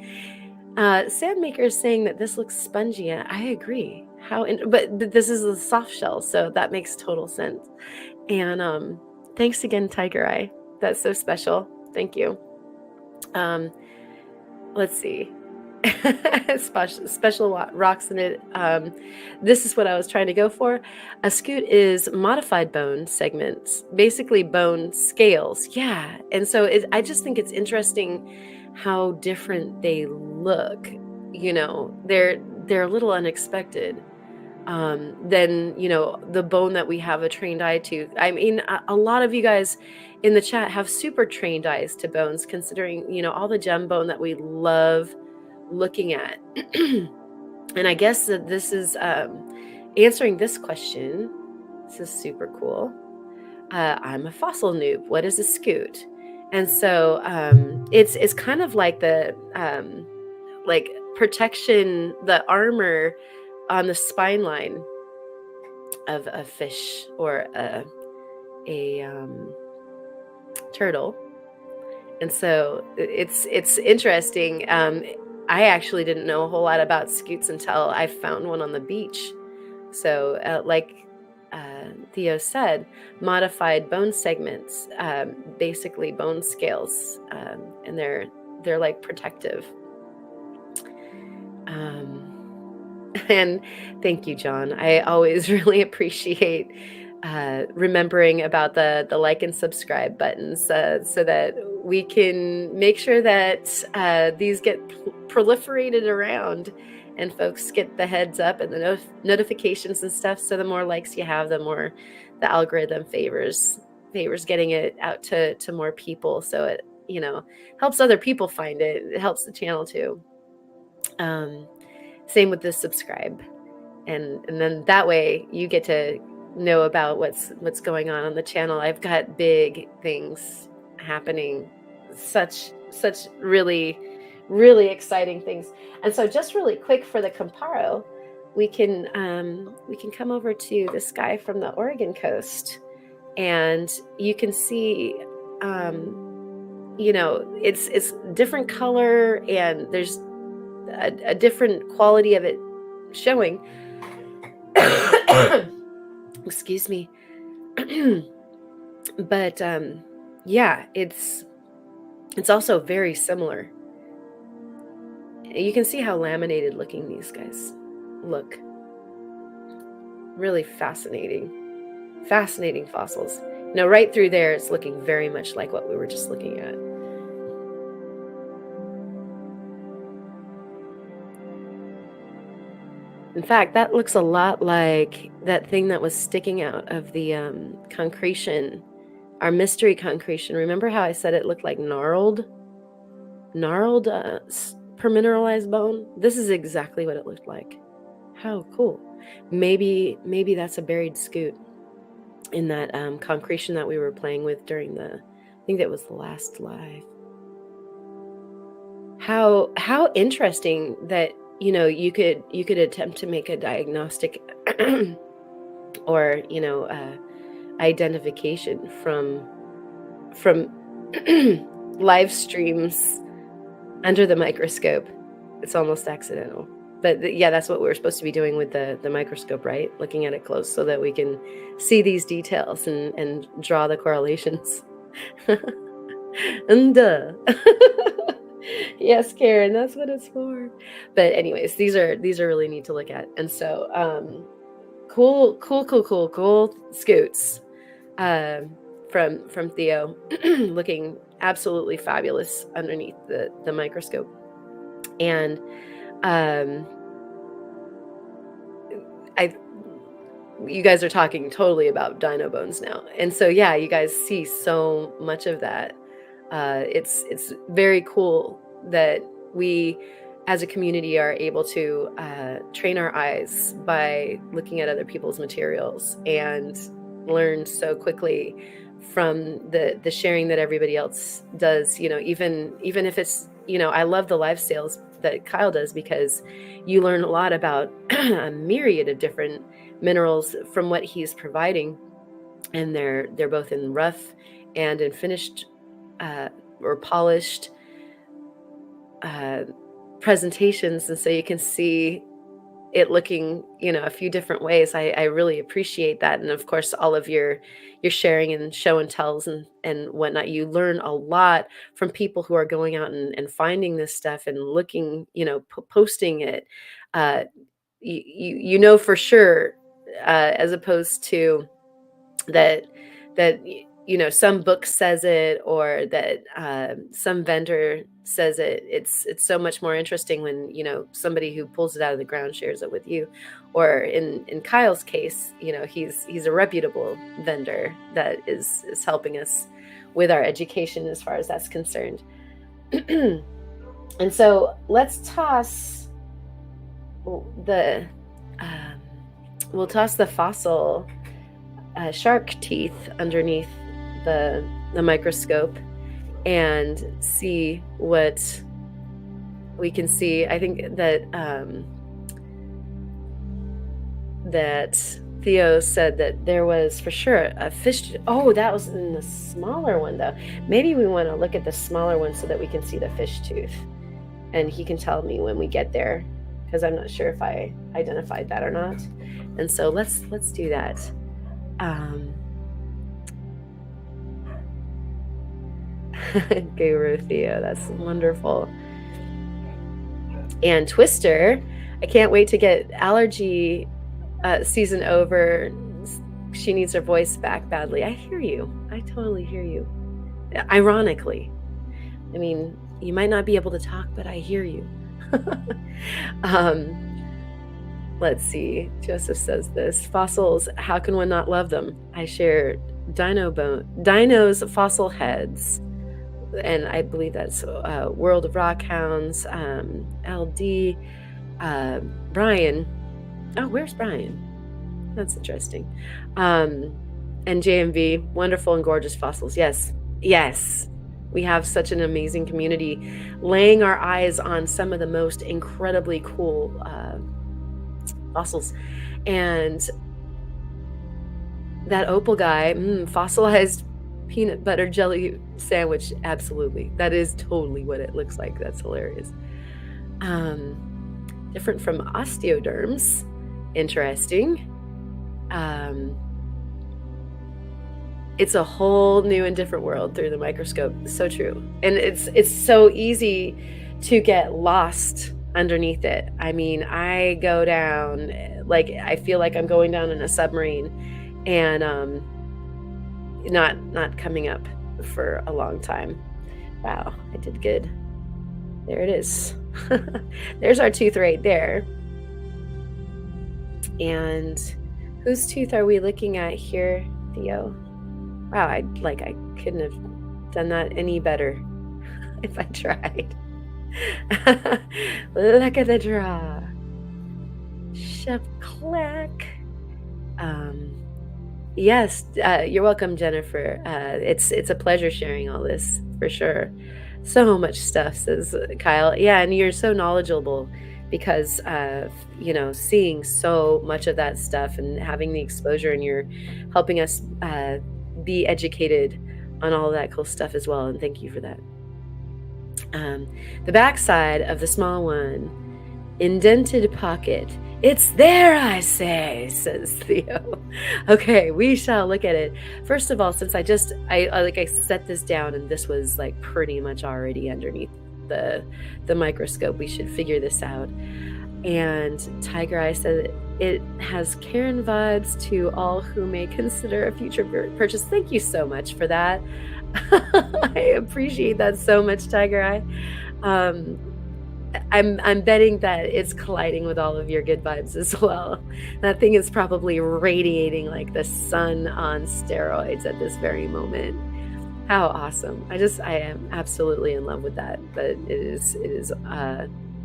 Sandmaker is saying that this looks spongy. I agree. But this is a soft shell, so that makes total sense. And thanks again, Tiger Eye. That's so special. Thank you. Let's see. Special rocks in it. This is what I was trying to go for. A scoot is modified bone segments, basically bone scales. Yeah, and so I just think it's interesting how different they look. They're a little unexpected than the bone that we have a trained eye to. I mean, a lot of you guys in the chat have super trained eyes to bones, considering all the gem bone that we love looking at. And I guess that this is answering this question. This is super cool. I'm a fossil noob. What is a scoot? And so it's kind of like the like protection, the armor on the spine line of a fish or a turtle. And so it's interesting. I actually didn't know a whole lot about scoots until I found one on the beach. So like Theo said, modified bone segments, basically bone scales, and they're like protective. And thank you, John. I always really appreciate remembering about the like and subscribe buttons, so that we can make sure that these get proliferated around and folks get the heads up and the notifications and stuff. So the more likes you have, the more the algorithm favors getting it out to more people. So it helps other people find it. It helps the channel too. Same with the subscribe, and then that way you get to know about what's going on the channel. I've got big things happening, such really exciting things. And so just really quick for the comparo, we can come over to this guy from the Oregon coast, and you can see it's different color, and there's a different quality of it showing. Excuse me. But yeah, it's also very similar. You can see how laminated looking these guys look. Really fascinating fossils. Right through there, it's looking very much like what we were just looking at. In fact, that looks a lot like that thing that was sticking out of the concretion, our mystery concretion. Remember how I said it looked like gnarled permineralized bone? This is exactly what it looked like. How cool. Maybe that's a buried scoot in that concretion that we were playing with during I think that was the last live. How interesting that, you know, you could attempt to make a diagnostic or, you know, identification from live streams under the microscope. It's almost accidental. But yeah, that's what we're supposed to be doing with the microscope, right? Looking at it close so that we can see these details and draw the correlations. And yes, Karen, that's what it's for. But anyways, these are really neat to look at. And so cool scoots from Theo, looking absolutely fabulous underneath the microscope. And you guys are talking totally about dino bones now. And so yeah, you guys see so much of that. It's very cool that we as a community are able to train our eyes by looking at other people's materials and learn so quickly from the sharing that everybody else does. You know, even if it's, you know, I love the live sales that Kyle does, because you learn a lot about a myriad of different minerals from what he's providing, and they're both in rough and in finished or polished presentations, and so you can see it looking, you know, a few different ways. I really appreciate that. And of course, all of your sharing and show and tells and whatnot, you learn a lot from people who are going out and finding this stuff and looking, you know, posting it. You know for sure, as opposed to that you know, some book says it, or that some vendor says it. It's so much more interesting when, you know, somebody who pulls it out of the ground shares it with you. Or in Kyle's case, you know, he's a reputable vendor that is helping us with our education as far as that's concerned. And so let's toss the we'll toss the fossil shark teeth underneath the microscope and see what we can see. I think that that Theo said that there was for sure a fish. Oh, that was in the smaller one though. Maybe we want to look at the smaller one so that we can see the fish tooth, and he can tell me when we get there, because I'm not sure if I identified that or not. And so let's do that. Guru Theo, that's wonderful. And Twister, I can't wait to get allergy season over. She needs her voice back badly. I hear you. I totally hear you. Ironically, I mean, you might not be able to talk, but I hear you. Let's see. Joseph says this: fossils, how can one not love them? I share dinos fossil heads, and I believe that's World of Rockhounds, LD, Brian. Oh, where's Brian? That's interesting. And JMV, wonderful and gorgeous fossils. Yes. We have such an amazing community laying our eyes on some of the most incredibly cool fossils. And that opal guy, fossilized peanut butter jelly sandwich, absolutely. That is totally what it looks like. That's hilarious. Different from osteoderms. Interesting. It's a whole new and different world through the microscope. So true. And it's so easy to get lost underneath it. I mean, I go down, like, I feel like I'm going down in a submarine and not coming up for a long time. Wow, I did good. There it is. There's our tooth right there. And whose tooth are we looking at here, Theo? Wow, I couldn't have done that any better if I tried. Look at the draw. Chef clack. Yes, you're welcome, Jennifer. It's a pleasure sharing all this for sure. So much stuff, says Kyle. Yeah, and you're so knowledgeable because seeing so much of that stuff and having the exposure, and you're helping us be educated on all of that cool stuff as well. And thank you for that. The backside of the small one, indented pocket. It's there, I say, says Theo. Okay, we shall look at it. First of all, since I set this down and this was like pretty much already underneath the microscope, we should figure this out. And Tiger Eye said it has Karen vibes to all who may consider a future purchase. Thank you so much for that. I appreciate that so much, Tiger Eye. I'm betting that it's colliding with all of your good vibes as well. That thing is probably radiating like the sun on steroids at this very moment. How awesome. I am absolutely in love with that, but it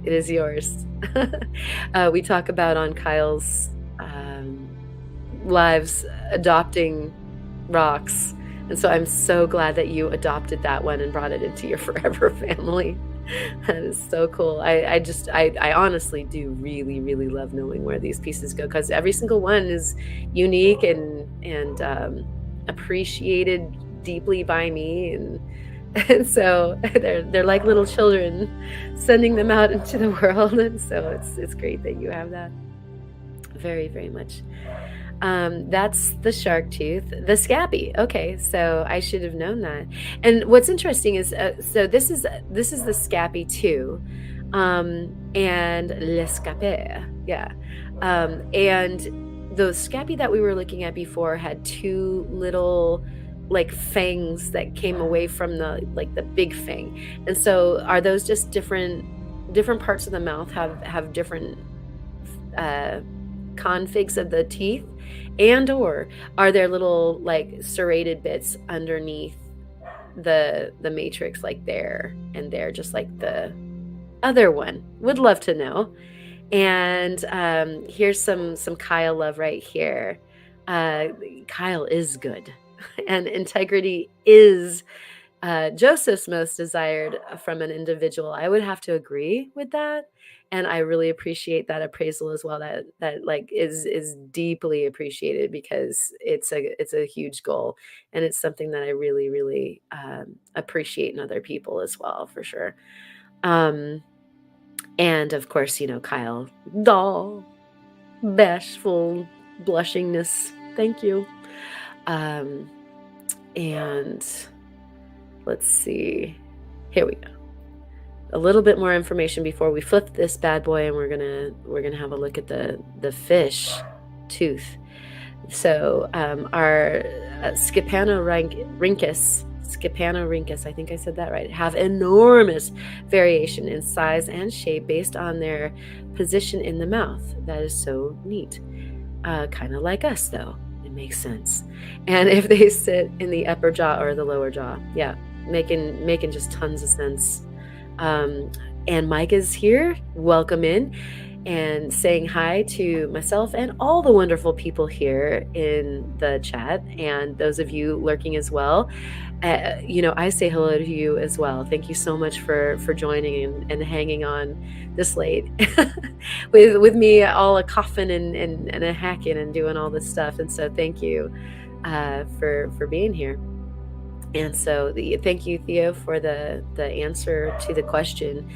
is yours. We talk about on Kyle's lives adopting rocks. And so I'm so glad that you adopted that one and brought it into your forever family. That is so cool. I honestly do really, really love knowing where these pieces go, because every single one is unique and appreciated deeply by me, and so they're like little children, sending them out into the world, and so it's great that you have that. Very, very much. That's the Sharktooth, the Scappy. Okay, so I should have known that. And what's interesting is, so this is the Scappy too, and l'Escapé, yeah. And the Scappy that we were looking at before had two little like fangs that came away from the big fang. And so are those just different parts of the mouth have different configs of the teeth, and or are there little like serrated bits underneath the matrix, like there and there, just like the other one? Would love to know. And here's some Kyle love right here. Kyle is good and integrity is Joseph's most desired from an individual. I would have to agree with that. And I really appreciate that appraisal as well. That like is deeply appreciated, because it's a huge goal, and it's something that I really, really appreciate in other people as well, for sure. And of course, Kyle, doll, bashful blushingness. Thank you. And let's see. Here we go. A little bit more information before we flip this bad boy, and we're gonna have a look at the fish tooth. So our Scipanorhynchus, I think I said that right, have enormous variation in size and shape based on their position in the mouth. That is so neat. Kind of like us, though. It makes sense. And if they sit in the upper jaw or the lower jaw, yeah, making just tons of sense. And Mike is here. Welcome in, and saying hi to myself and all the wonderful people here in the chat, and those of you lurking as well. I say hello to you as well. Thank you so much for joining and hanging on this late with me, all a coughing and a hacking and doing all this stuff. And so thank you for being here. And so thank you, Theo, for the answer to the question,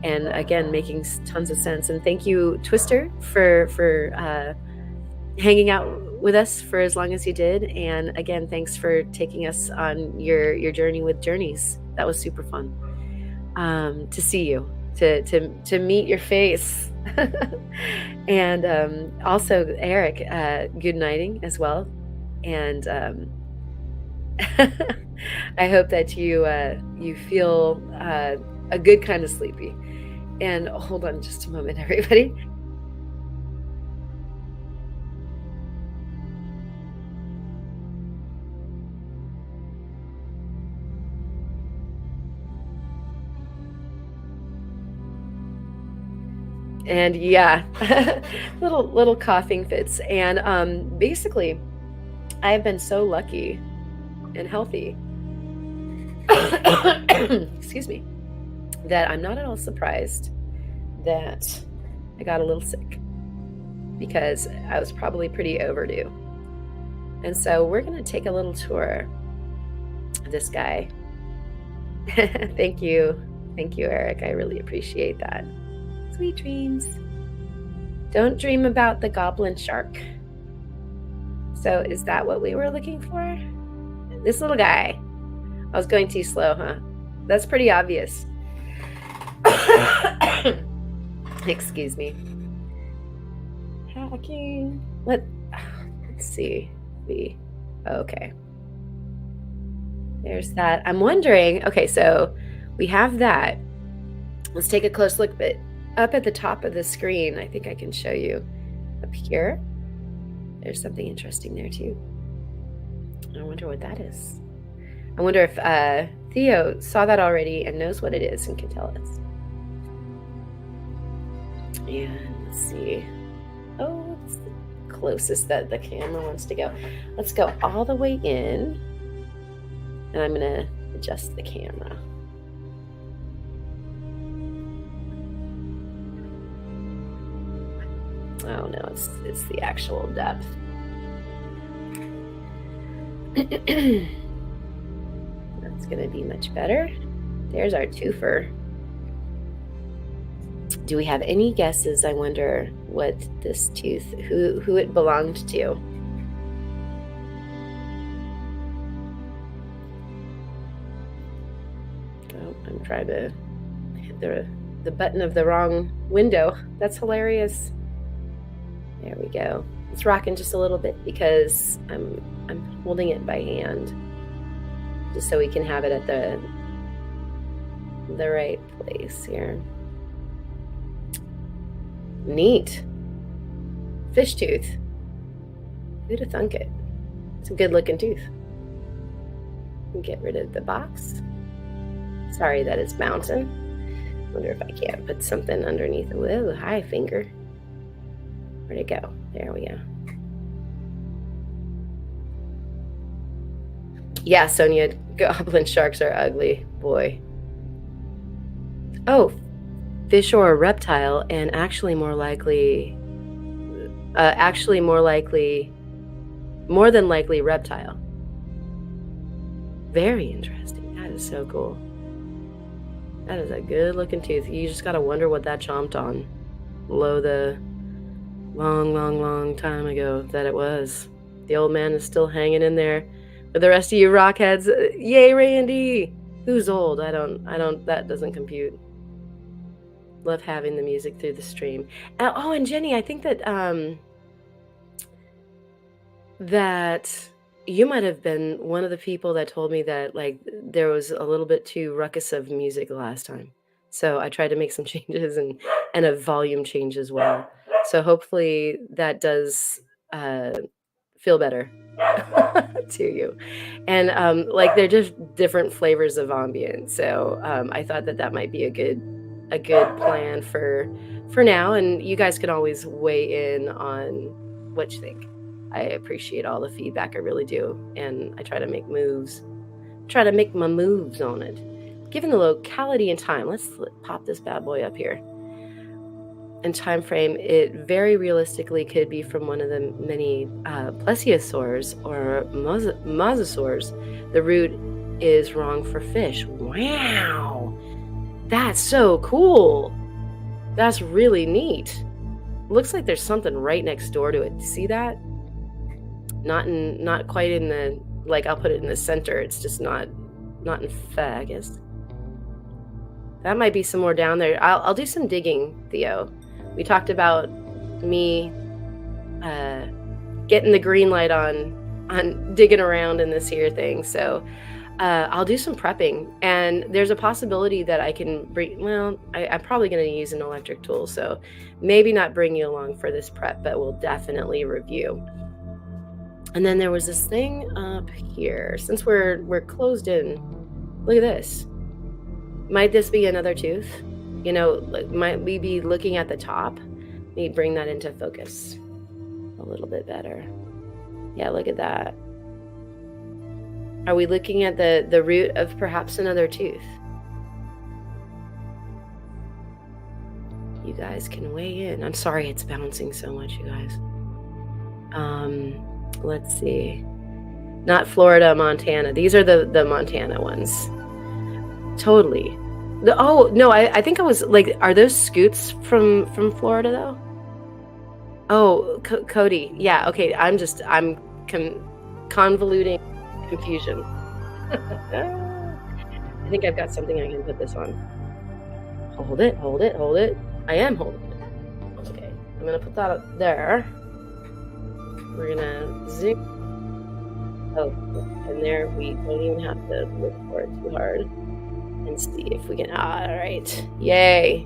and again, making tons of sense. And thank you, Twister, for hanging out with us for as long as you did. And again, thanks for taking us on your journey with Journeys. That was super fun to see you, to meet your face. And also Eric, good nighting as well. And I hope that you feel a good kind of sleepy. And hold on just a moment, everybody. And yeah, little coughing fits. And basically, I've been so lucky and healthy, excuse me, that I'm not at all surprised that I got a little sick, because I was probably pretty overdue. And so we're going to take a little tour of this guy. Thank you. Thank you, Eric. I really appreciate that. Sweet dreams. Don't dream about the goblin shark. So is that what we were looking for? This little guy. I was going too slow, huh? That's pretty obvious. Excuse me. Hacking. Let's see. Okay. There's that. I'm wondering, okay, so we have that. Let's take a close look, but up at the top of the screen, I think I can show you up here. There's something interesting there too. I wonder what that is. I wonder if Theo saw that already and knows what it is and can tell us. And let's see. Oh, it's the closest that the camera wants to go. Let's go all the way in. And I'm going to adjust the camera. Oh no, it's the actual depth. That's going to be much better. There's our twofer. Do we have any guesses? I wonder what this tooth, who it belonged to. Oh, I'm trying to hit the button of the wrong window. That's hilarious. There we go. It's rocking just a little bit because I'm holding it by hand, just so we can have it at the right place here. Neat. Fish tooth. Who'd have thunk it? It's a good looking tooth. Get rid of the box. Sorry that it's bouncing. Wonder if I can't put something underneath. Whoa, hi finger. Where'd it go? There we go. Yeah, Sonia, goblin sharks are ugly. Boy. Oh, fish or a reptile, and actually more than likely reptile. Very interesting. That is so cool. That is a good looking tooth. You just gotta wonder what that chomped on. The long time ago that it was. The old man is still hanging in there. For the rest of you rockheads, yay Randy! Who's old? I don't, that doesn't compute. Love having the music through the stream. Oh, and Jenny, I think that that you might have been one of the people that told me that like there was a little bit too ruckus of music the last time. So I tried to make some changes and a volume change as well. So hopefully that does feel better to you. And like they're just different flavors of ambient. So I thought that might be a good plan for now. And you guys can always weigh in on what you think. I appreciate all the feedback. I really do. And I try to make my moves on it. Given the locality and time, let's pop this bad boy up here. And time frame, it very realistically could be from one of the many plesiosaurs or mosasaurs. The root is wrong for fish. Wow. That's so cool. That's really neat. Looks like there's something right next door to it. See that? Not quite in the, like I'll put it in the center. It's just not in I guess. That might be some more down there. I'll do some digging, Theo. We talked about me getting the green light on digging around in this here thing. So I'll do some prepping, and there's a possibility that I can bring, well, I'm probably going to use an electric tool, so maybe not bring you along for this prep, but we'll definitely review. And then there was this thing up here. Since we're closed in, look at this. Might this be another tooth? You know, like, might we be looking at the top? Let me bring that into focus a little bit better. Yeah, look at that. Are we looking at the root of perhaps another tooth? You guys can weigh in. I'm sorry it's bouncing so much, you guys. Let's see. Not Florida, Montana. These are the Montana ones. Totally. Oh, no, I think I was like, are those scoots from Florida though? Oh, Cody. Yeah, okay. I'm convoluting confusion. I think I've got something I can put this on. Hold it, hold it, hold it. I am holding it. Okay, I'm gonna put that up there. We're gonna zoom. Oh, and there we don't even have to look for it too hard. And see if we can. All right, yay.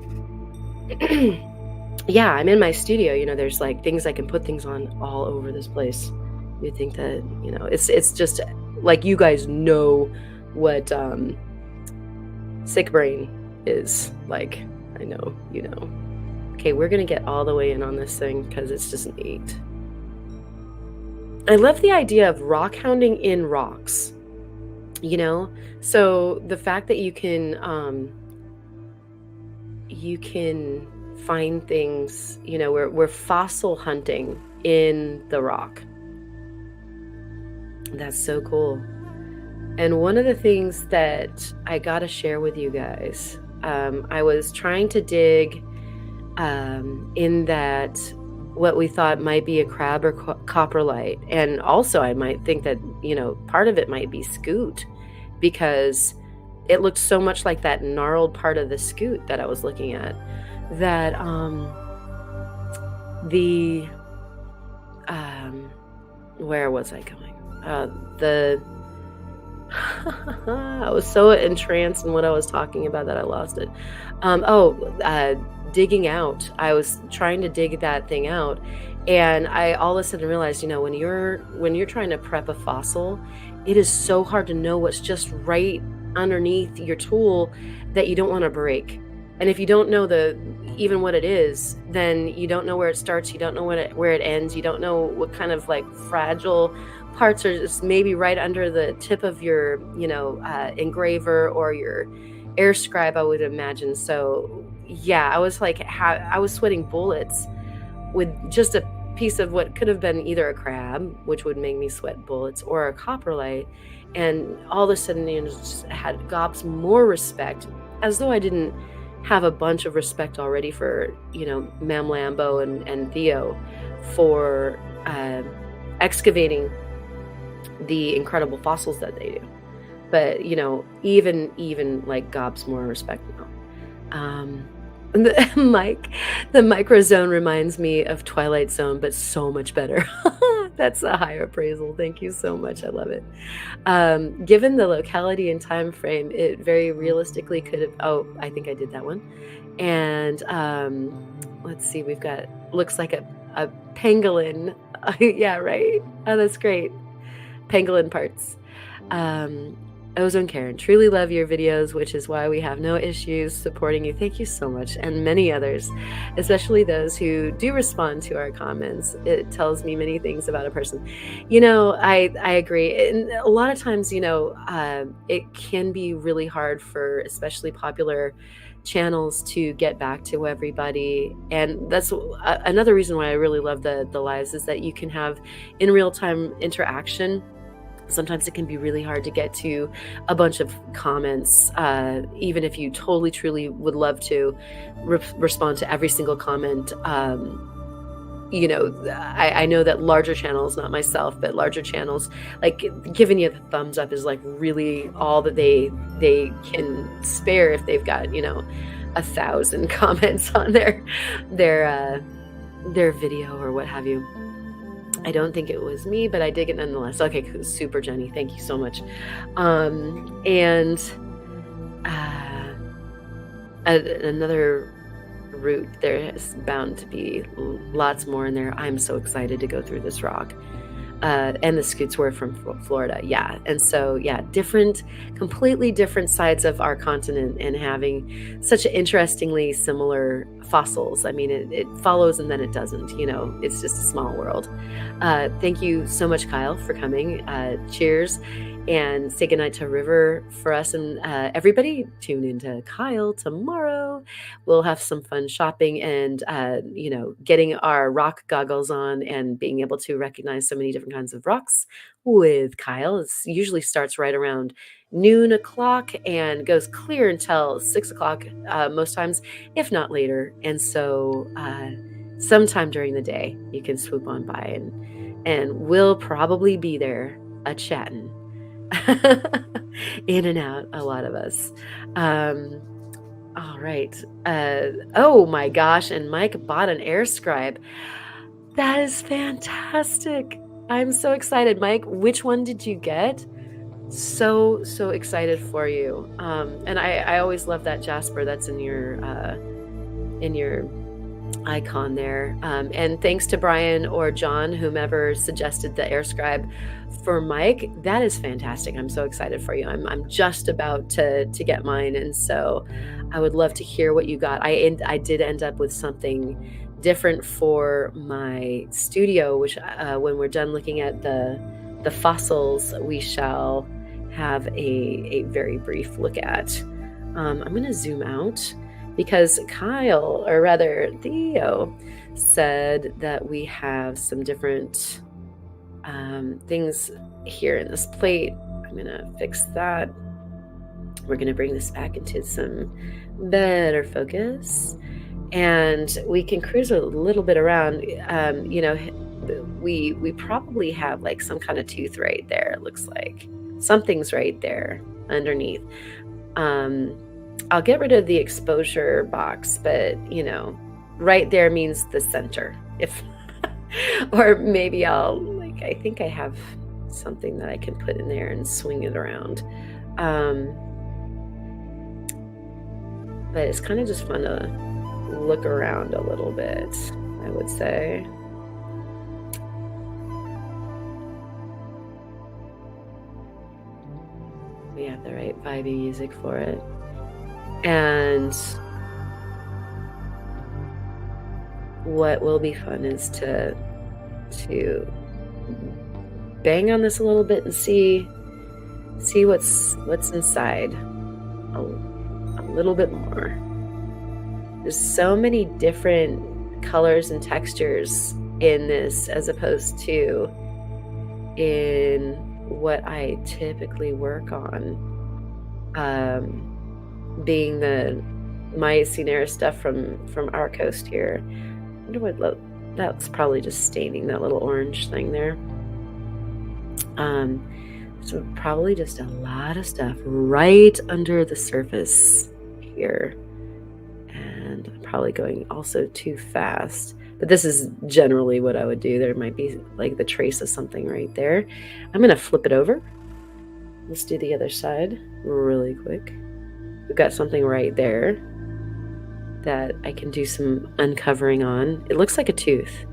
Yeah, I'm in my studio. You know, there's like things I can put things on all over this place. You think that, you know, it's just like, you guys know what sick brain is like. I know, you know. Okay, we're gonna get all the way in on this thing because it's just neat. I love the idea of rock hounding in rocks, you know? So the fact that you can find things, you know, we're fossil hunting in the rock. That's so cool. And one of the things that I gotta share with you guys, I was trying to dig in that what we thought might be a crab or coprolite. And also I might think that, you know, part of it might be scoot, because it looked so much like that gnarled part of the scoot that I was looking at, that where was I going? I was so entranced in what I was talking about that I lost it. Digging out. I was trying to dig that thing out, and I all of a sudden realized, you know, when you're trying to prep a fossil, it is so hard to know what's just right underneath your tool that you don't want to break. And if you don't know even what it is, then you don't know where it starts, you don't know where it ends, you don't know what kind of like fragile parts are just maybe right under the tip of your, you know, engraver or your air scribe, I would imagine. So yeah, I was like, I was sweating bullets with just a piece of what could have been either a crab, which would make me sweat bullets, or a coprolite. And all of a sudden, you know, just had gobs more respect, as though I didn't have a bunch of respect already for, you know, Mam Lambo and Theo for excavating the incredible fossils that they do. But, you know, even like gobs more respect now. The MicrOzone reminds me of Twilight Zone, but so much better. That's a high appraisal. Thank you so much. I love it. Given the locality and time frame, it very realistically could have. Oh, I think I did that one. And let's see. We've got, looks like a pangolin. Yeah, right. Oh, that's great. Pangolin parts. Ozone Karen, truly love your videos, which is why we have no issues supporting you. Thank you so much. And many others, especially those who do respond to our comments. It tells me many things about a person. You know, I agree. And a lot of times, you know, it can be really hard for especially popular channels to get back to everybody. And that's another reason why I really love the lives, is that you can have in real-time interaction. Sometimes it can be really hard to get to a bunch of comments, even if you totally, truly would love to respond to every single comment. You know, I know that larger channels, not myself, but larger channels, like giving you the thumbs up is like really all that they can spare if they've got, you know, 1,000 comments on their video or what have you. I don't think it was me, but I dig it nonetheless. Okay, super Jenny, thank you so much. And another route, there is bound to be lots more in there. I'm so excited to go through this rock. And the scoots were from Florida. Yeah. And so, yeah, completely different sides of our continent, and having such interestingly similar fossils. I mean, it follows and then it doesn't, it's just a small world. Thank you so much, Kyle, for coming. Cheers. And say goodnight to River for us, and everybody tune into Kyle tomorrow. We'll have some fun shopping and getting our rock goggles on and being able to recognize so many different kinds of rocks with Kyle. It usually starts right around noon o'clock and goes clear until 6 o'clock most times, if not later. And so sometime during the day you can swoop on by, and we'll probably be there a-chatting. In and out, a lot of us. All right. Oh my gosh, and Mike bought an air scribe. That is fantastic. I'm so excited. Mike, which one did you get? So excited for you. And I always love that jasper that's in your icon there. And thanks to Brian or John, whomever suggested the air scribe for Mike. That is fantastic. I'm so excited for you. I'm just about to get mine, and so I would love to hear what you got. I did end up with something different for my studio, which when we're done looking at the fossils, we shall have a very brief look at. I'm going to zoom out, because Kyle, or rather Theo, said that we have some different things here in this plate. I'm going to fix that. We're going to bring this back into some better focus, and we can cruise a little bit around. We probably have like some kind of tooth right there. It looks like something's right there underneath. I'll get rid of the exposure box, but right there means the center. Or maybe I think I have something that I can put in there and swing it around. But it's kind of just fun to look around a little bit, I would say. We have the right vibey music for it. And what will be fun is to bang on this a little bit and see what's inside a little bit more. There's so many different colors and textures in this, as opposed to in what I typically work on, being the Mycenoera stuff from our coast here. I wonder what that's probably just staining that little orange thing there. So probably just a lot of stuff right under the surface here, and I'm probably going also too fast, but this is generally what I would do. There might be like the trace of something right there. I'm gonna flip it over. Let's do the other side really quick. We've got something right there that I can do some uncovering on. It looks like a tooth.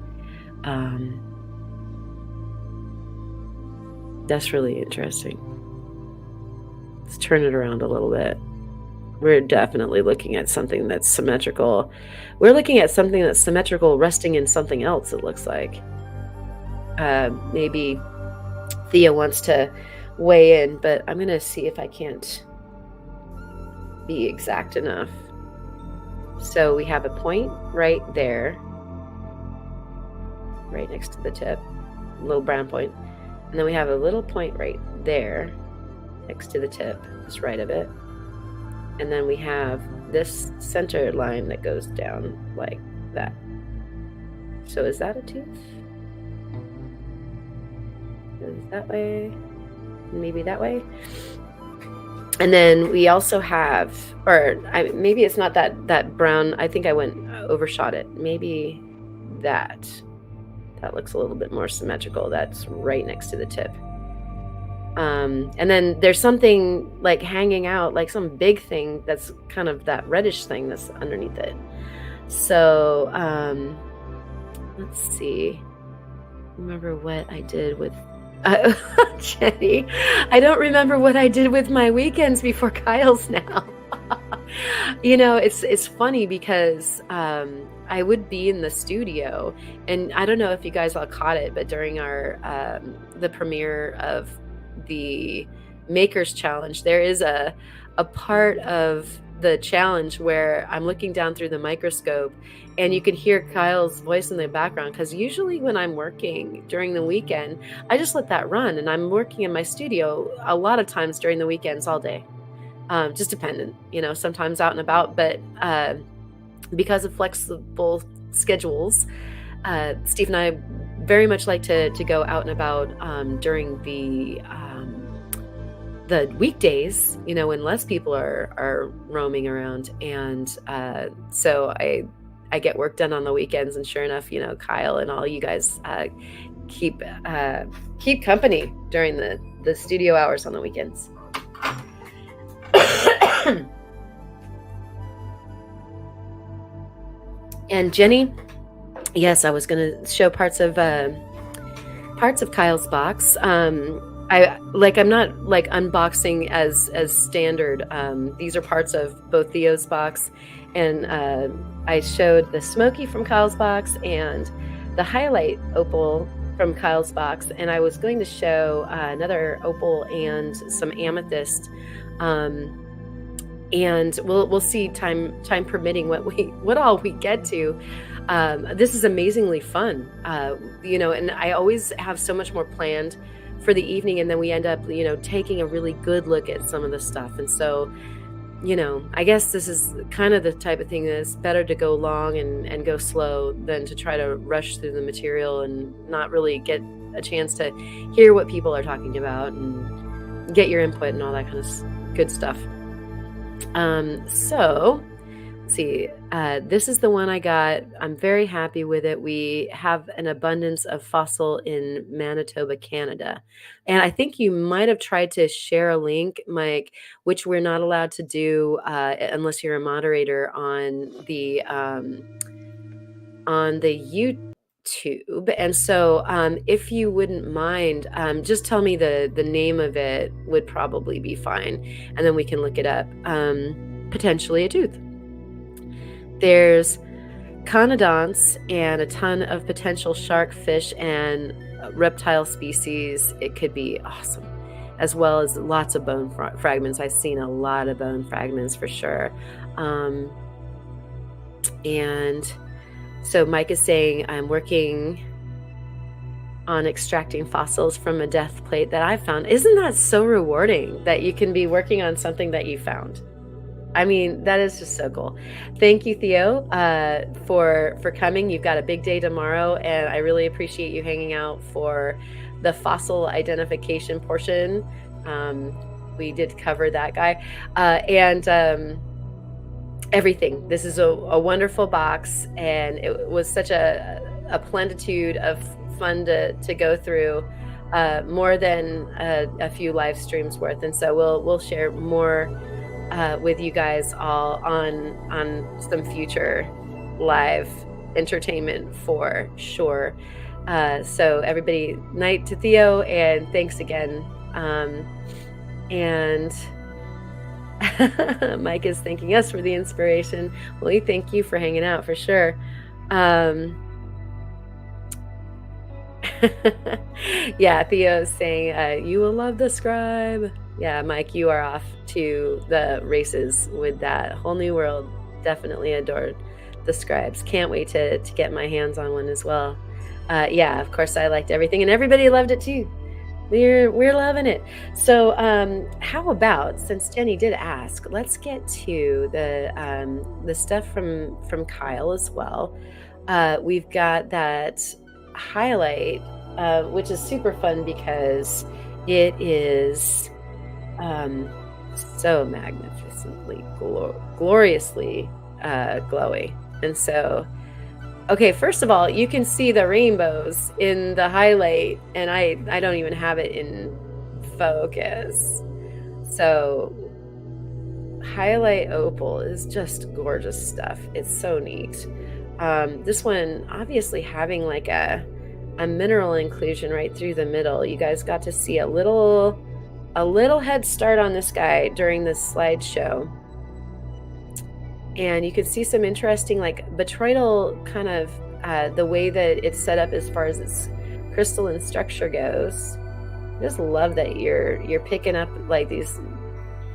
That's really interesting. Let's turn it around a little bit. We're definitely looking at something that's symmetrical. We're looking at something that's symmetrical resting in something else, it looks like. Maybe Theo wants to weigh in, but I'm going to see if I can't be exact enough. So we have a point right there, right next to the tip, a little brown point. And then we have a little point right there next to the tip, just right of it. And then we have this center line that goes down like that. So is that a tooth? Goes that way, maybe that way. And then we also have, maybe it's not that brown. I think I overshot it. Maybe that looks a little bit more symmetrical. That's right next to the tip. And then there's something like hanging out, like some big thing that's kind of that reddish thing that's underneath it. So let's see. remember what I did with Jenny. I don't remember what I did with my weekends before Kyle's now. It's funny because I would be in the studio, and I don't know if you guys all caught it, but during our the premiere of the Makers Challenge, there is a part of the challenge where I'm looking down through the microscope and you can hear Kyle's voice in the background, because usually when I'm working during the weekend, I just let that run, and I'm working in my studio a lot of times during the weekends all day. Just dependent, sometimes out and about, but because of flexible schedules, Steve and I very much like to go out and about during the weekdays, when less people are roaming around. And so I get work done on the weekends, and sure enough, Kyle and all you guys keep company during the studio hours on the weekends. And Jenny, yes, I was going to show parts of Kyle's box. I'm not like unboxing as standard. These are parts of both Theo's box, and I showed the Smoky from Kyle's box and the highlight opal from Kyle's box, and I was going to show another opal and some amethyst. And we'll see time permitting what all we get to. This is amazingly fun, and I always have so much more planned for the evening, and then we end up taking a really good look at some of the stuff. And so I guess this is kind of the type of thing that's better to go long and go slow than to try to rush through the material and not really get a chance to hear what people are talking about and get your input and all that kind of good stuff. So let's see, this is the one I got. I'm very happy with it. We have an abundance of fossil in Manitoba, Canada. And I think you might have tried to share a link, Mike, which we're not allowed to do unless you're a moderator on the YouTube. And so if you wouldn't mind, just tell me the name of it would probably be fine, and then we can look it up. Potentially a tooth. There's conodonts and a ton of potential shark, fish, and reptile species. It could be awesome, as well as lots of bone fragments. I've seen a lot of bone fragments for sure. And so Mike is saying, I'm working on extracting fossils from a death plate that I found. Isn't that so rewarding that you can be working on something that you found? I mean, that is just so cool. Thank you, Theo, for coming. You've got a big day tomorrow, and I really appreciate you hanging out for the fossil identification portion. We did cover that guy. And everything. This is a wonderful box, and it was such a plenitude of fun to go through, more than a few live streams worth. And so we'll share more with you guys all on some future live entertainment for sure. So everybody, night to Theo, and thanks again. And Mike is thanking us for the inspiration. Well, we thank you for hanging out for sure. Yeah, Theo's saying you will love the scribe. Yeah, Mike, you are off to the races with that whole new world. Definitely adored the scribes. Can't wait to get my hands on one as well. Yeah, of course I liked everything, and everybody loved it too. We're loving it. So how about, since Jenny did ask, let's get to the stuff from Kyle as well. We've got that highlight, which is super fun because it is so magnificently gloriously glowy. And so, okay, first of all, you can see the rainbows in the highlight, and I don't even have it in focus. So highlight opal is just gorgeous stuff. It's so neat. This one obviously having like a a mineral inclusion right through the middle. You guys got to see a little head start on this guy during this slideshow. And you can see some interesting like botryoidal kind of the way that it's set up as far as its crystalline structure goes. I just love that you're picking up like these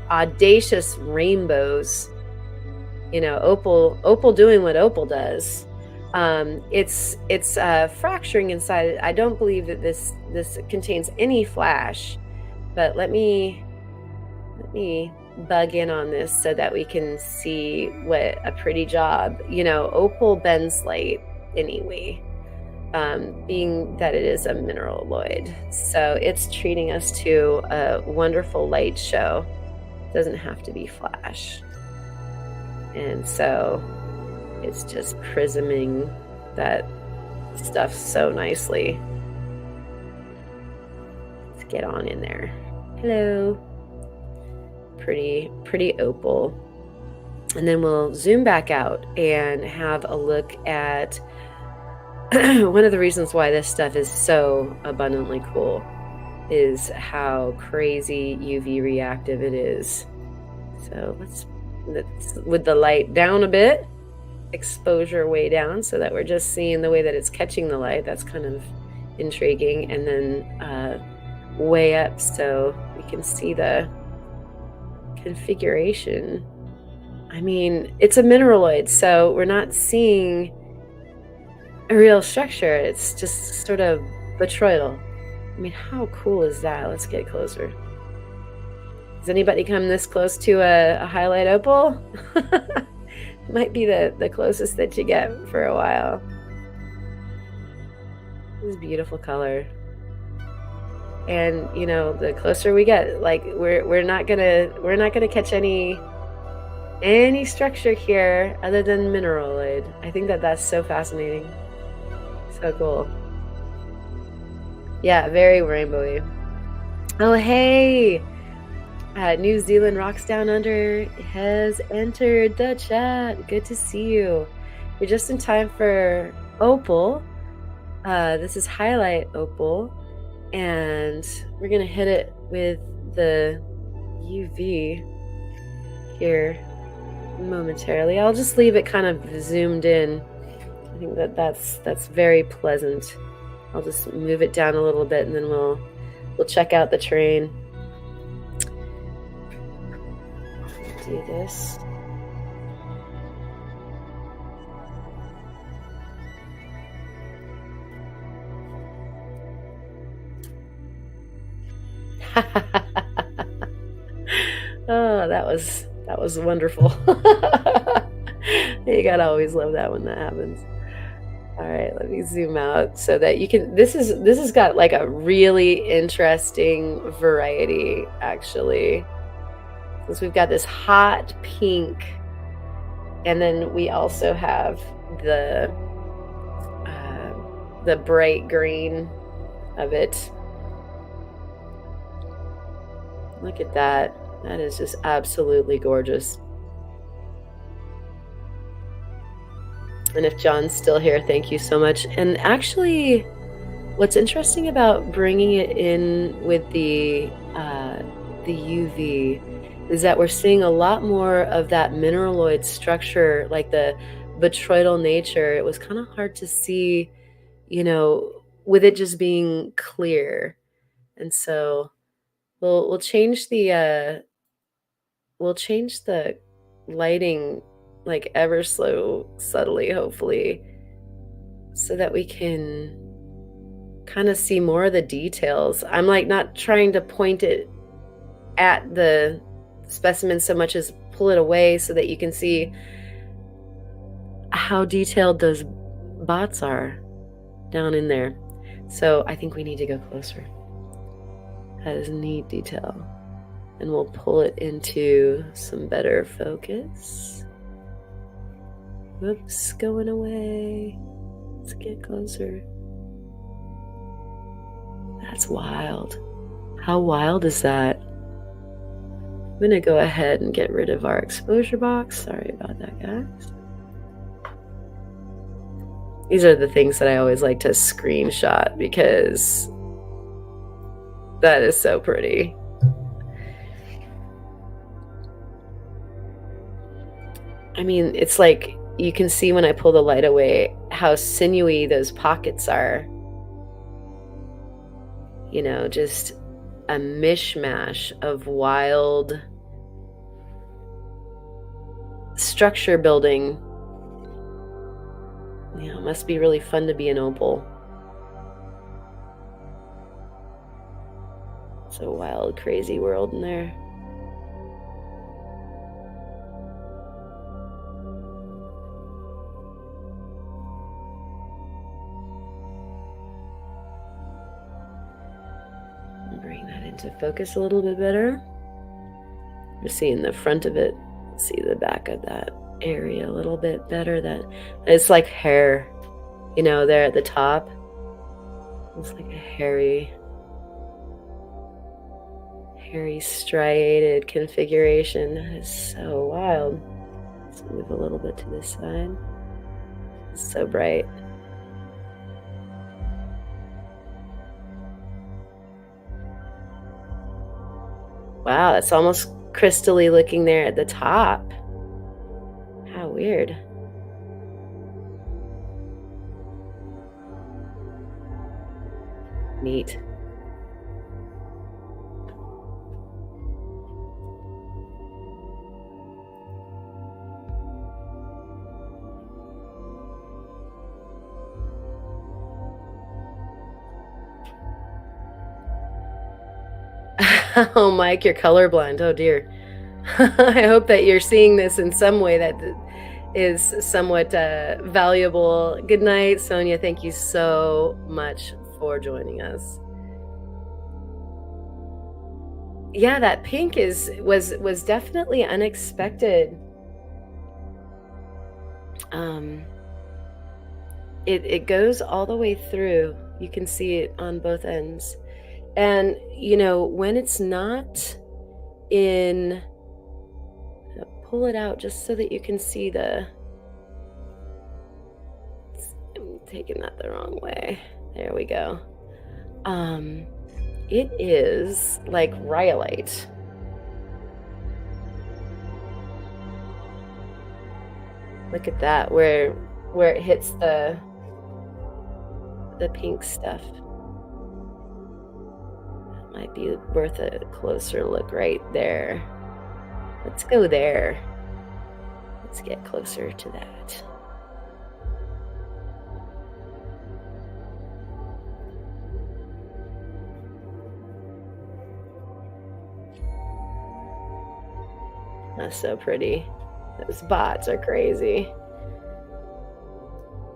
audacious rainbows. You know, Opal doing what Opal does. It's fracturing inside. I don't believe that this contains any flash, but let me bug in on this so that we can see what a pretty job. You know, Opal bends light anyway, being that it is a mineraloid, so it's treating us to a wonderful light show. It doesn't have to be flash, and so it's just prisming that stuff so nicely. Let's get on in there. Hello. Pretty opal. And then we'll zoom back out and have a look at one of the reasons why this stuff is so abundantly cool is how crazy UV reactive it is. So let's with the light down a bit, exposure way down, so that we're just seeing the way that it's catching the light. That's kind of intriguing. And then way up so we can see the configuration. I mean, it's a mineraloid, so we're not seeing a real structure. It's just sort of botryoidal. I mean, how cool is that? Let's get closer. Has anybody come this close to a highlight opal? Might be the closest that you get for a while. This is beautiful color. And you know, the closer we get, like we're not gonna catch any structure here other than mineraloid. I think that's so fascinating. So cool. Yeah, very rainbowy. Oh hey, New Zealand Rocks Down Under has entered the chat. Good to see you. You're just in time for Opal. This is highlight Opal. And we're gonna hit it with the UV here momentarily. I'll just leave it kind of zoomed in. I think that's very pleasant. I'll just move it down a little bit, and then we'll check out the terrain. Do this. Oh, that was wonderful. You gotta always love that when that happens. All right, let me zoom out so that you can. This has got like a really interesting variety, actually. Since we've got this hot pink, and then we also have the bright green of it. Look at that. That is just absolutely gorgeous. And if John's still here, thank you so much. And actually, what's interesting about bringing it in with the UV is that we're seeing a lot more of that mineraloid structure, like the botryoidal nature. It was kind of hard to see, you know, with it just being clear. And so we'll change the lighting like ever so subtly, hopefully, so that we can kind of see more of the details. I'm like not trying to point it at the specimen so much as pull it away so that you can see how detailed those bots are down in there. So I think we need to go closer. That is neat detail. And we'll pull it into some better focus. Whoops, going away. Let's get closer. That's wild. How wild is that? I'm gonna go ahead and get rid of our exposure box. Sorry about that, guys. These are the things that I always like to screenshot because that is so pretty. I mean, it's like you can see when I pull the light away how sinewy those pockets are. You know, just a mishmash of wild structure building. You know, it must be really fun to be an opal. It's a wild, crazy world in there. Bring that into focus a little bit better. You're seeing the front of it. See the back of that area a little bit better. That it's like hair, you know, there at the top. It's like a hairy striated configuration. That is so wild. Let's move a little bit to this side. It's so bright. Wow, it's almost crystally looking there at the top. How weird. Neat. Oh, Mike, you're colorblind. Oh, dear. I hope that you're seeing this in some way that is somewhat valuable. Good night, Sonia. Thank you so much for joining us. Yeah, that pink was definitely unexpected. It goes all the way through. You can see it on both ends. And, you know, when it's not in, pull it out just so that you can see the, I'm taking that the wrong way. There we go. It is like rhyolite. Look at that, where it hits the pink stuff. That might be worth a closer look right there. Let's go there. Let's get closer to that. That's so pretty. Those bots are crazy.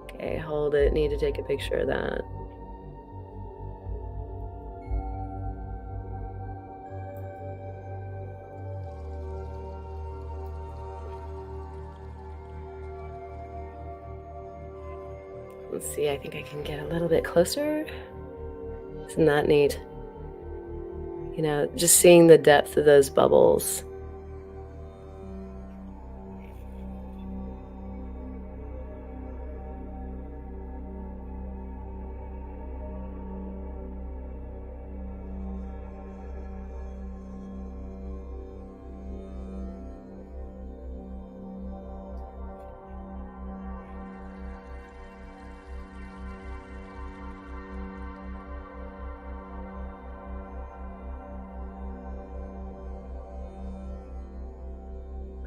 Okay, hold it. Need to take a picture of that. Let's see, I think I can get a little bit closer. Isn't that neat? You know, just seeing the depth of those bubbles.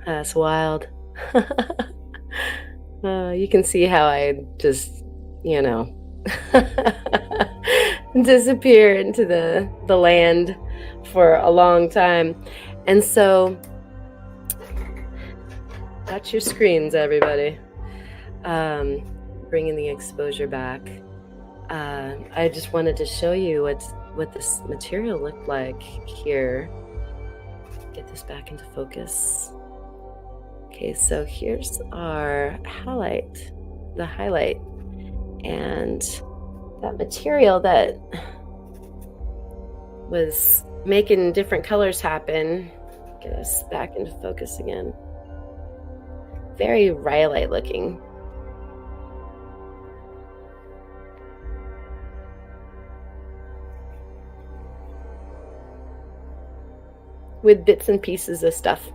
That's wild. You can see how I just, you know, disappear into the land for a long time. And so that's your screens, everybody. Bringing the exposure back. I just wanted to show you what this material looked like here. Get this back into focus. Okay, so here's our highlight, the highlight, and that material that was making different colors happen. Get us back into focus again. Very rhyolite looking. with bits and pieces of stuff.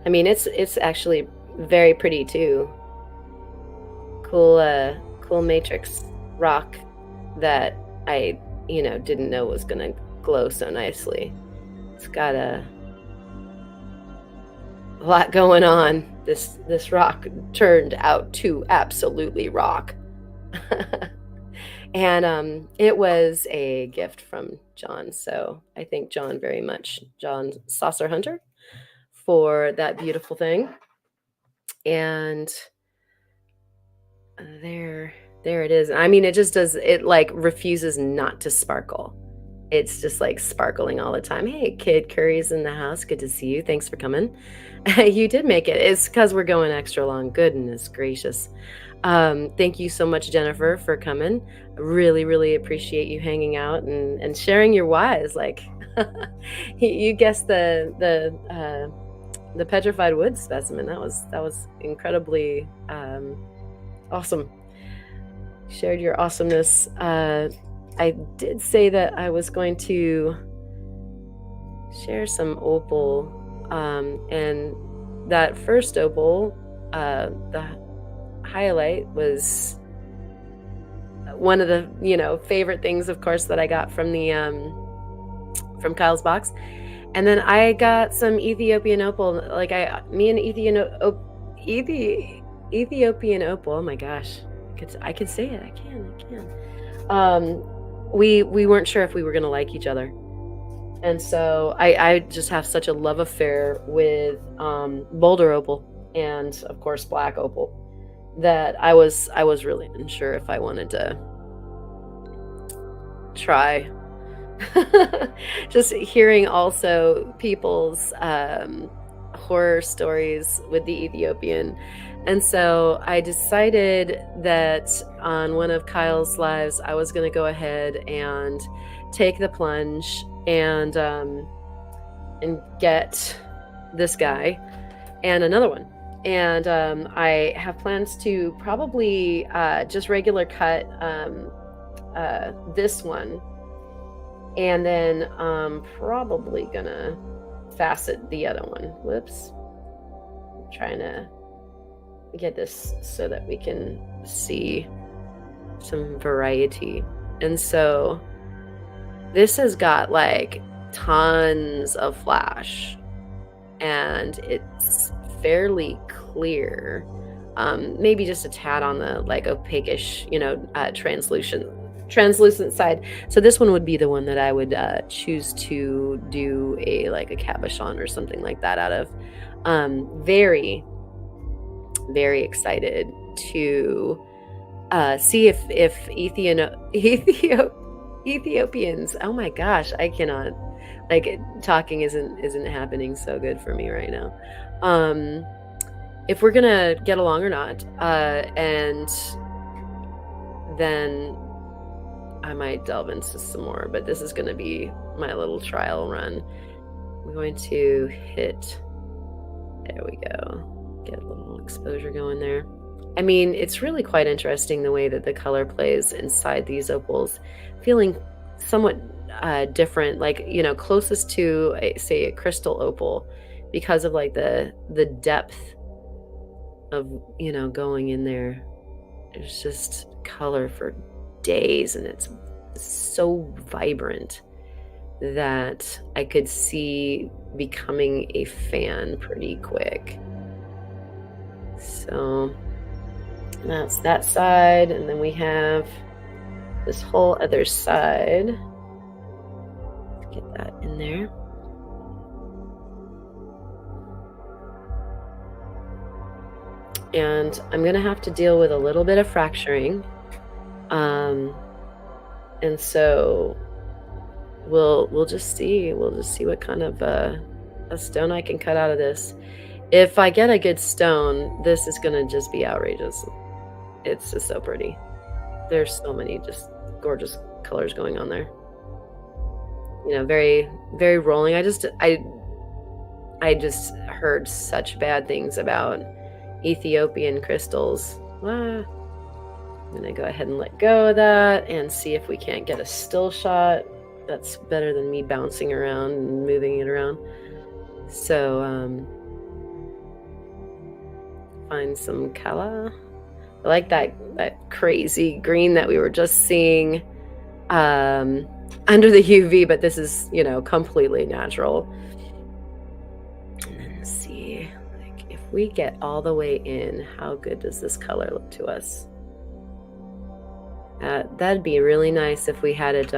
I mean, it's actually very pretty too. Cool matrix rock that I, didn't know was gonna glow so nicely. It's got a lot going on. This rock turned out to absolutely rock. And it was a gift from John, so I thank John very much, John Saucer Hunter, for that beautiful thing. And there it is. I mean, it just does, it like refuses not to sparkle. It's just like sparkling all the time. Hey, Kid Curry's in the house. Good to see you. Thanks for coming. You did make it. It's because we're going extra long. Goodness gracious. Thank you so much, Jennifer, for coming. I really, really appreciate you hanging out and sharing your whys. Like, you guessed the petrified wood specimen. That was incredibly awesome. Shared your awesomeness. I did say that I was going to share some opal, and that first opal, the highlight, was one of the favorite things, of course, that I got from the from Kyle's box. And then I got some Ethiopian opal. Like Ethiopian opal. Oh my gosh, I could say it. I can. We weren't sure if we were gonna like each other, and so I just have such a love affair with Boulder opal and of course black opal that I was really unsure if I wanted to try. Just hearing also people's horror stories with the Ethiopian. And so I decided that on one of Kyle's lives, I was going to go ahead and take the plunge and get this guy and another one. And I have plans to probably just regular cut this one. And then I'm probably going to facet the other one. Whoops. I'm trying to get this so that we can see some variety. And so this has got like tons of flash and it's fairly clear, maybe just a tad on the like opaquish, translucent side. So this one would be the one that I would choose to do a cabochon or something like that out of. Very, very excited to see if Ethiopians. Oh my gosh, I cannot. Talking isn't happening so good for me right now. If we're gonna get along or not, and then I might delve into some more, but this is going to be my little trial run. I'm going to hit, there we go, get a little exposure going there. I mean, it's really quite interesting the way that the color plays inside these opals, feeling somewhat different, closest to say a crystal opal, because of the depth of going in there. There's just color for days, and it's so vibrant that I could see becoming a fan pretty quick. So that's that side, and then we have this whole other side. Let's get that in there. And I'm gonna have to deal with a little bit of fracturing. And so we'll just see what kind of a stone I can cut out of this. If I get a good stone, this is gonna just be outrageous. It's just so pretty. There's so many just gorgeous colors going on there. Very, very rolling. I just heard such bad things about Ethiopian crystals. I'm gonna go ahead and let go of that and see if we can't get a still shot. That's better than me bouncing around and moving it around. So find some color. I like that crazy green that we were just seeing under the UV, but this is, you know, completely natural. And then see, like, if we get all the way in, how good does this color look to us? That'd be really nice if we had it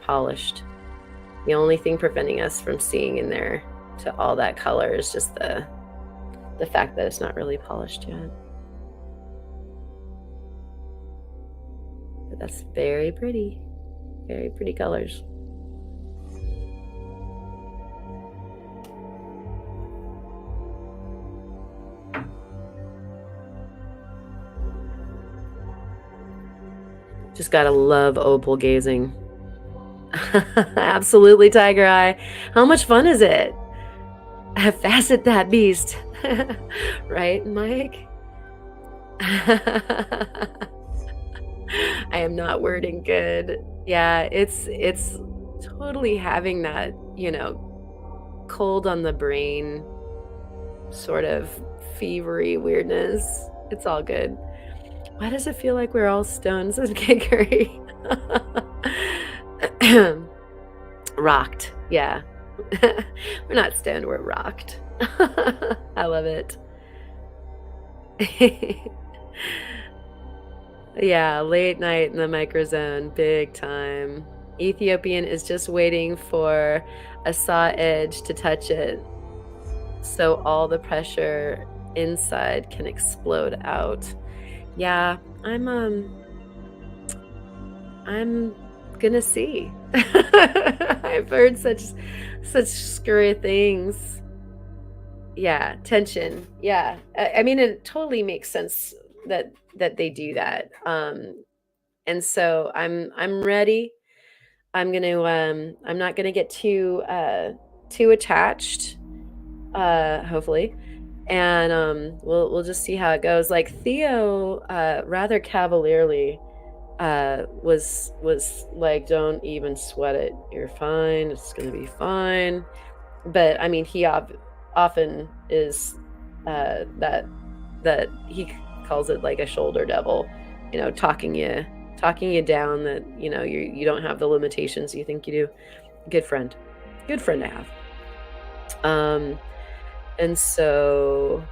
polished. The only thing preventing us from seeing in there to all that color is just the fact that it's not really polished yet. But that's very pretty colors. Just gotta love opal gazing. Absolutely, Tiger Eye. How much fun is it? Facet that beast. Right, Mike? I am not wording good. Yeah, it's totally having that, you know, cold on the brain sort of fevery weirdness. It's all good. Why does it feel like we're all stoned? Says Kikuri. Rocked. Yeah. We're not stoned, we're rocked. I love it. Yeah, late night in the microzone, big time. Ethiopian is just waiting for a saw edge to touch it so all the pressure inside can explode out. Yeah, I'm gonna see. I've heard such screwy things. Yeah, tension. Yeah, I mean, it totally makes sense that they do that. And so I'm ready. I'm not gonna get too attached. Hopefully. And we'll just see how it goes. Like Theo, rather cavalierly, was like, "Don't even sweat it. You're fine. It's gonna be fine." But I mean, he often is that he calls it like a shoulder devil, you know, talking you down, that, you know, you don't have the limitations you think you do. Good friend to have. And so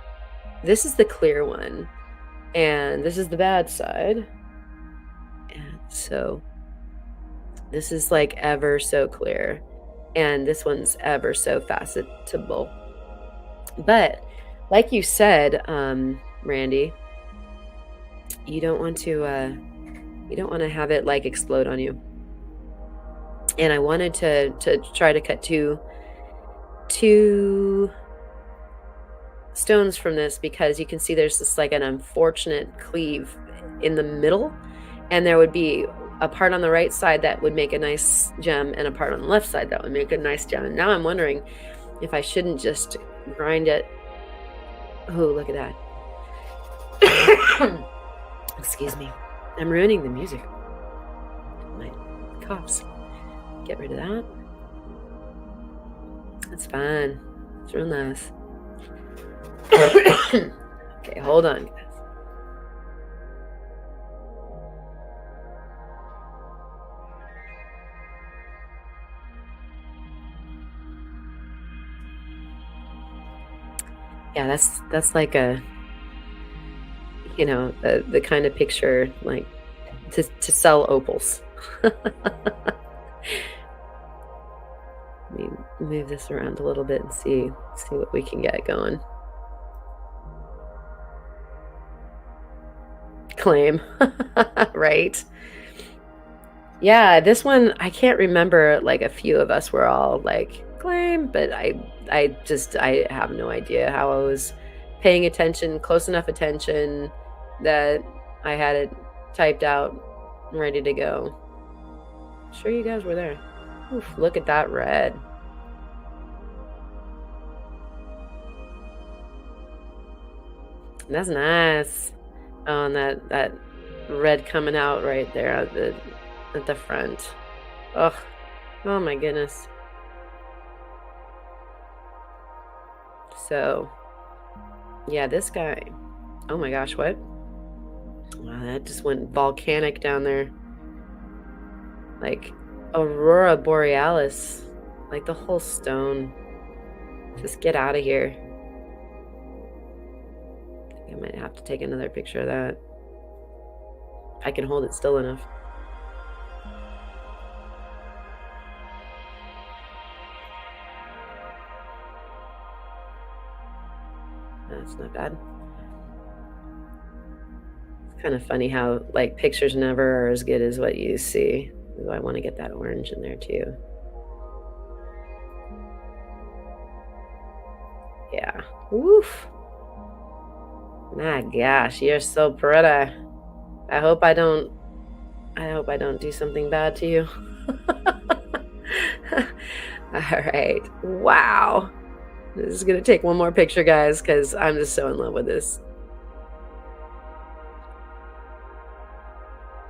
this is the clear one, and this is the bad side. And so this is like ever so clear, and this one's ever so facetable. But like you said, Randy, you don't want to have it like explode on you. And I wanted to try to cut two stones from this, because you can see there's this like an unfortunate cleave in the middle, and there would be a part on the right side that would make a nice gem and a part on the left side that would make a nice gem. And now I'm wondering if I shouldn't just grind it. Oh, look at that. Excuse me, I'm ruining the music. My coughs. Get rid of that. That's fine. It's real nice. Okay, hold on, guys. Yeah, that's like a, you know, the kind of picture like to sell opals. Let me move this around a little bit and see what we can get going. Claim. Right? Yeah, this one, I can't remember, like a few of us were all like, claim, but I have no idea how I was paying attention, close enough attention that I had it typed out, ready to go. Sure you guys were there. Oof, look at that red. That's nice. Oh, and that red coming out right there at the front. Oh my goodness. So yeah, this guy, oh my gosh, what? Wow, that just went volcanic down there. Like Aurora Borealis, like the whole stone. Just get out of here. I might have to take another picture of that. I can hold it still enough. That's not bad. It's kind of funny how like pictures never are as good as what you see. I want to get that orange in there too. Yeah. Woof. My gosh, you're so pretty. I hope I don't do something bad to you. All right. Wow. This is gonna take one more picture, guys, because I'm just so in love with this.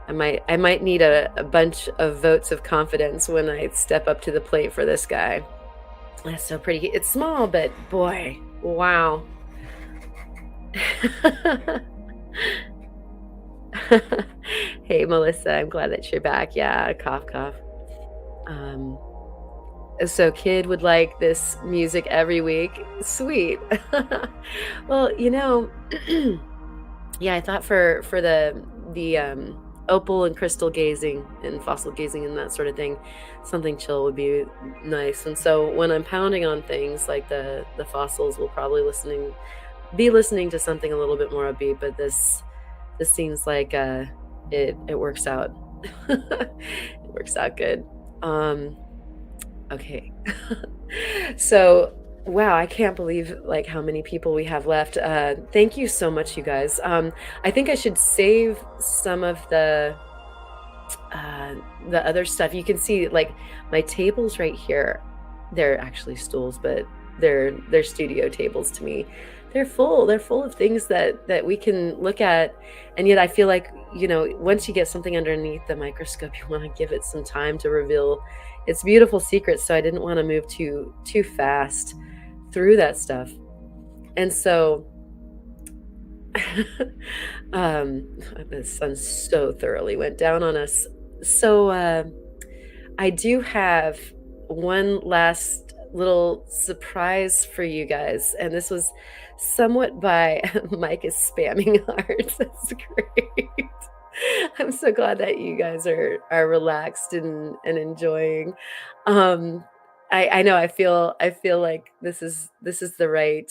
I might need a bunch of votes of confidence when I step up to the plate for this guy. That's so pretty. It's small, but boy, wow. Hey, Melissa, I'm glad that you're back. Yeah, cough, cough. So kid would like this music every week. Sweet. Well, you know, yeah, I thought for the opal and crystal gazing and fossil gazing and that sort of thing, something chill would be nice. And so when I'm pounding on things like the fossils, we'll probably be listening to something a little bit more upbeat, but this seems like it works out. It works out good. Okay. So wow, I can't believe like how many people we have left. Thank you so much, you guys. I think I should save some of the other stuff. You can see like my tables right here. They're actually stools, but they're studio tables to me. They're full of things that we can look at, and yet I feel like, you know, once you get something underneath the microscope, you want to give it some time to reveal its beautiful secrets. So I didn't want to move too fast through that stuff. And so the sun so thoroughly went down on us. So I do have one last little surprise for you guys, and this was somewhat by Mike is spamming hearts. That's great. I'm so glad that you guys are relaxed and enjoying. I know I feel like this is the right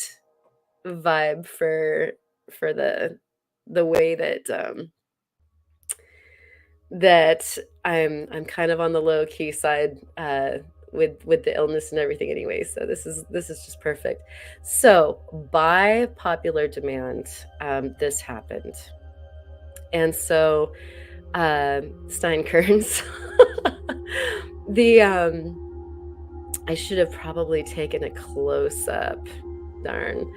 vibe for the way that I'm kind of on the low key side with the illness and everything anyway. So this is just perfect. So by popular demand, this happened. And so Steinkerns, I should have probably taken a close up. Darn.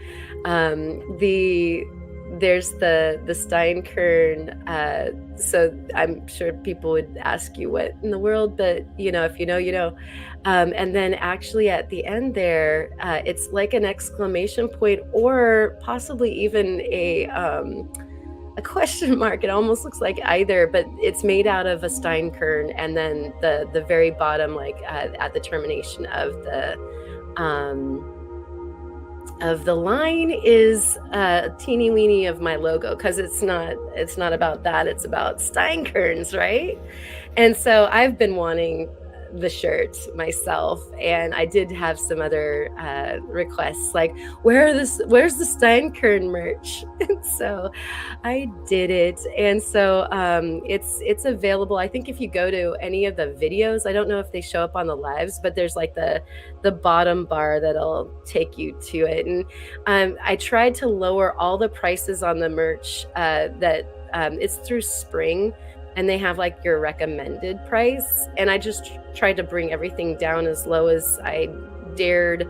There's the Steinkern. So I'm sure people would ask you what in the world, but you know, if you know, you know. And then actually at the end there, it's like an exclamation point or possibly even a question mark. It almost looks like either, but it's made out of a Steinkern, and then the very bottom, like at the termination of the line is a teeny weeny of my logo, because it's not about that, it's about Steinkerns, right? And so I've been wanting the shirt myself, and I did have some other requests like, where's the Steinkern merch? And so I did it, and so it's available. I think if you go to any of the videos, I don't know if they show up on the lives, but there's like the bottom bar that'll take you to it. And I tried to lower all the prices on the merch that it's through Spring, and they have like your recommended price, and I just tried to bring everything down as low as I dared.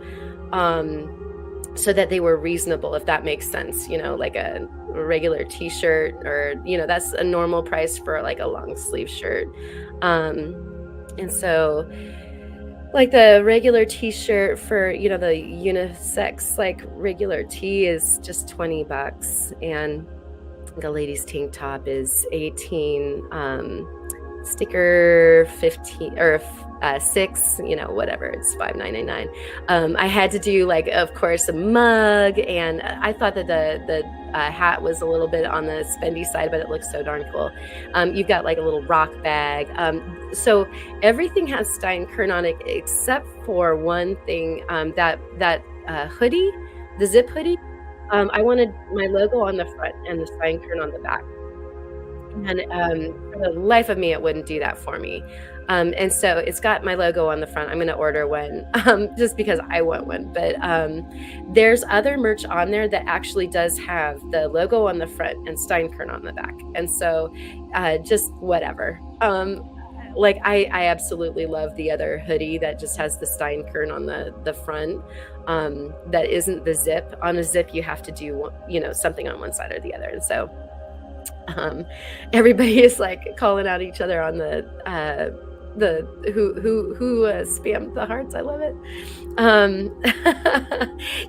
so that they were reasonable, if that makes sense, like a regular t-shirt, or that's a normal price for like a long sleeve shirt. And so like the regular t-shirt for the unisex like regular tee is just $20, and the ladies tank top is 18, sticker 15 or 6, whatever, it's $5.99. I had to do, like, of course, a mug, and I thought that the hat was a little bit on the spendy side, but it looks so darn cool. You've got like a little rock bag. So everything has Steinkern on it except for one thing, that hoodie, the zip hoodie. I wanted my logo on the front and the Steinkern on the back. And for the life of me, it wouldn't do that for me. And so it's got my logo on the front. I'm going to order one, just because I want one. But there's other merch on there that actually does have the logo on the front and Steinkern on the back. And so just whatever. Like I absolutely love the other hoodie that just has the Steinkern on the front. That isn't the zip. On a zip, you have to do something on one side or the other. And so everybody is like calling out each other on the who spammed the hearts. I love it.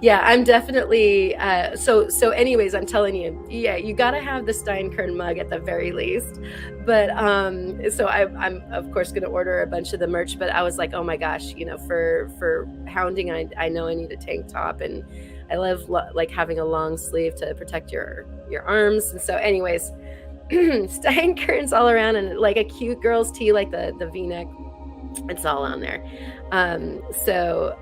Yeah, I'm definitely so anyways, I'm telling you, yeah, you gotta have the Steinkern mug at the very least. But so I'm of course gonna order a bunch of the merch, but I was like, oh my gosh, for hounding, I know I need a tank top, and I love like having a long sleeve to protect your arms. And so anyways, Steinkern's all around, and like a cute girl's tee, like the V-neck, it's all on there. So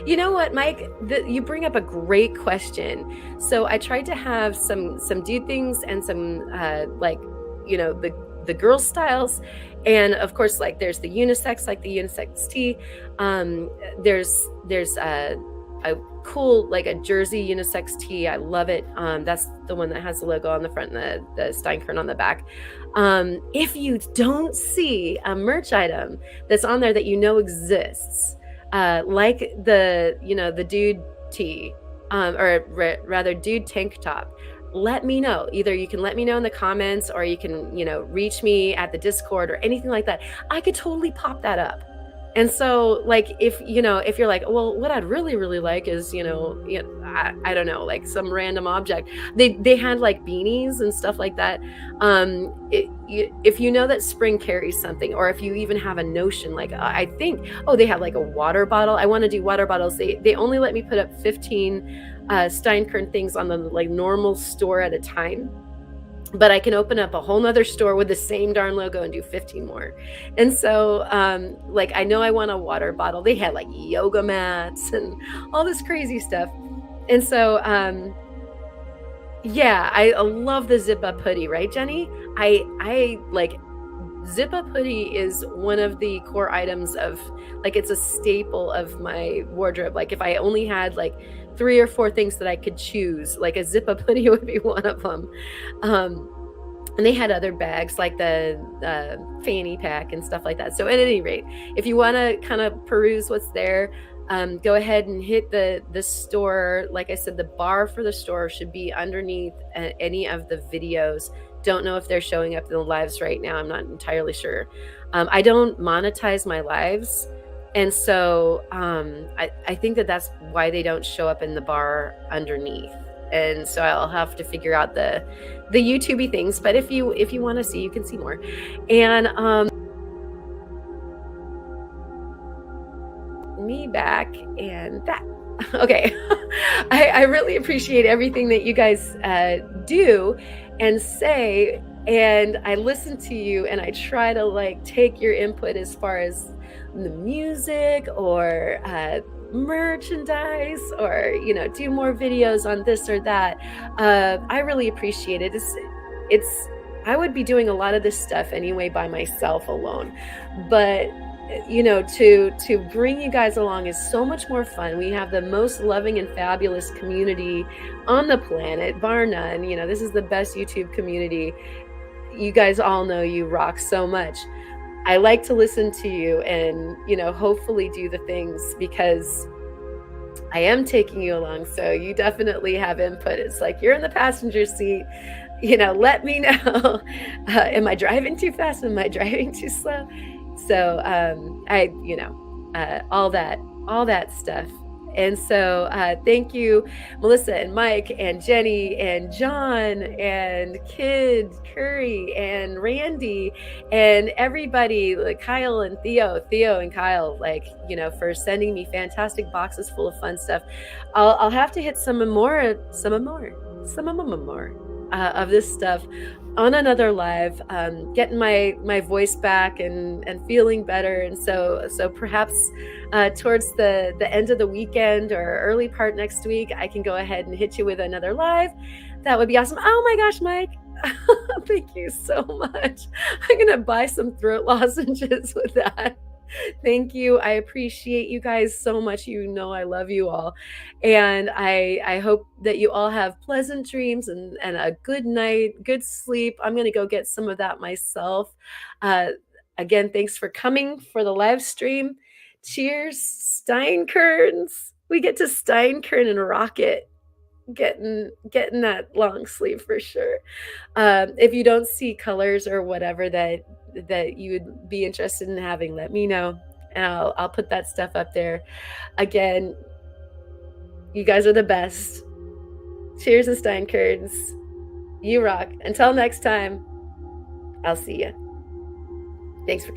you know what, Mike, you bring up a great question. So I tried to have some dude things and some like the girl styles, and of course, like there's the unisex, like the unisex tee. There's a cool, like a jersey unisex tee. I love it. That's the one that has the logo on the front and the Steinkern on the back. If you don't see a merch item that's on there that exists, like the dude tee, or rather dude tank top, let me know. Either you can let me know in the comments, or you can reach me at the Discord or anything like that. I could totally pop that up. And so, like, if you're like, well, what I'd really, really like is, I don't know, like some random object. They had like beanies and stuff like that. If you know that spring carries something, or if you even have a notion, like I think, they have like a water bottle. I want to do water bottles. They only let me put up 15 Steinkern things on the like normal store at a time. But I can open up a whole nother store with the same darn logo and do 15 more. And so, like, I know I want a water bottle. They had like yoga mats and all this crazy stuff. And so, yeah, I love the zip up hoodie, right, Jenny? I like zip up hoodie is one of the core items of, like, it's a staple of my wardrobe. Like, if I only had like 3 or 4 things that I could choose, like a zip up hoodie would be one of them. And they had other bags, like the fanny pack and stuff like that. So at any rate, if you want to kind of peruse what's there, go ahead and hit the store. Like I said, the bar for the store should be underneath any of the videos. Don't know if they're showing up in the lives right now. I'm not entirely sure. I don't monetize my lives. And so I think that's why they don't show up in the bar underneath. And so I'll have to figure out the YouTubey things. But if you want to see, you can see more. And me back and that. Okay. I really appreciate everything that you guys do and say. And I listen to you, and I try to like take your input as far as the music or merchandise, or do more videos on this or that. I really appreciate it. It's I would be doing a lot of this stuff anyway by myself alone, but to bring you guys along is so much more fun. We have the most loving and fabulous community on the planet, bar none. This is the best YouTube community. You guys all know you rock so much. I like to listen to you and, hopefully do the things, because I am taking you along, so you definitely have input. It's like you're in the passenger seat, let me know. Am I driving too fast? Am I driving too slow? So all that stuff. And so thank you, Melissa and Mike and Jenny and John and Kid Curry and Randy and everybody, like Kyle and Theo and Kyle, for sending me fantastic boxes full of fun stuff. I'll have to hit some more of this stuff on another live, getting my voice back and feeling better. And so perhaps towards the end of the weekend or early part next week, I can go ahead and hit you with another live. That would be awesome. Oh my gosh, Mike. Thank you so much. I'm going to buy some throat lozenges with that. Thank you. I appreciate you guys so much. I love you all. And I hope that you all have pleasant dreams and a good night, good sleep. I'm going to go get some of that myself. Again, thanks for coming for the live stream. Cheers, Steinkerns. We get to Steinkern and rock it. Getting that long sleeve for sure. If you don't see colors or whatever that you would be interested in having, let me know, and I'll put that stuff up there. Again, you guys are the best. Cheers and Steinkerns. You rock. Until next time, I'll see you. Thanks for